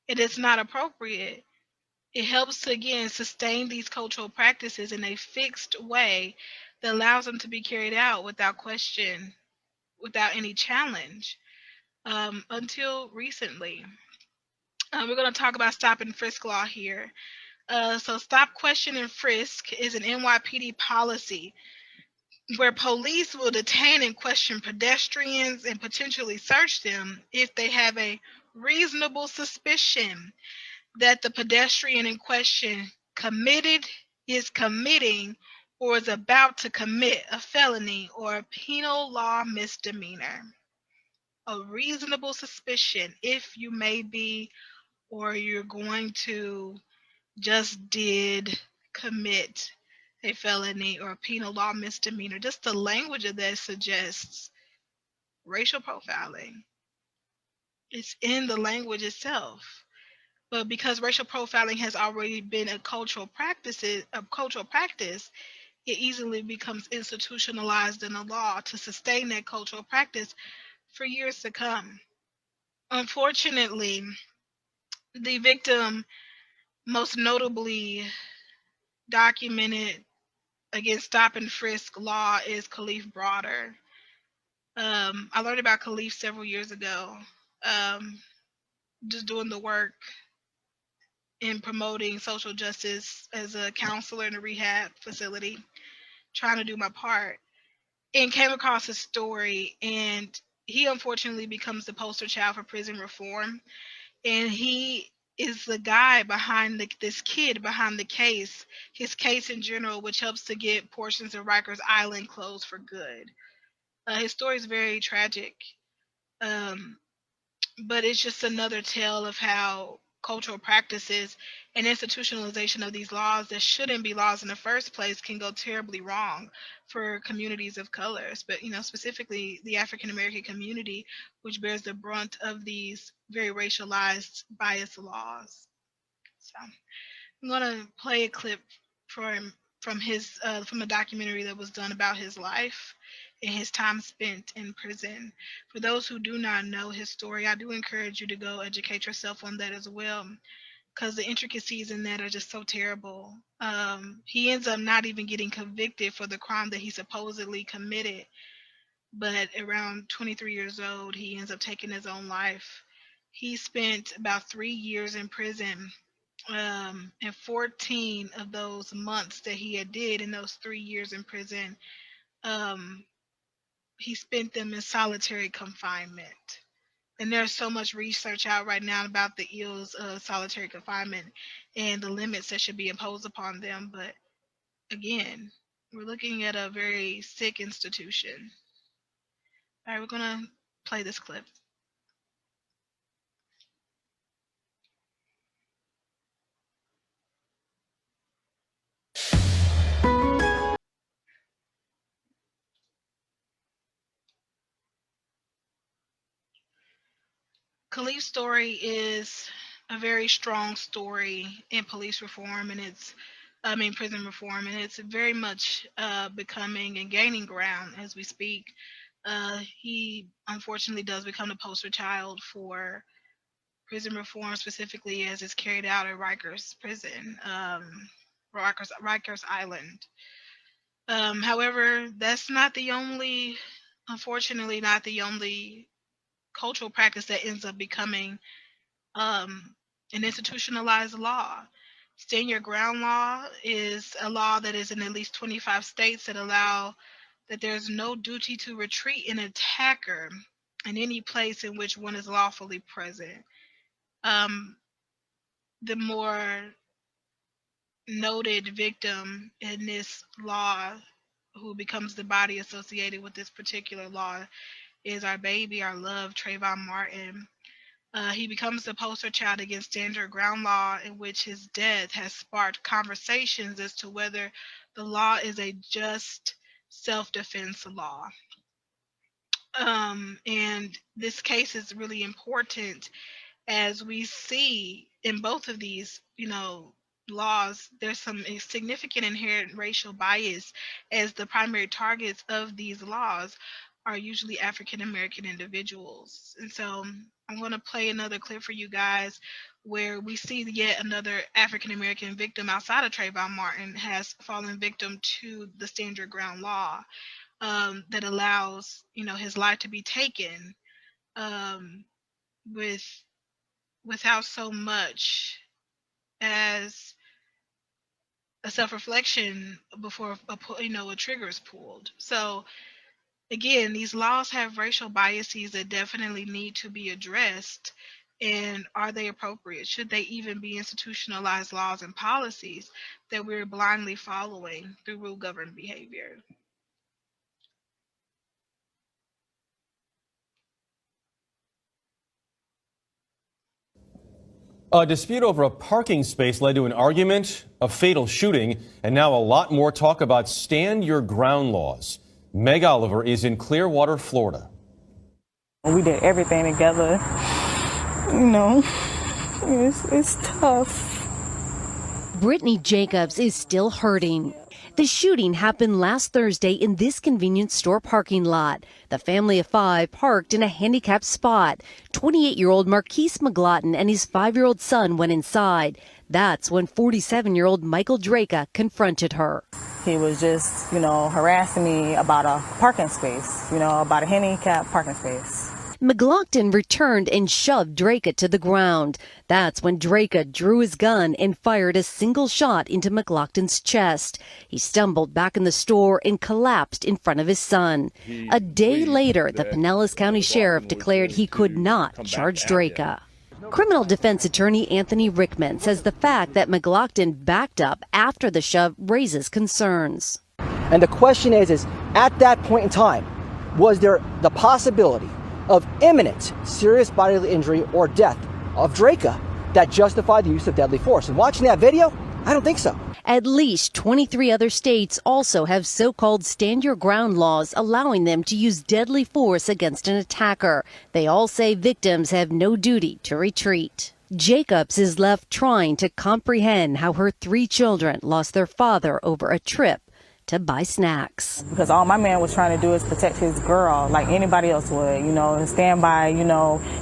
S1: It is not appropriate. It helps to, again, sustain these cultural practices in a fixed way that allows them to be carried out without question, without any challenge, until recently. We're going to talk about stop and frisk law here. So stop, question, and frisk is an NYPD policy where police will detain and question pedestrians and potentially search them if they have a reasonable suspicion that the pedestrian in question is committing, or is about to commit a felony or a penal law misdemeanor. A reasonable suspicion if you may be, or you're going to just did commit a felony or a penal law misdemeanor. Just the language of that suggests racial profiling. It's in the language itself. But because racial profiling has already been a cultural practice, it easily becomes institutionalized in the law to sustain that cultural practice for years to come. Unfortunately, the victim most notably documented against stop and frisk law is Khalif Broader. I learned about Khalif several years ago, um, just doing the work in promoting social justice as a counselor in a rehab facility, trying to do my part, and came across his story. And he unfortunately becomes the poster child for prison reform. And he is the guy behind this kid behind the case, his case in general, which helps to get portions of Rikers Island closed for good. His story is very tragic, um, but it's just another tale of how cultural practices and institutionalization of these laws that shouldn't be laws in the first place can go terribly wrong for communities of colors, but specifically the African American community, which bears the brunt of these very racialized biased laws. So I'm gonna play a clip from his from a documentary that was done about his life and his time spent in prison. For those who do not know his story, I do encourage you to go educate yourself on that as well, because the intricacies in that are just so terrible. He ends up not even getting convicted for the crime that he supposedly committed, but around 23 years old, he ends up taking his own life. He spent about 3 years in prison, and 14 of those months that he had did in those 3 years in prison, um, he spent them in solitary confinement. And there's so much research out right now about the ills of solitary confinement and the limits that should be imposed upon them. But again, we're looking at a very sick institution. All right, we're gonna play this clip. Khalif's story is a very strong story in police reform, and prison reform, and it's very much becoming and gaining ground as we speak. He unfortunately does become the poster child for prison reform, specifically as it's carried out at Rikers Prison, Rikers Island. However, that's not the only, unfortunately, not the only cultural practice that ends up becoming an institutionalized law. Stand your ground law is a law that is in at least 25 states that allow that there's no duty to retreat an attacker in any place in which one is lawfully present. Um, the more noted victim in this law, who becomes the body associated with this particular law, is our baby, our love, Trayvon Martin. He becomes the poster child against stand your ground law, in which his death has sparked conversations as to whether the law is a just self-defense law. And this case is really important, as we see in both of these, laws, there's some significant inherent racial bias, as the primary targets of these laws are usually African American individuals. And so I'm going to play another clip for you guys where we see yet another African American victim outside of Trayvon Martin has fallen victim to the stand your ground law, that allows his life to be taken, um, with without so much as a self-reflection before a trigger is pulled. So again, these laws have racial biases that definitely need to be addressed. And are they appropriate? Should they even be institutionalized laws and policies that we're blindly following through rule governed behavior?
S3: A dispute over a parking space led to an argument, a fatal shooting, and now a lot more talk about stand your ground laws. Meg Oliver is in Clearwater, Florida.
S4: We did everything together. It's tough.
S5: Brittany Jacobs is still hurting. The shooting happened last Thursday in this convenience store parking lot. The family of five parked in a handicapped spot. 28-year-old Marquise McGlotton and his 5-year-old son went inside. That's when 47-year-old Michael Draka confronted her.
S4: He was just, harassing me about a parking space, about a handicapped parking space.
S5: McGlotton returned and shoved Draka to the ground. That's when Draka drew his gun and fired a single shot into McGlotton's chest. He stumbled back in the store and collapsed in front of his son. A day later, the Pinellas County Sheriff declared he could not charge Draka. Criminal defense attorney Anthony Rickman says the fact that McGlotton backed up after the shove raises concerns.
S6: And the question is at that point in time, was there the possibility of imminent serious bodily injury or death of Draka that justified the use of deadly force? And watching that video, I don't think so.
S5: At least 23 other states also have so-called stand your ground laws allowing them to use deadly force against an attacker. They all say victims have no duty to retreat. Jacobs is left trying to comprehend how her 3 children lost their father over a trip to buy snacks.
S4: Because all my man was trying to do is protect his girl like anybody else would, and stand by,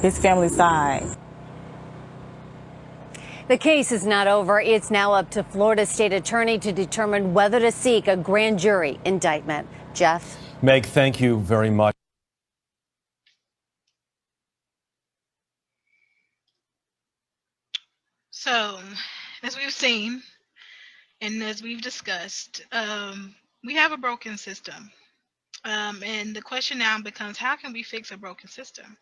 S4: his family's side.
S7: The case is not over. It's now up to Florida State Attorney to determine whether to seek a grand jury indictment. Jeff?
S3: Meg, thank you very much.
S1: So, as we've seen, and as we've discussed, we have a broken system. And the question now becomes, how can we fix a broken system?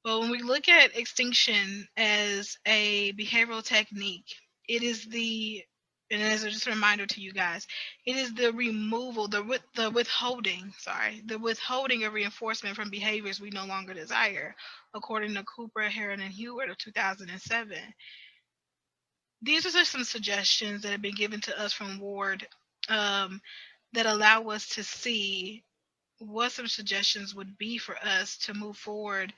S1: Well, when we look at extinction as a behavioral technique, it is and as just a reminder to you guys, it is the removal, the withholding of reinforcement from behaviors we no longer desire, according to Cooper, Heron, and Hewitt of 2007. These are just some suggestions that have been given to us from Ward that allow us to see what some suggestions would be for us to move forward,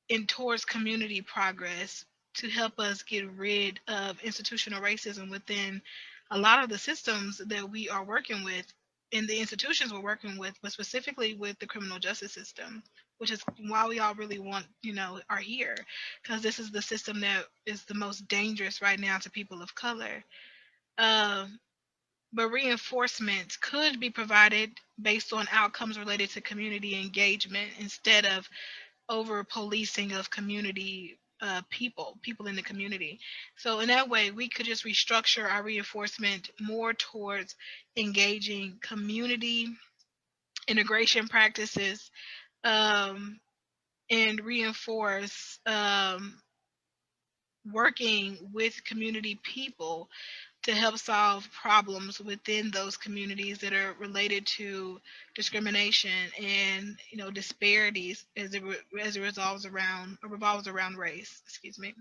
S1: in towards community progress, to help us get rid of institutional racism within a lot of the systems that we are working with, in the institutions we're working with, but specifically with the criminal justice system, which is why we all really are here, because this is the system that is the most dangerous right now to people of color. But reinforcement could be provided based on outcomes related to community engagement instead of over policing of community people in the community. So in that way, we could just restructure our reinforcement more towards engaging community integration practices, and reinforce working with community people to help solve problems within those communities that are related to discrimination and disparities as it revolves around race. Excuse me.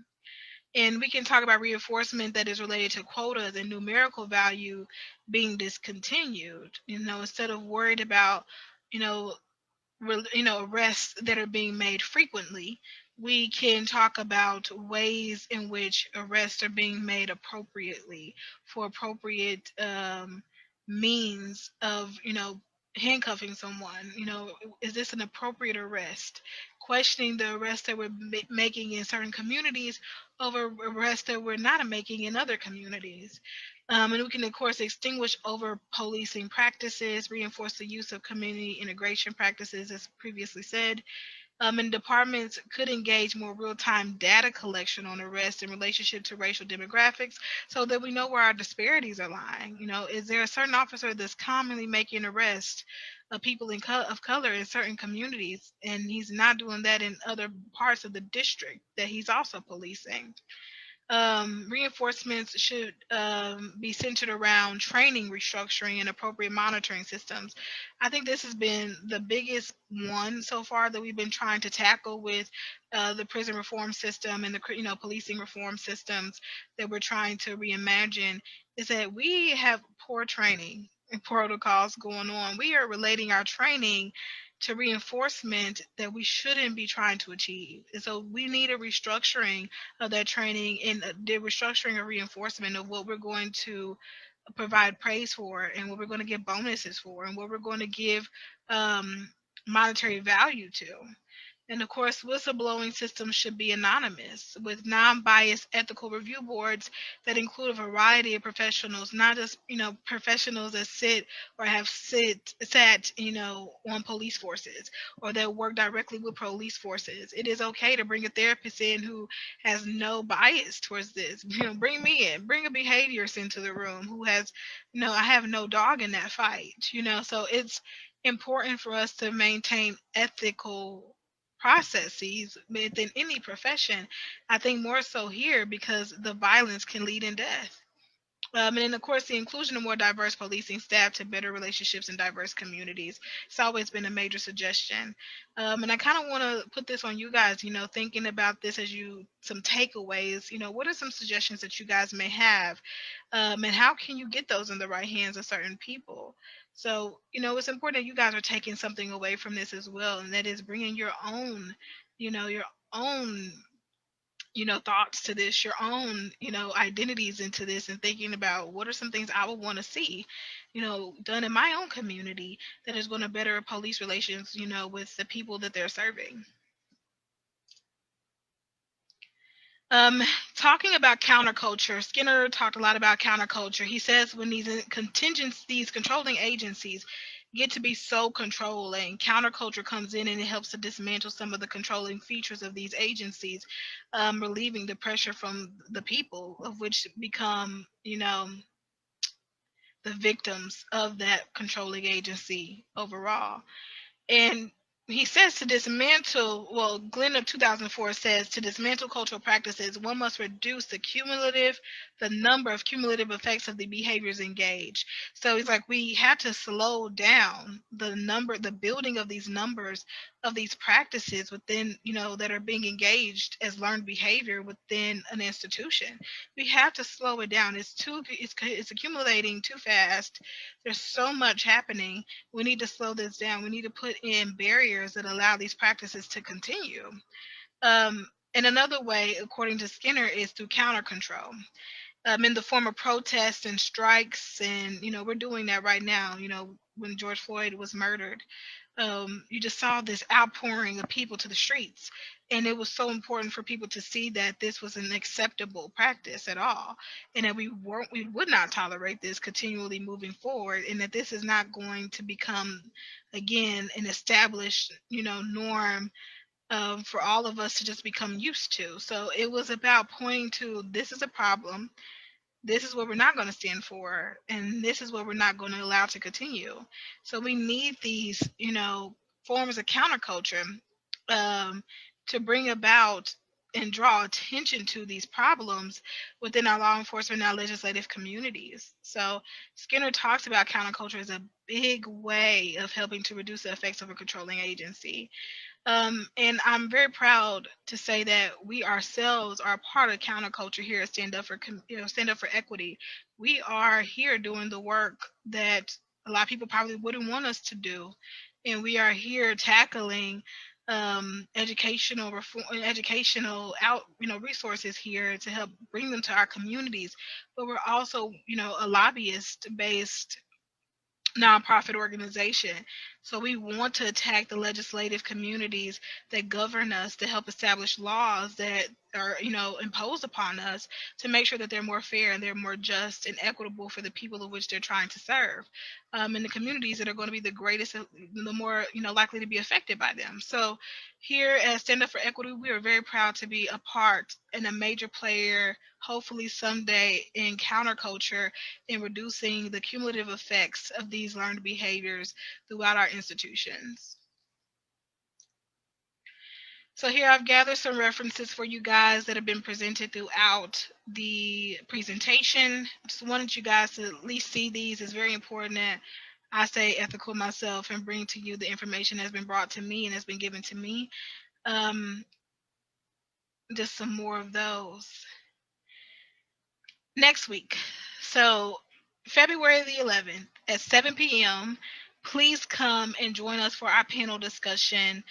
S1: And we can talk about reinforcement that is related to quotas and numerical value being discontinued. Instead of worried about arrests that are being made frequently, we can talk about ways in which arrests are being made appropriately for appropriate means of handcuffing someone. Is this an appropriate arrest? Questioning the arrests that we're making in certain communities over arrests that we're not making in other communities. And we can, of course, extinguish over policing practices, reinforce the use of community integration practices, as previously said. And departments could engage more real-time data collection on arrests in relationship to racial demographics, so that we know where our disparities are lying. Is there a certain officer that's commonly making arrests of people of color in certain communities, and he's not doing that in other parts of the district that he's also policing? Reinforcements should be centered around training, restructuring, and appropriate monitoring systems. I think this has been the biggest one so far that we've been trying to tackle with the prison reform system and the policing reform systems that we're trying to reimagine. Is that we have poor training and protocols going on. We are relating our training to reinforcement that we shouldn't be trying to achieve. And so we need a restructuring of that training and the restructuring or reinforcement of what we're going to provide praise for and what we're going to give bonuses for and what we're going to give monetary value to. And of course, whistleblowing systems should be anonymous with non-biased ethical review boards that include a variety of professionals, not just, professionals that sit or have sat, on police forces or that work directly with police forces. It is okay to bring a therapist in who has no bias towards this. Bring me in, bring a behaviorist into the room who has, I have no dog in that fight, so it's important for us to maintain ethical processes within any profession. I think more so here because the violence can lead in death. And then, of course, the inclusion of more diverse policing staff to better relationships in diverse communities. It's always been a major suggestion. And I kind of want to put this on you guys, thinking about this as some takeaways. What are some suggestions that you guys may have? And how can you get those in the right hands of certain people? So, it's important that you guys are taking something away from this as well. And that is bringing your own, your own thoughts to this, your own, identities into this, and thinking about what are some things I would want to see, done in my own community that is going to better police relations, with the people that they're serving. Talking about counterculture, Skinner talked a lot about counterculture. He says when these controlling agencies get to be so controlling, counterculture comes in and it helps to dismantle some of the controlling features of these agencies, relieving the pressure from the people, of which become, the victims of that controlling agency overall. And he says to dismantle, Glenn of 2004 says to dismantle cultural practices, one must reduce the number of cumulative effects of the behaviors engaged. So he's like, we have to slow down the building of these numbers of these practices within, that are being engaged as learned behavior within an institution. We have to slow it down. It's accumulating too fast. There's so much happening. We need to slow this down. We need to put in barriers that allow these practices to continue. And another way, according to Skinner, is through counter control. In the form of protests and strikes, and we're doing that right now. When George Floyd was murdered, you just saw this outpouring of people to the streets, and it was so important for people to see that this was an acceptable practice at all, and that we would not tolerate this continually moving forward, and that this is not going to become again an established norm for all of us to just become used to. So it was about pointing to, this is a problem, this is what we're not going to stand for, and this is what we're not going to allow to continue. So we need these, forms of counterculture to bring about and draw attention to these problems within our law enforcement and our legislative communities. So Skinner talks about counterculture as a big way of helping to reduce the effects of a controlling agency. And I'm very proud to say that we ourselves are part of counterculture here at Stand Up for Equity. We are here doing the work that a lot of people probably wouldn't want us to do, and we are here tackling educational resources here to help bring them to our communities. But we're also, a lobbyist-based nonprofit organization. So we want to attack the legislative communities that govern us to help establish laws that are, imposed upon us to make sure that they're more fair and they're more just and equitable for the people of which they're trying to serve, and the communities that are going to be the greatest, the more, likely to be affected by them. So here at Stand Up for Equity, we are very proud to be a part and a major player, hopefully someday, in counterculture in reducing the cumulative effects of these learned behaviors throughout our institutions. So here I've gathered some references for you guys that have been presented throughout the presentation. Just wanted you guys to at least see these. It's very important that I stay ethical myself and bring to you the information that's been brought to me and has been given to me. Just some more of those. Next week. So February the 11th at 7 p.m., please come and join us for our panel discussion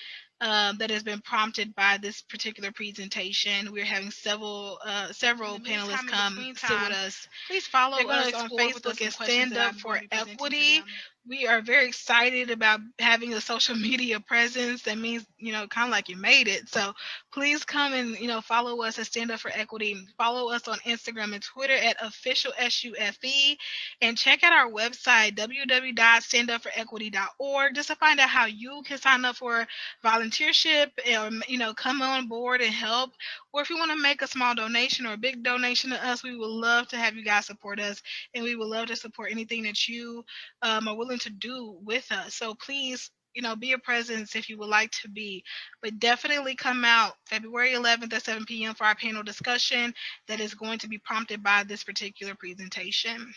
S1: that has been prompted by this particular presentation. We're having several panelists come sit with us. Please follow us on Facebook and Stand Up for Equity. We are very excited about having a social media presence. That means, kind of like you made it. So please come and, follow us at Stand Up for Equity. Follow us on Instagram and Twitter at official SUFE. And check out our website, www.standupforequity.org, just to find out how you can sign up for volunteership or, come on board and help. Or if you want to make a small donation or a big donation to us, we would love to have you guys support us. And we would love to support anything that you are willing to do with us. So please, be a presence if you would like to be. But definitely come out February 11th at 7 p.m. for our panel discussion that is going to be prompted by this particular presentation.